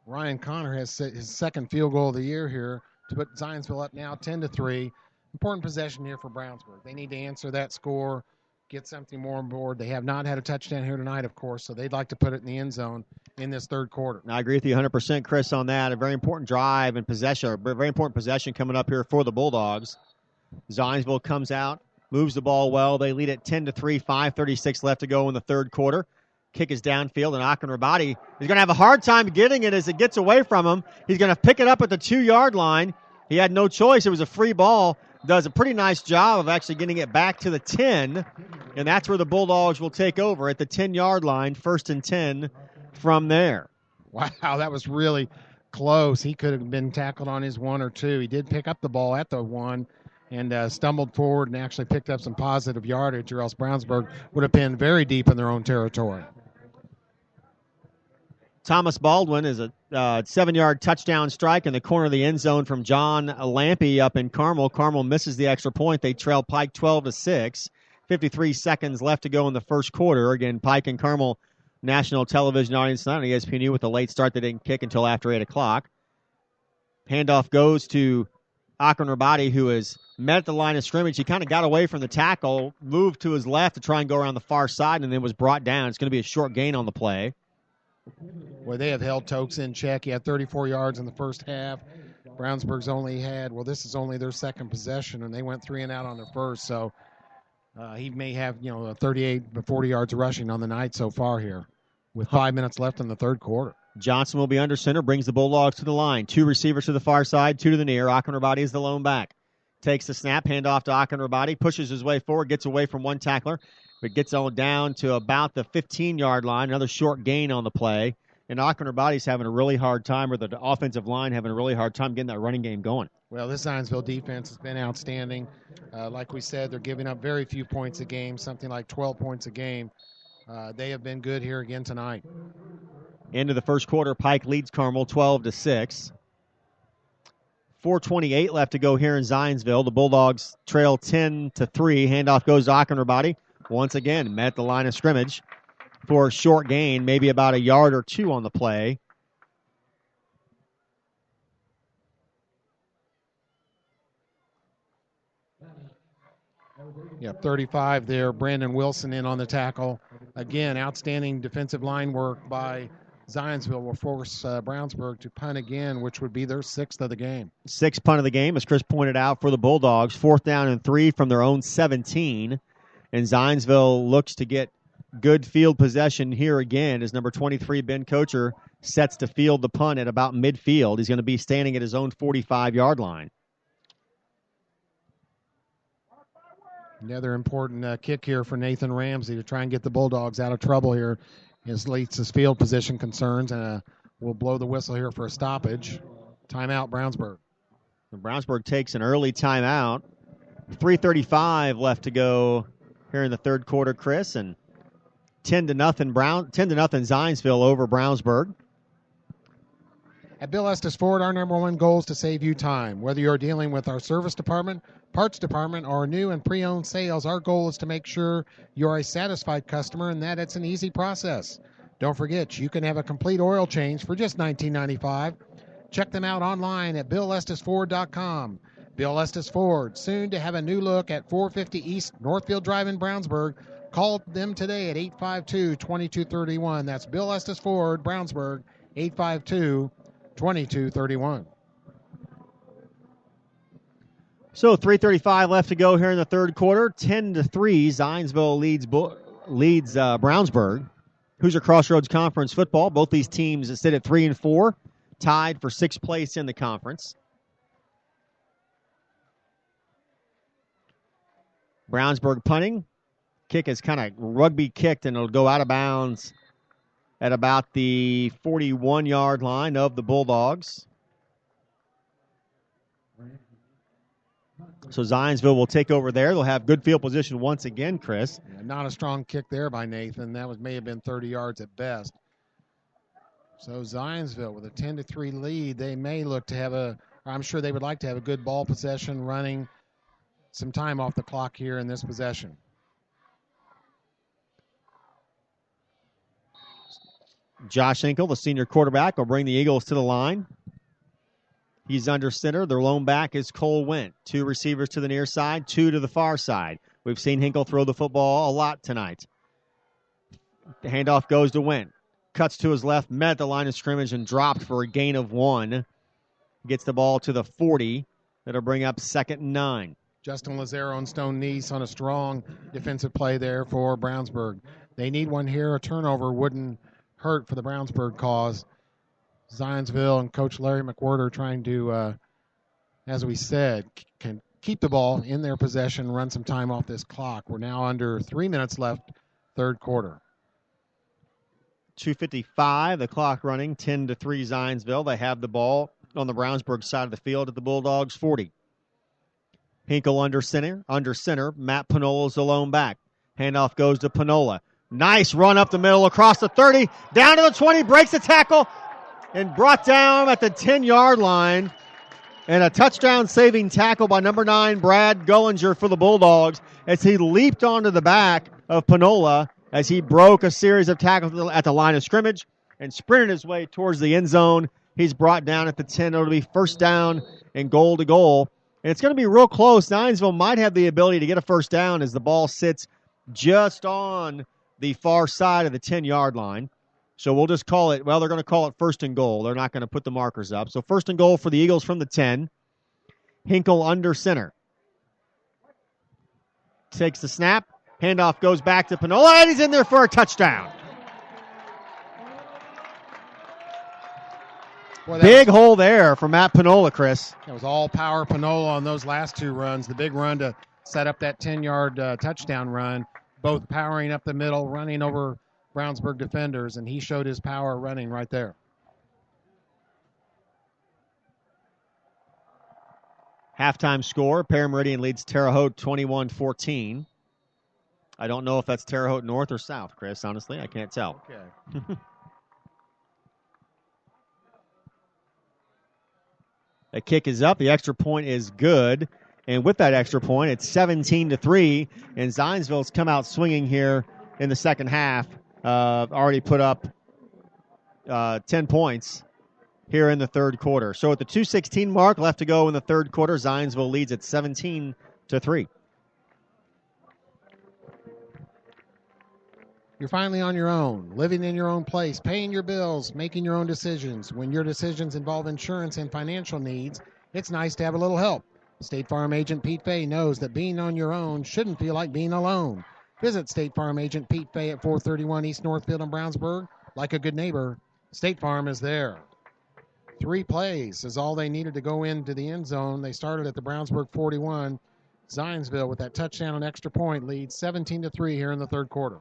Ryan Connor has his second field goal of the year here to put Zionsville up now 10-3. Important possession here for Brownsburg. They need to answer that score, get something more on board. They have not had a touchdown here tonight, of course, so they'd like to put it in the end zone in this third quarter. I agree with you 100%, Chris, on that. A very important drive and possession, a very important possession coming up here for the Bulldogs. Zionsville comes out, moves the ball well. They lead it 10-3, 5:36 left to go in the third quarter. Kick is downfield, and Akin Rabati is going to have a hard time getting it as it gets away from him. He's going to pick it up at the 2-yard line. He had no choice. It was a free ball. Does a pretty nice job of actually getting it back to the 10, and that's where the Bulldogs will take over at the 10-yard line, 1st and 10 from there. Wow, that was really close. He could have been tackled on his 1 or 2. He did pick up the ball at the 1 and stumbled forward and actually picked up some positive yardage, or else Brownsburg would have been very deep in their own territory. Thomas Baldwin is a 7-yard touchdown strike in the corner of the end zone from John Lampy up in Carmel. Carmel misses the extra point. They trail Pike 12-6. 53 seconds left to go in the first quarter. Again, Pike and Carmel national television audience tonight on ESPNU with a late start. They didn't kick until after 8 o'clock. Handoff goes to Akin Rabati, who is met at the line of scrimmage. He kind of got away from the tackle, moved to his left to try and go around the far side, and then was brought down. It's going to be a short gain on the play. Well, they have held Tokes in check. He had 34 yards in the first half. Brownsburg's only had, this is only their second possession, and they went 3 and out on their first. So he may have, 38 to 40 yards rushing on the night so far here with 5 minutes left in the third quarter. Johnson will be under center, brings the Bulldogs to the line. 2 receivers to the far side, 2 to the near. Akin Rabati is the lone back. Takes the snap, handoff to Akin Rabati, pushes his way forward, gets away from one tackler, but gets on down to about the 15-yard line. Another short gain on the play. And Akin Rabati's having a really hard time, or the offensive line having a really hard time getting that running game going. Well, this Zionsville defense has been outstanding. Like we said, they're giving up very few points a game, something like 12 points a game. They have been good here again tonight. End of the first quarter, Pike leads Carmel 12-6. 4:28 left to go here in Zionsville. The Bulldogs trail 10-3. Handoff goes to Akin Rabati. Once again, met the line of scrimmage for a short gain, maybe about a yard or 2 on the play. Yeah, 35 there. Brandon Wilson in on the tackle. Again, outstanding defensive line work by Zionsville will force Brownsburg to punt again, which would be their 6th of the game. 6th punt of the game, as Chris pointed out, for the Bulldogs. 4th down and 3 from their own 17. And Zionsville looks to get good field possession here again as number 23, Ben Kocher, sets to field the punt at about midfield. He's going to be standing at his own 45-yard line. Another important kick here for Nathan Ramsey to try and get the Bulldogs out of trouble here as leads his field position concerns, and we'll blow the whistle here for a stoppage. Timeout, Brownsburg. And Brownsburg takes an early timeout. 3:35 left to go here in the third quarter, Chris, and 10-0 Zionsville over Brownsburg. At Bill Estes Ford, our number one goal is to save you time. Whether you're dealing with our service department, parts department, or new and pre-owned sales, our goal is to make sure you're a satisfied customer and that it's an easy process. Don't forget, you can have a complete oil change for just $19.95. Check them out online at BillEstesFord.com. Bill Estes Ford, soon to have a new look at 450 East Northfield Drive in Brownsburg. Call them today at 852-2231. That's Bill Estes Ford, Brownsburg, 852-2231. So 3:35 left to go here in the third quarter. 10-3, Zionsville leads Brownsburg. Hoosier Crossroads Conference football. Both these teams sit at 3-4, tied for sixth place in the conference. Brownsburg punting. Kick is kind of rugby kicked, and it'll go out of bounds at about the 41-yard line of the Bulldogs. So Zionsville will take over there. They'll have good field position once again, Chris. Yeah, not a strong kick there by Nathan. That may have been 30 yards at best. So Zionsville with a 10-3 lead. They may look to have I'm sure they would like to have a good ball possession, running some time off the clock here in this possession. Josh Hinkle, the senior quarterback, will bring the Eagles to the line. He's under center. Their lone back is Cole Went. Two receivers to the near side, two to the far side. We've seen Hinkle throw the football a lot tonight. The handoff goes to Went. Cuts to his left, met at the line of scrimmage, and dropped for a gain of 1. Gets the ball to the 40. That'll bring up 2nd and 9. Justin Lazaro and Stone Neese on a strong defensive play there for Brownsburg. They need one here. A turnover wouldn't hurt for the Brownsburg cause. Zionsville and Coach Larry McWhirter trying to, as we said, can keep the ball in their possession, run some time off this clock. We're now under 3 minutes left, third quarter. 2:55, the clock running, 10-3 Zionsville. They have the ball on the Brownsburg side of the field at the Bulldogs' 40. Hinkle under center. Matt Pinola's the lone back. Handoff goes to Pinola. Nice run up the middle, across the 30, down to the 20, breaks the tackle, and brought down at the 10-yard line. And a touchdown-saving tackle by number 9, Brad Gullinger for the Bulldogs, as he leaped onto the back of Pinola as he broke a series of tackles at the line of scrimmage and sprinted his way towards the end zone. He's brought down at the 10. It'll be first down and goal to goal. And it's going to be real close. Zionsville might have the ability to get a first down as the ball sits just on the far side of the 10-yard line. So we'll just call it, they're going to call it first and goal. They're not going to put the markers up. So first and goal for the Eagles from the 10. Hinkle under center. Takes the snap. Handoff goes back to Pinola, and he's in there for a touchdown. Boy, Big hole there for Matt Pinola, Chris. That was all power Pinola on those last two runs. The big run to set up that 10-yard touchdown run, both powering up the middle, running over Brownsburg defenders, and he showed his power running right there. Halftime score, Perry Meridian leads Terre Haute 21-14. I don't know if that's Terre Haute North or South, Chris, honestly. I can't tell. Okay. The kick is up. The extra point is good. And with that extra point, it's 17-3. And Zionsville's come out swinging here in the second half. Already put up 10 points here in the third quarter. So at the 2:16 mark left to go in the third quarter, Zionsville leads at 17-3. You're finally on your own, living in your own place, paying your bills, making your own decisions. When your decisions involve insurance and financial needs, it's nice to have a little help. State Farm agent Pete Fay knows that being on your own shouldn't feel like being alone. Visit State Farm agent Pete Fay at 431 East Northfield in Brownsburg. Like a good neighbor, State Farm is there. 3 plays is all they needed to go into the end zone. They started at the Brownsburg 41. Zionsville with that touchdown and extra point leads 17-3 here in the third quarter.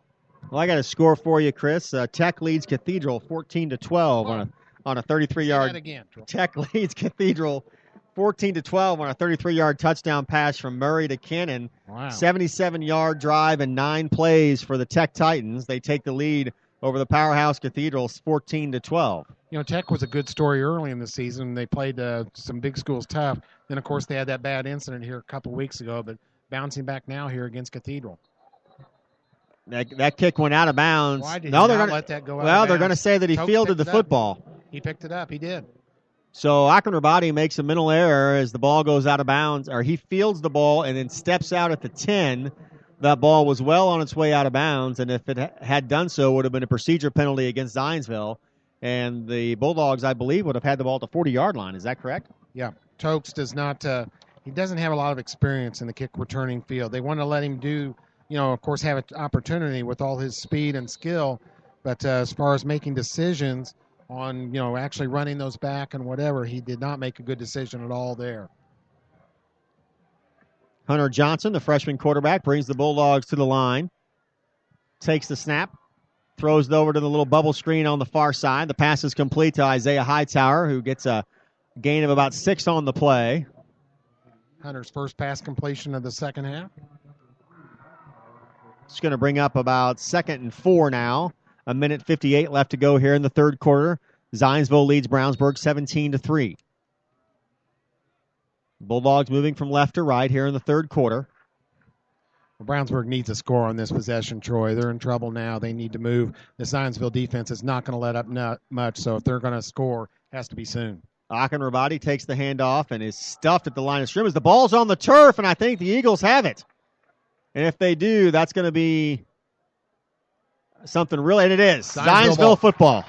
Well, I got a score for you, Chris. Tech leads Cathedral 14-12 on a 33-yard. Tech leads Cathedral 14-12 on a 33-yard touchdown pass from Murray to Cannon. Wow. 77-yard drive and 9 plays for the Tech Titans. They take the lead over the powerhouse Cathedrals 14-12. You know, Tech was a good story early in the season. They played some big schools tough. Then, of course, they had that bad incident here a couple weeks ago, but bouncing back now here against Cathedral. That kick went out of bounds. Why did he not let that go out of bounds? Well, they're going to say that he fielded the football. He picked it up. He did. So Akinrabadi makes a mental error as the ball goes out of bounds, or he fields the ball and then steps out at the 10. That ball was well on its way out of bounds, and if it had done so, it would have been a procedure penalty against Zionsville. And the Bulldogs, I believe, would have had the ball at the 40-yard line. Is that correct? Yeah. Tokes does not he doesn't have a lot of experience in the kick returning field. They want to let him do, of course, have an opportunity with all his speed and skill. But as far as making decisions on, actually running those back and whatever, he did not make a good decision at all there. Hunter Johnson, the freshman quarterback, brings the Bulldogs to the line, takes the snap, throws it over to the little bubble screen on the far side. The pass is complete to Isaiah Hightower, who gets a gain of about 6 on the play. Hunter's first pass completion of the second half. It's going to bring up about 2nd and 4 now. 1:58 left to go here in the third quarter. Zionsville leads Brownsburg 17-3. Bulldogs moving from left to right here in the third quarter. Well, Brownsburg needs a score on this possession, Troy. They're in trouble now. They need to move. The Zionsville defense is not going to let up much, so if they're going to score, it has to be soon. Akinrabadi takes the handoff and is stuffed at the line of scrimmage. The ball's on the turf, and I think the Eagles have it. And if they do, that's going to be something really, and it is. Zionsville football.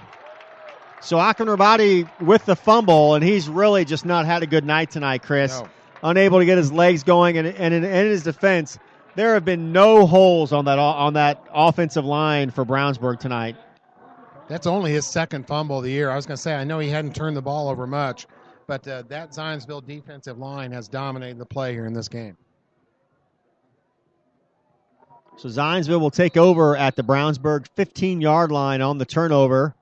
So Akinrabadi with the fumble, and he's really just not had a good night tonight, Chris. No. Unable to get his legs going, and in his defense, there have been no holes on that offensive line for Brownsburg tonight. That's only his second fumble of the year. I was going to say, I know he hadn't turned the ball over much, but that Zionsville defensive line has dominated the play here in this game. So Zionsville will take over at the Brownsburg 15-yard line on the turnover.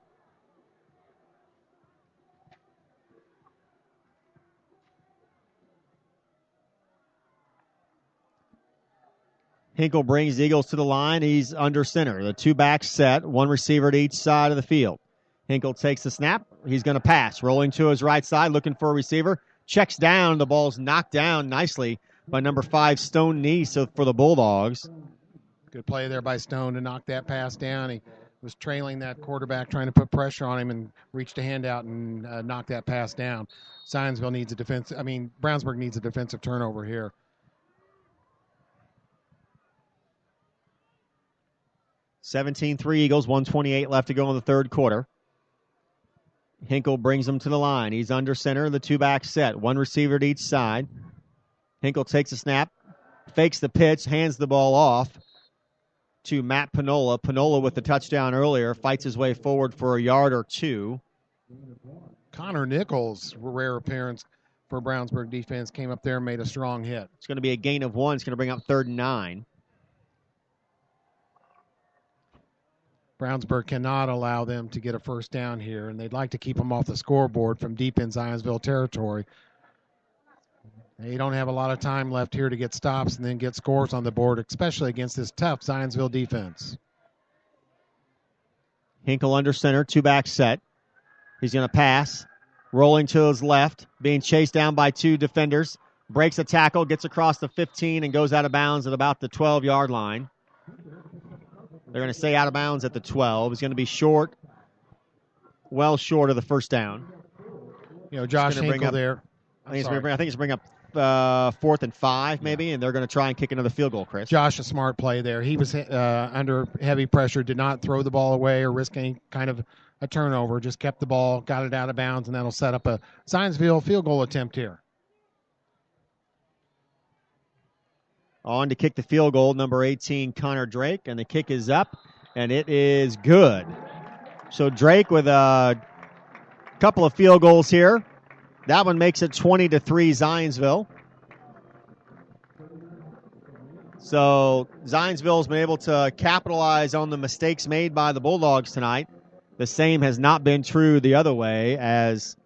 Hinkle brings the Eagles to the line. He's under center. The two-back set, one receiver to each side of the field. Hinkle takes the snap. He's going to pass. Rolling to his right side, looking for a receiver. Checks down. The ball's knocked down nicely by number 5, Stone Neese for the Bulldogs. Good play there by Stone to knock that pass down. He was trailing that quarterback, trying to put pressure on him, and reached a hand out and knocked that pass down. Brownsburg needs a defensive turnover here. (17-3) Eagles, 1:28 left to go in the third quarter. Hinkle brings them to the line. He's under center, the two-back set. One receiver to each side. Hinkle takes a snap, fakes the pitch, hands the ball off to Matt Panola. Panola with the touchdown earlier, fights his way forward for a yard or two. Connor Nichols, rare appearance for Brownsburg defense, came up there and made a strong hit. It's going to be a gain of 1. It's going to bring up 3rd and 9. Brownsburg cannot allow them to get a first down here, and they'd like to keep them off the scoreboard from deep in Zionsville territory. They don't have a lot of time left here to get stops and then get scores on the board, especially against this tough Zionsville defense. Hinkle under center, two-back set. He's going to pass. Rolling to his left, being chased down by 2 defenders. Breaks a tackle, gets across the 15, and goes out of bounds at about the 12-yard line. They're going to stay out of bounds at the 12. He's going to be short, well short of the first down. Josh Hinkle there. I think it's bring up 4th and 5 maybe, and they're going to try and kick another field goal, Chris. Josh, a smart play there. He was under heavy pressure, did not throw the ball away or risk any kind of a turnover, just kept the ball, got it out of bounds, and that'll set up a Zionsville field goal attempt here. On to kick the field goal, number 18, Connor Drake, and the kick is up, and it is good. So Drake with a couple of field goals here. That one makes it 20-3 Zionsville. So Zionsville has been able to capitalize on the mistakes made by the Bulldogs tonight. The same has not been true the other way, as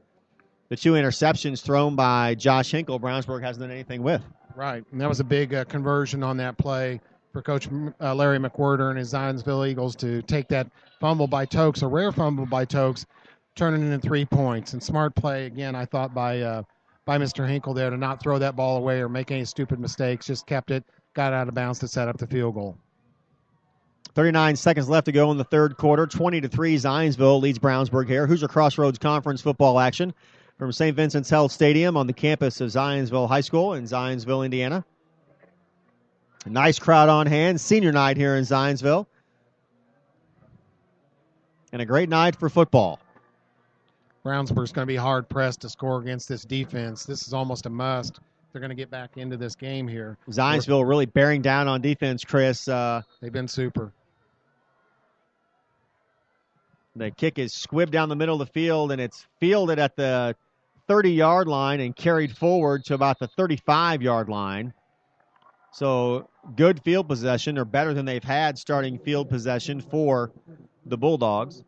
the 2 interceptions thrown by Josh Hinkle, Brownsburg hasn't done anything with. Right, and that was a big conversion on that play for Coach Larry McWhirter and his Zionsville Eagles to take that fumble by Tokes, a rare fumble by Tokes, turning it into 3 points. And smart play, again, I thought, by Mr. Hinkle there to not throw that ball away or make any stupid mistakes, just kept it, got out of bounds to set up the field goal. 39 seconds left to go in the third quarter. 20-3 Zionsville leads Brownsburg here. Hoosier Crossroads Conference football action from St. Vincent's Health Stadium on the campus of Zionsville High School in Zionsville, Indiana. A nice crowd on hand. Senior night here in Zionsville. And a great night for football. Brownsburg's going to be hard-pressed to score against this defense. This is almost a must. They're going to get back into this game here. Zionsville really bearing down on defense, Chris. They've been super. The kick is squibbed down the middle of the field, and it's fielded at the 30-yard line and carried forward to about the 35-yard line. So good field possession, or better than they've had starting field possession for the Bulldogs.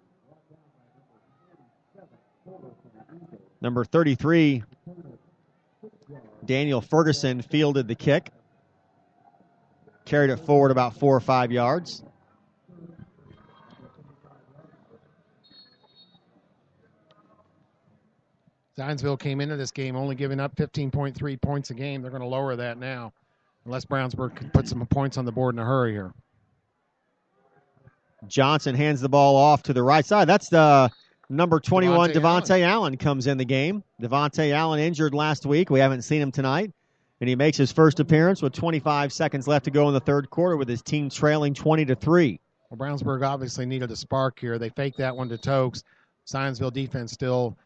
Number 33, Daniel Ferguson, fielded the kick. Carried it forward about 4 or 5 yards. Zionsville came into this game only giving up 15.3 points a game. They're going to lower that now, unless Brownsburg can put some points on the board in a hurry here. Johnson hands the ball off to the right side. That's the number 21, Devontae Allen comes in the game. Devontae Allen injured last week. We haven't seen him tonight. And he makes his first appearance with 25 seconds left to go in the third quarter with his team trailing 20-3. Well, Brownsburg obviously needed a spark here. They faked that one to Tokes. Zionsville defense still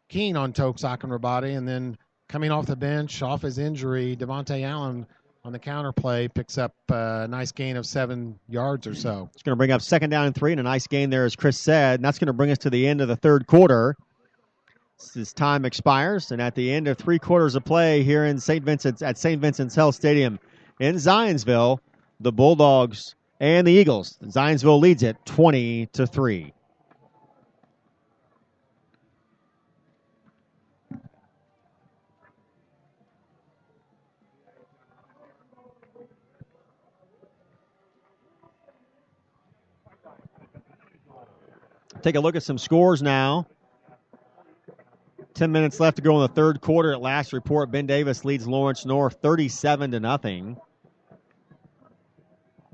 keen on Tokes Akinrabadi. And then coming off the bench, off his injury, Devontae Allen on the counter play picks up a nice gain of 7 yards or so. It's going to bring up 2nd down and 3, and a nice gain there, as Chris said. And that's going to bring us to the end of the third quarter. As time expires, and at the end of 3 quarters of play here in St. Vincent's Health Stadium in Zionsville, the Bulldogs and the Eagles. Zionsville leads it 20-3. Take a look at some scores now. 10 minutes left to go in the third quarter. At last report, Ben Davis leads Lawrence North 37-0.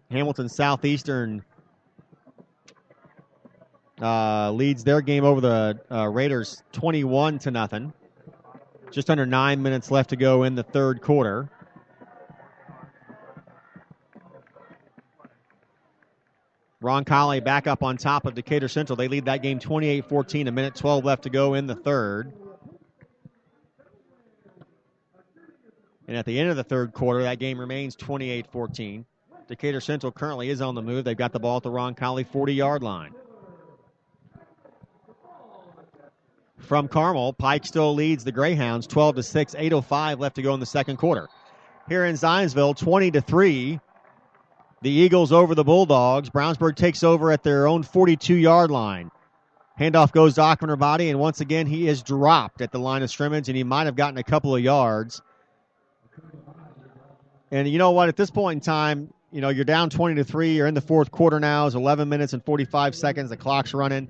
Hamilton Southeastern leads their game over the Raiders 21-0. Just under 9 minutes left to go in the third quarter. Roncalli back up on top of Decatur Central. They lead that game 28-14. A minute 12 left to go in the third. And at the end of the third quarter, that game remains 28-14. Decatur Central currently is on the move. They've got the ball at the Roncalli 40-yard line. From Carmel, Pike still leads the Greyhounds 12-6, 8:05 left to go in the second quarter. Here in Zionsville, 20-3. The Eagles over the Bulldogs. Brownsburg takes over at their own 42-yard line. Handoff goes to Akinrabadi, and once again he is dropped at the line of scrimmage, and he might have gotten a couple of yards. And you know what? At this point in time, you know, you're down 20-3. You're in the fourth quarter now. It's 11 minutes and 45 seconds. The clock's running.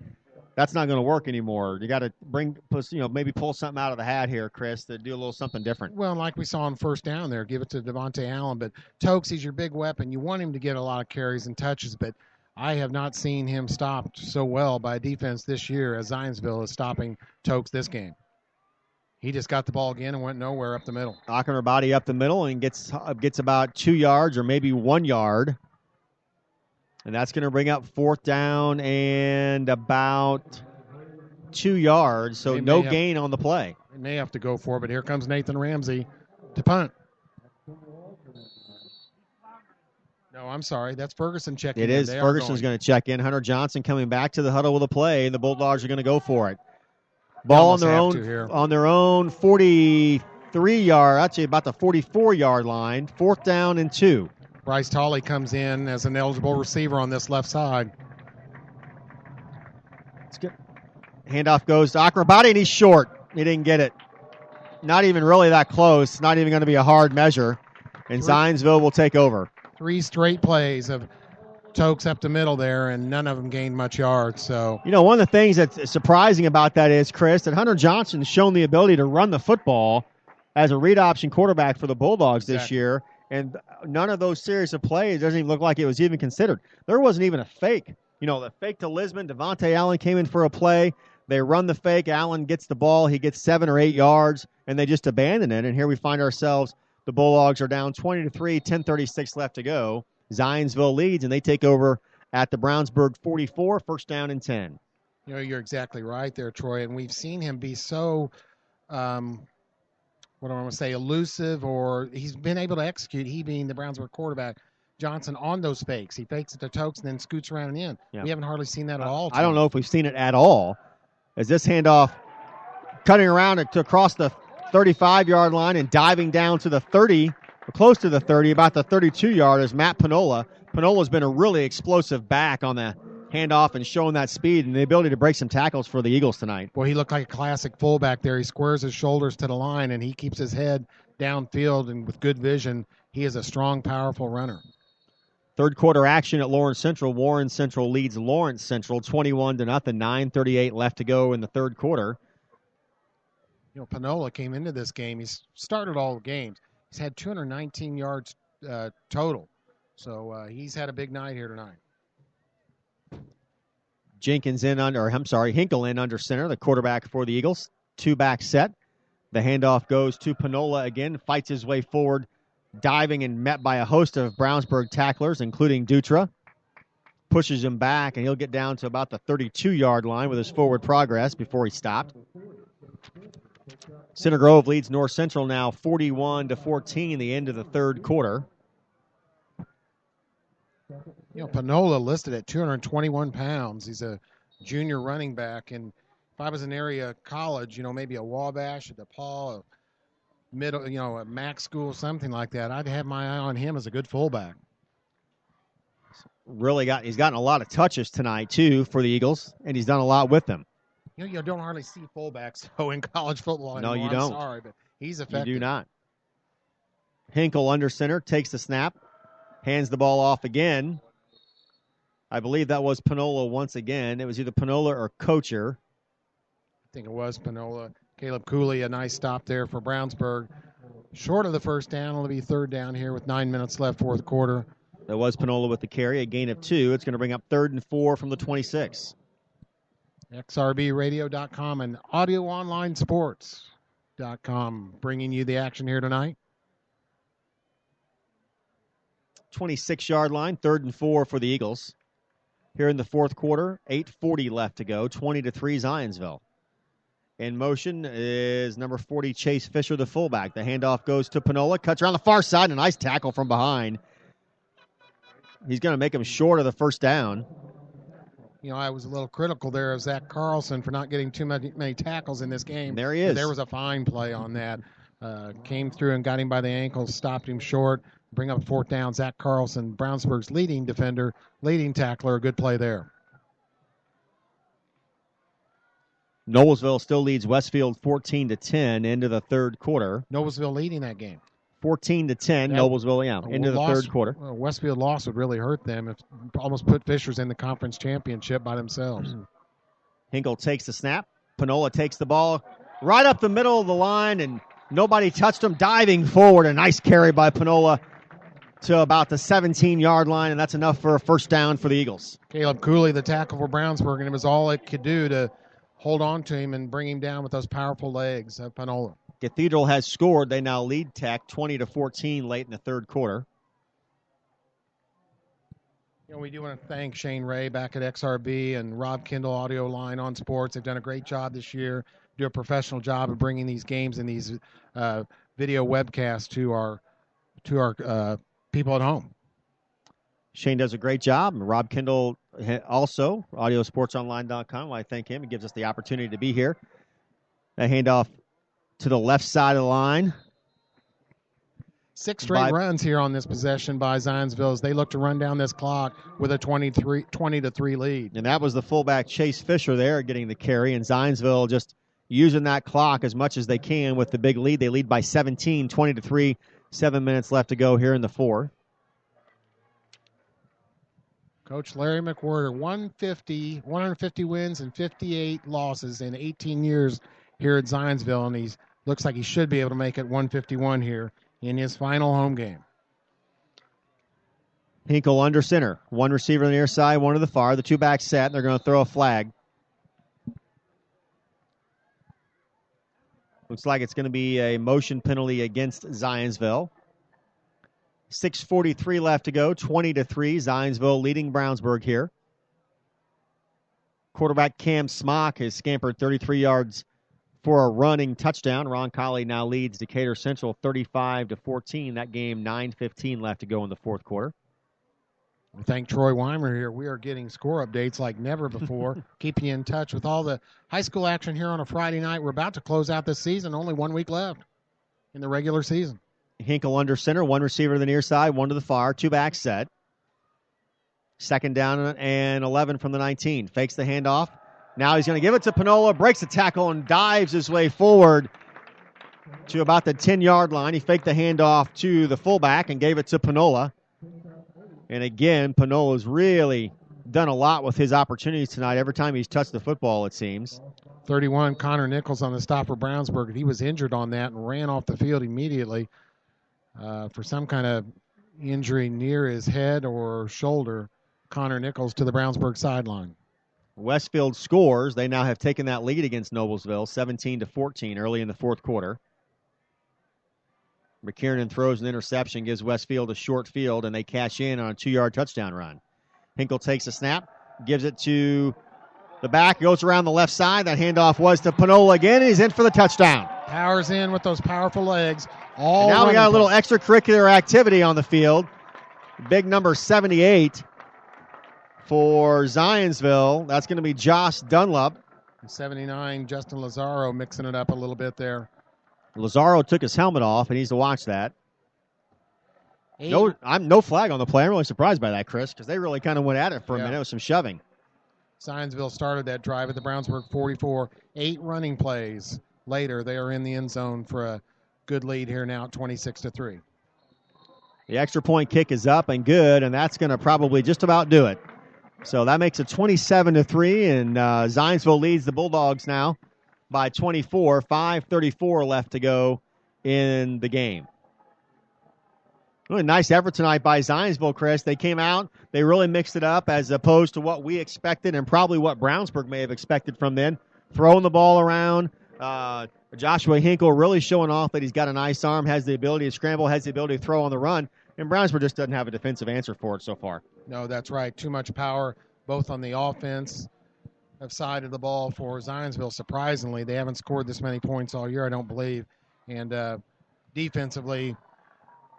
That's not going to work anymore. You got to maybe pull something out of the hat here, Chris, to do a little something different. Well, like we saw on first down there, give it to Devontae Allen. But Tokes, he's your big weapon. You want him to get a lot of carries and touches, but I have not seen him stopped so well by defense this year as Zionsville is stopping Tokes this game. He just got the ball again and went nowhere up the middle. Akinrabadi up the middle and gets about 2 yards or maybe 1 yard. And that's going to bring up fourth down and about 2 yards, so no gain on the play. They may have to go for it, but here comes Nathan Ramsey to punt. No, I'm sorry. That's Ferguson checking in. It is. Ferguson's going to check in. Hunter Johnson coming back to the huddle with a play, and the Bulldogs are going to go for it. Ball on their own 43-yard, actually about the 44-yard line. 4th down and 2. Bryce Tolley comes in as an eligible receiver on this left side. It's good. Handoff goes to Akinrabadi, and he's short. He didn't get it. Not even really that close. Not even going to be a hard measure. And Zionsville will take over. 3 straight plays of Tokes up the middle there, and none of them gained much yards. So, you know, one of the things that's surprising about that is, Chris, that Hunter Johnson's shown the ability to run the football as a read option quarterback for the Bulldogs this year. And none of those series of plays doesn't even look like it was even considered. There wasn't even a fake. You know, the fake to Lisbon, Devontae Allen came in for a play. They run the fake. Allen gets the ball. He gets 7 or 8 yards, and they just abandon it. And here we find ourselves, the Bulldogs are down 20-3, 10:36 left to go. Zionsville leads, and they take over at the Brownsburg 44, first down and 10. You know, you're exactly right there, Troy. And we've seen him be so, what do I want to say, elusive, or he's been able to execute, he being the Brownsburg quarterback, Johnson, on those fakes. He fakes it to Tokes and then scoots around and in. Yeah. We haven't hardly seen that at all. I don't know if we've seen it at all. As this handoff cutting around to across the 35-yard line and diving down to the 30, close to the 30, about the 32-yard is Matt Panola. Panola's been a really explosive back on the handoff and showing that speed and the ability to break some tackles for the Eagles tonight. Well, he looked like a classic fullback there. He squares his shoulders to the line, and he keeps his head downfield, and with good vision, he is a strong, powerful runner. Third quarter action at Lawrence Central. Warren Central leads Lawrence Central 21-0. 9:38 left to go in the third quarter. You know, Panola came into this game. He's started all the games. He's had 219 yards total. So he's had a big night here tonight. Hinkle in under center, the quarterback for the Eagles. 2-back set. The handoff goes to Panola again, fights his way forward, diving and met by a host of Brownsburg tacklers, including Dutra. Pushes him back, and he'll get down to about the 32-yard line with his forward progress before he stopped. Center Grove leads North Central now 41-14 the end of the third quarter. You know, Panola listed at 221 pounds. He's a junior running back, and if I was in area college, you know, maybe a Wabash, a DePaul, a middle, you know, a Mac school, something like that, I'd have my eye on him as a good fullback. He's gotten a lot of touches tonight too for the Eagles, and he's done a lot with them. You know, you don't hardly see fullbacks in college football anymore. No, you don't. I'm sorry, but he's effective. You do not. Hinkle under center, takes the snap, hands the ball off again. I believe that was Panola once again. It was either Panola or Kocher. I think it was Panola. Caleb Cooley, a nice stop there for Brownsburg. Short of the first down. It'll be third down here with 9 minutes left, fourth quarter. That was Panola with the carry, a gain of 2. It's going to bring up 3rd and 4 from the 26. XRBradio.com and AudioOnlineSports.com bringing you the action here tonight. 26-yard line, 3rd and 4 for the Eagles. Here in the fourth quarter, 8:40 left to go, 20-3 Zionsville. In motion is number 40, Chase Fisher, the fullback. The handoff goes to Panola, cuts around the far side, and a nice tackle from behind. He's going to make him short of the first down. You know, I was a little critical there of Zach Carlson for not getting too many tackles in this game. There he is. There was a fine play on that. Came through and got him by the ankles, stopped him short, bring up fourth down. Zach Carlson, Brownsburg's leading defender, leading tackler, a good play there. Noblesville still leads Westfield 14-10 into the third quarter. Noblesville leading that game. 14-10, Noblesville, into the third quarter. Westfield loss would really hurt them. If almost put Fishers in the conference championship by themselves. Hinkle takes the snap. Panola takes the ball right up the middle of the line, and nobody touched him. Diving forward, a nice carry by Panola to about the 17-yard line, and that's enough for a first down for the Eagles. Caleb Cooley, the tackle for Brownsburg, and it was all it could do to hold on to him and bring him down with those powerful legs of Panola. Cathedral has scored. They now lead Tech 20-14 late in the third quarter. You know, we do want to thank Shane Ray back at XRB and Rob Kendall Audio Line on Sports. They've done a great job this year, do a professional job of bringing these games and these video webcasts to our people at home. Shane does a great job, and Rob Kendall also, audiosportsonline.com. I thank him. He gives us the opportunity to be here. A handoff to the left side of the line. 6 straight runs here on this possession by Zionsville as they look to run down this clock with a 20-3 lead. And that was the fullback Chase Fisher there getting the carry, and Zionsville just using that clock as much as they can with the big lead. They lead by 17, 20-3, 7 minutes left to go here in the fourth. Coach Larry McWhirter, 150 wins and 58 losses in 18 years here at Zionsville, and he looks like he should be able to make it 151 here in his final home game. Hinkle under center. One receiver on the near side, one to the far. The two back set, and they're going to throw a flag. Looks like it's going to be a motion penalty against Zionsville. 6:43 left to go, 20-3. Zionsville leading Brownsburg here. Quarterback Cam Smock has scampered 33 yards for a running touchdown. Ron Colley now leads Decatur Central 35-14. That game, 9:15 left to go in the fourth quarter. We thank Troy Weimer here. We are getting score updates like never before. Keep you in touch with all the high school action here on a Friday night. We're about to close out this season. Only 1 week left in the regular season. Hinkle under center, one receiver to the near side, one to the far, two back set. Second down and 11 from the 19. Fakes the handoff. Now he's going to give it to Panola, breaks the tackle, and dives his way forward to about the 10-yard line. He faked the handoff to the fullback and gave it to Panola. And again, Panola's really done a lot with his opportunities tonight. Every time he's touched the football, it seems. 31, Connor Nichols on the stop for Brownsburg. He was injured on that and ran off the field immediately for some kind of injury near his head or shoulder. Connor Nichols to the Brownsburg sideline. Westfield scores. They now have taken that lead against Noblesville, 17-14 early in the fourth quarter. McKiernan throws an interception, gives Westfield a short field, and they cash in on a 2-yard touchdown run. Hinkle takes a snap, gives it to the back, goes around the left side. That handoff was to Panola again, and he's in for the touchdown. Powers in with those powerful legs. And now we got a little extracurricular activity on the field. Big number 78 for Zionsville. That's going to be Josh Dunlop. 79, Justin Lazaro mixing it up a little bit there. Lazaro took his helmet off. He needs to watch that. No flag on the play. I'm really surprised by that, Chris, because they really kind of went at it for a minute with some shoving. Zionsville started that drive at the Brownsburg 44. 8 running plays later, they are in the end zone for a good lead here now at 26-3. The extra point kick is up and good, and that's going to probably just about do it. So that makes it 27-3, and Zionsville leads the Bulldogs now by 24. 5:34 left to go in the game. Really nice effort tonight by Zionsville, Chris. They came out, they really mixed it up as opposed to what we expected and probably what Brownsburg may have expected from them. Throwing the ball around. Joshua Hinkle really showing off that he's got a nice arm, has the ability to scramble, has the ability to throw on the run, and Brownsburg just doesn't have a defensive answer for it so far. No, that's right. Too much power, both on the offense side of the ball for Zionsville. Surprisingly, they haven't scored this many points all year, I don't believe. And defensively,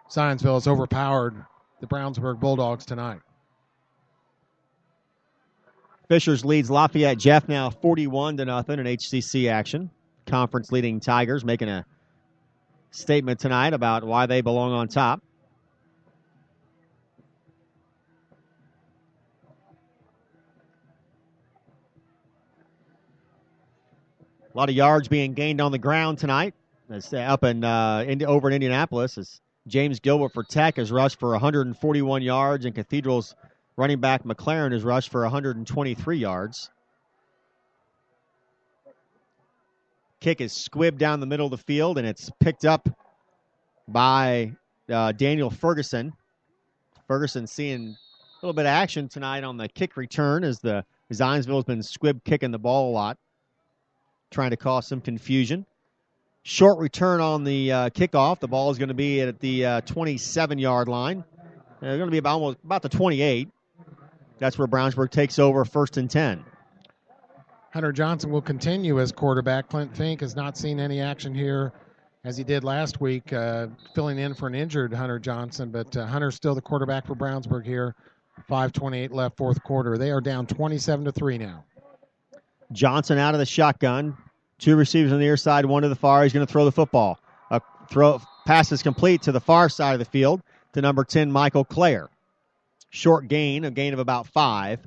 Zionsville has overpowered the Brownsburg Bulldogs tonight. Fishers leads Lafayette Jeff now 41-0 in HCC action. Conference leading Tigers making a statement tonight about why they belong on top. A lot of yards being gained on the ground tonight. That's up in over in Indianapolis as James Gilbert for Tech has rushed for 141 yards, and Cathedral's running back McLaren has rushed for 123 yards. Kick is squibbed down the middle of the field, and it's picked up by Daniel Ferguson. Ferguson seeing a little bit of action tonight on the kick return as the Zionsville has been squib kicking the ball a lot, trying to cause some confusion. Short return on the kickoff. The ball is going to be at the 27-yard line. They're going to be about the 28. That's where Brownsburg takes over 1st and 10. Hunter Johnson will continue as quarterback. Clint Fink has not seen any action here as he did last week, filling in for an injured Hunter Johnson. But Hunter's still the quarterback for Brownsburg here. 5:28 left, fourth quarter. They are down 27-3 now. Johnson out of the shotgun. 2 receivers on the near side, 1 to the far. He's going to throw the football. Pass is complete to the far side of the field to number 10, Michael Clare. Short gain, a gain of about 5.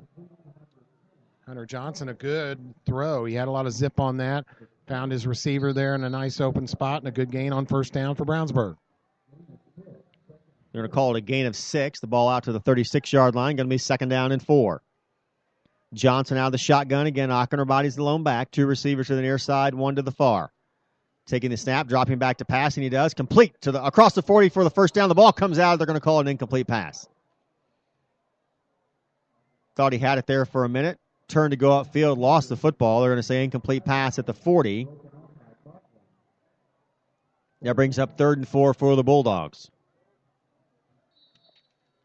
Hunter Johnson, a good throw. He had a lot of zip on that. Found his receiver there in a nice open spot and a good gain on first down for Brownsburg. They're going to call it a gain of 6. The ball out to the 36-yard line. Going to be 2nd down and 4. Johnson out of the shotgun. Again, Ockner bodies the lone back. 2 receivers to the near side, 1 to the far. Taking the snap, dropping back to pass, and he does. Complete to across the 40 for the first down. The ball comes out. They're going to call it an incomplete pass. Thought he had it there for a minute. Turned to go upfield, lost the football. They're going to say incomplete pass at the 40. That brings up 3rd and 4 for the Bulldogs.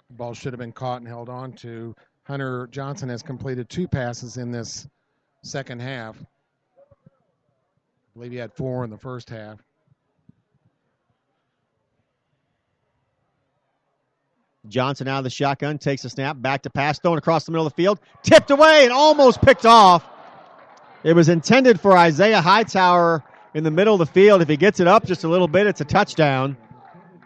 The ball should have been caught and held on to. Hunter Johnson has completed 2 passes in this second half. I believe he had 4 in the first half. Johnson out of the shotgun, takes a snap, back to pass, thrown across the middle of the field, tipped away and almost picked off. It was intended for Isaiah Hightower in the middle of the field. If he gets it up just a little bit, it's a touchdown.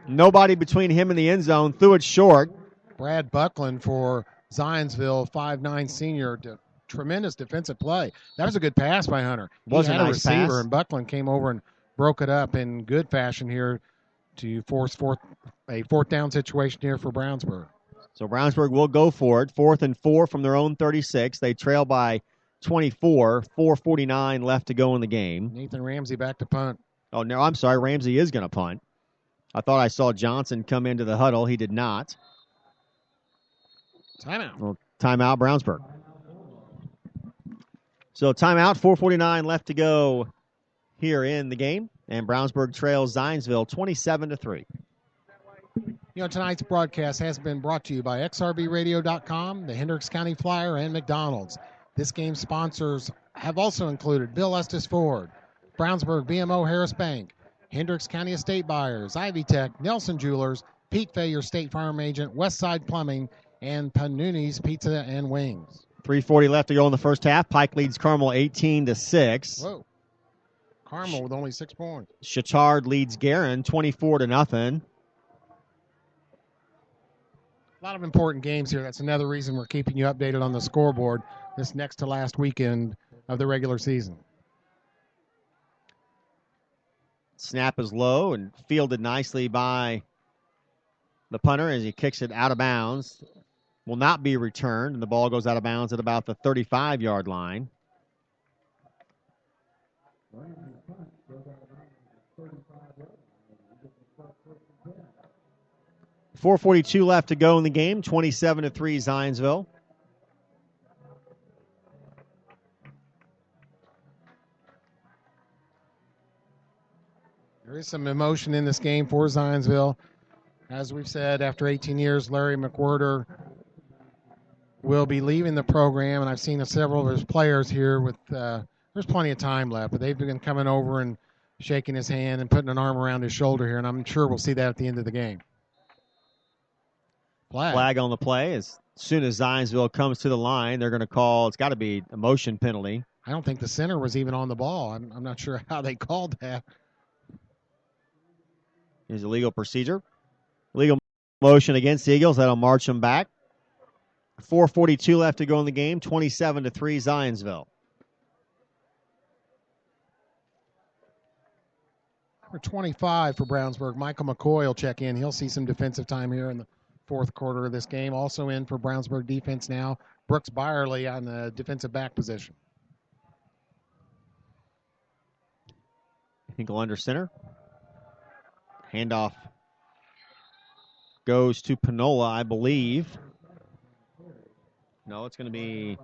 Nobody between him and the end zone, threw it short. Brad Buckland for Zionsville, 5'9" senior. Tremendous defensive play. That was a good pass by Hunter. He Was had a nice receiver, pass. and Buckland came over and broke it up in good fashion here to force a 4th down situation here for Brownsburg. So Brownsburg will go for it. 4th and 4 from their own 36. They trail by 24. 4:49 left to go in the game. Nathan Ramsey back to punt. Oh, no, I'm sorry. Ramsey is going to punt. I thought I saw Johnson come into the huddle. He did not. Timeout. Well, timeout, Brownsburg. So timeout, 4:49 left to go here in the game. And Brownsburg trails Zionsville 27-3. You know, tonight's broadcast has been brought to you by XRBRadio.com, the Hendricks County Flyer, and McDonald's. This game's sponsors have also included Bill Estes Ford, Brownsburg BMO Harris Bank, Hendricks County Estate Buyers, Ivy Tech, Nelson Jewelers, Pete Fayer State Farm Agent, Westside Plumbing, and Panuni's Pizza and Wings. 3:40 left to go in the first half. Pike leads Carmel 18-6. Whoa. Carmel with only 6 points. Chichard leads Guerin 24-0. A lot of important games here. That's another reason we're keeping you updated on the scoreboard this next to last weekend of the regular season. Snap is low and fielded nicely by the punter as he kicks it out of bounds. Will not be returned, and the ball goes out of bounds at about the 35-yard line. 4:42 left to go in the game, 27-3 Zionsville. There is some emotion in this game for Zionsville. As we've said, after 18 years, Larry McWhirter will be leaving the program, and I've seen several of his players here with there's plenty of time left, but they've been coming over and shaking his hand and putting an arm around his shoulder here, and I'm sure we'll see that at the end of the game. Flag on the play. As soon as Zionsville comes to the line, they're going to call, it's got to be a motion penalty. I don't think the center was even on the ball. I'm not sure how they called that. Here's a legal procedure. Legal motion against the Eagles. That'll march them back. 4:42 left to go in the game. 27-3 Zionsville. Number 25 for Brownsburg, Michael McCoy will check in. He'll see some defensive time here in the 4th quarter of this game. Also in for Brownsburg defense now, Brooks Byerly on the defensive back position. Hinkle under center. Handoff goes to Panola, I believe. No, it's going to be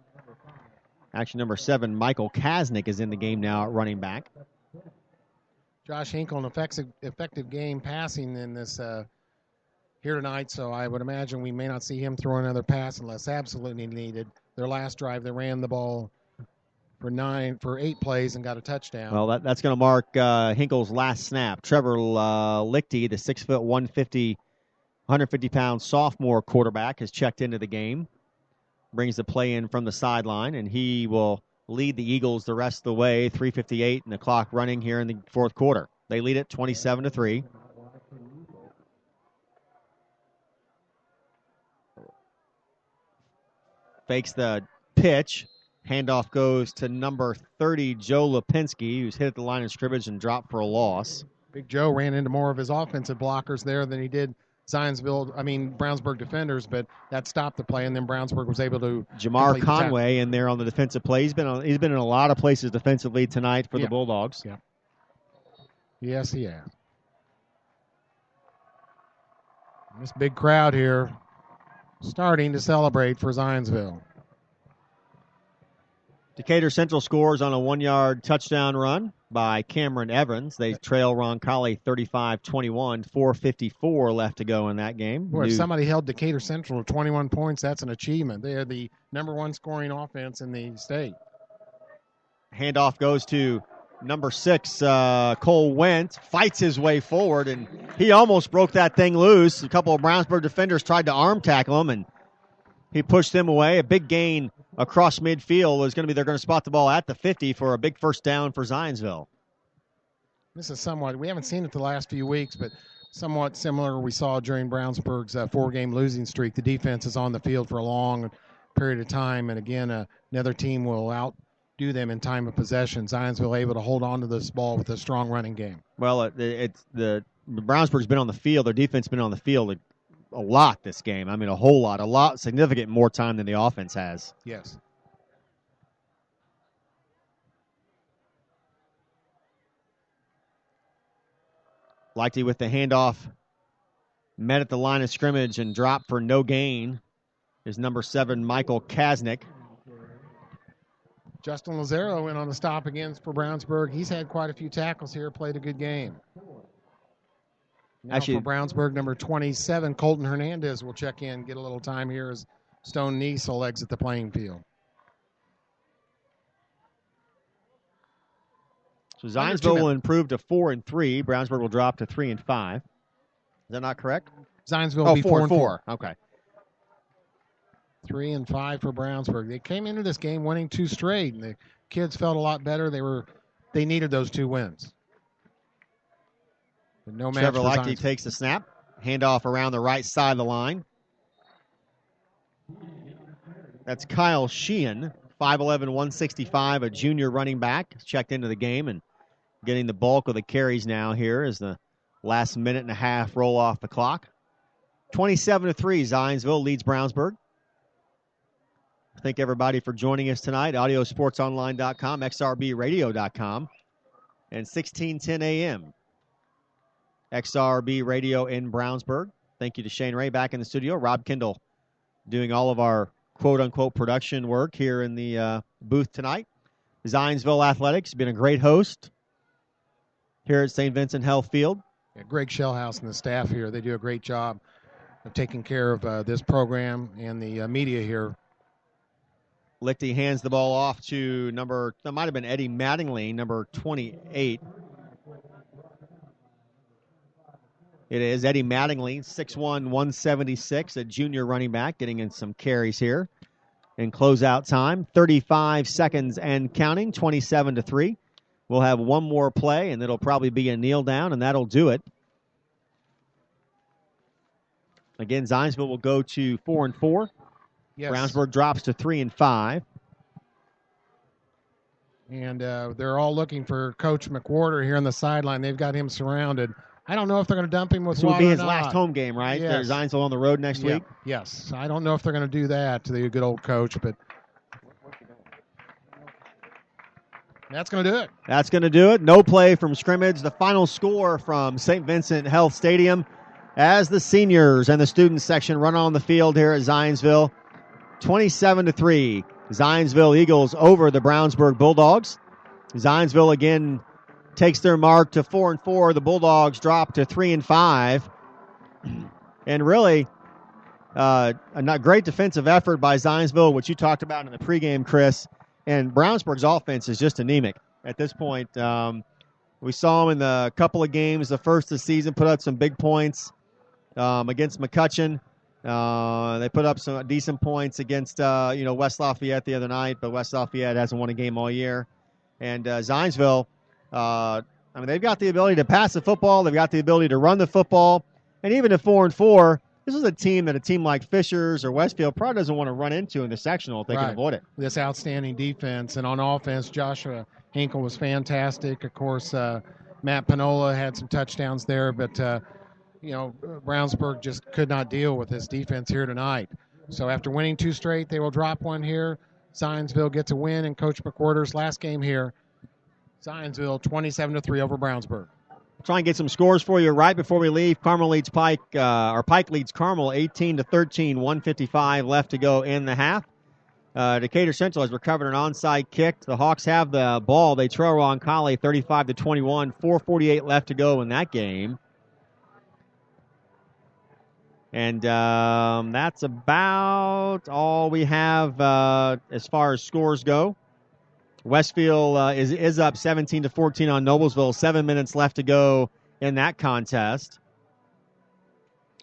actually number 7. Michael Kasnick is in the game now at running back. Josh Hinkle, an effective game passing in this here tonight, so I would imagine we may not see him throw another pass unless absolutely needed. Their last drive, they ran the ball for 8 plays and got a touchdown. Well, that's going to mark Hinkle's last snap. Trevor Lichty, the 6', 150-pound sophomore quarterback, has checked into the game. Brings the play in from the sideline, and he will lead the Eagles the rest of the way. 3:58 and the clock running here in the 4th quarter. They lead it 27-3. Fakes the pitch. Handoff goes to number 30, Joe Lipinski, who's hit at the line of scrimmage and dropped for a loss. Big Joe ran into more of his offensive blockers there than he did Brownsburg defenders, but that stopped the play, and then Brownsburg was able to. Jamar Conway in there on the defensive play. He's been in a lot of places defensively tonight for the Bulldogs. Yeah. Yes, he has. This big crowd here starting to celebrate for Zionsville. Decatur Central scores on a 1-yard touchdown run by Cameron Evans. They trail Roncalli 35-21, 4:54 left to go in that game. Boy, if somebody held Decatur Central to 21 points, that's an achievement. They are the number 1 scoring offense in the state. Handoff goes to number 6, Cole Wentz, fights his way forward, and he almost broke that thing loose. A couple of Brownsburg defenders tried to arm tackle him, and he pushed them away. A big gain across midfield is going to be, they're going to spot the ball at the 50 for a big first down for Zionsville. This is somewhat, we haven't seen it the last few weeks, but somewhat similar we saw during Brownsburg's 4-game losing streak. The defense is on the field for a long period of time, and again, another team will outdo them in time of possession. Zionsville able to hold on to this ball with a strong running game. Well, it's the Brownsburg's been on the field. Their defense been on the field a lot this game. I mean, a whole lot, significant more time than the offense has. Yes. Lighty with the handoff, met at the line of scrimmage and dropped for no gain is number 7, Michael Kasnick. Justin Lazaro went on the stop against for Brownsburg. He's had quite a few tackles here, played a good game. Now Actually, for Brownsburg, number 27, Colton Hernandez will check in, get a little time here as Stone Neese will exit the playing field. So Zionsville will improve to 4-3. Brownsburg will drop to 3-5. Is that not correct? Zionsville will be 4-4. Okay. 3-5 for Brownsburg. They came into this game winning 2 straight, and the kids felt a lot better. They needed those 2 wins. But no match Trevor for Lichty Zionsville. takes the snap. Handoff around the right side of the line. That's Kyle Sheehan, 5'11", 165, a junior running back. Checked into the game and getting the bulk of the carries now here as the last minute and a half roll off the clock. 27-3, Zionsville leads Brownsburg. Thank everybody for joining us tonight. AudioSportsOnline.com, XRBRadio.com, and 1610 AM. XRB Radio in Brownsburg. Thank you to Shane Ray back in the studio. Rob Kendall doing all of our quote-unquote production work here in the booth tonight. Zionsville Athletics has been a great host here at St. Vincent Health Field. Yeah, Greg Shellhouse and the staff here, they do a great job of taking care of this program and the media here. Lichty hands the ball off to that might have been Eddie Mattingly, number 28. It is Eddie Mattingly, 6'1", 176, a junior running back, getting in some carries here. In closeout time, 35 seconds and counting, 27-3. We'll have one more play, and it'll probably be a kneel down, and that'll do it. Again, Zionsville will go to 4-4. Yes. Brownsburg drops to 3-5. And they're all looking for Coach McWhorter here on the sideline. They've got him surrounded. I don't know if they're going to dump him with This will water be his or last not. home game, right? Yes. Zionsville on the road next week. Yes. I don't know if they're going to do that to the good old coach, but that's going to do it. That's going to do it. No play from scrimmage. The final score from St. Vincent Health Stadium as the seniors and the student section run on the field here at Zionsville. 27-3. Zionsville Eagles over the Brownsburg Bulldogs. Zionsville again takes their mark to 4-4. The Bulldogs drop to 3-5. And really, a not great defensive effort by Zionsville, which you talked about in the pregame, Chris. And Brownsburg's offense is just anemic at this point. We saw them in the couple of games, the first of the season, put up some big points against McCutcheon. They put up some decent points against West Lafayette the other night, but West Lafayette hasn't won a game all year. And Zionsville, they've got the ability to pass the football. They've got the ability to run the football. And even at 4-4, this is a team that a team like Fishers or Westfield probably doesn't want to run into in the sectional if they can avoid it. This outstanding defense. And on offense, Joshua Hinkle was fantastic. Of course, Matt Panola had some touchdowns there, but Brownsburg just could not deal with this defense here tonight. So after winning 2 straight, they will drop one here. Zionsville gets a win in Coach McWhorter's last game here. Zionsville 27-3 over Brownsburg. Try and get some scores for you right before we leave. Carmel leads Pike, or Pike leads Carmel 18-13, 1:55 left to go in the half. Decatur Central has recovered an onside kick. The Hawks have the ball. They trail Roncalli 35-21. 4:48 left to go in that game. And that's about all we have as far as scores go. Westfield is up 17-14 on Noblesville. 7 minutes left to go in that contest.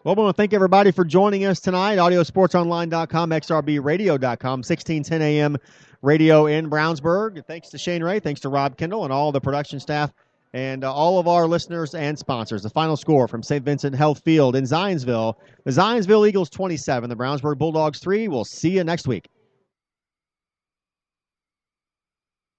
Well, we want to thank everybody for joining us tonight. Audiosportsonline.com, xrbradio.com, 1610 a.m. radio in Brownsburg. Thanks to Shane Ray, thanks to Rob Kendall, and all the production staff, and all of our listeners and sponsors. The final score from St. Vincent Health Field in Zionsville. The Zionsville Eagles 27, the Brownsburg Bulldogs 3. We'll see you next week.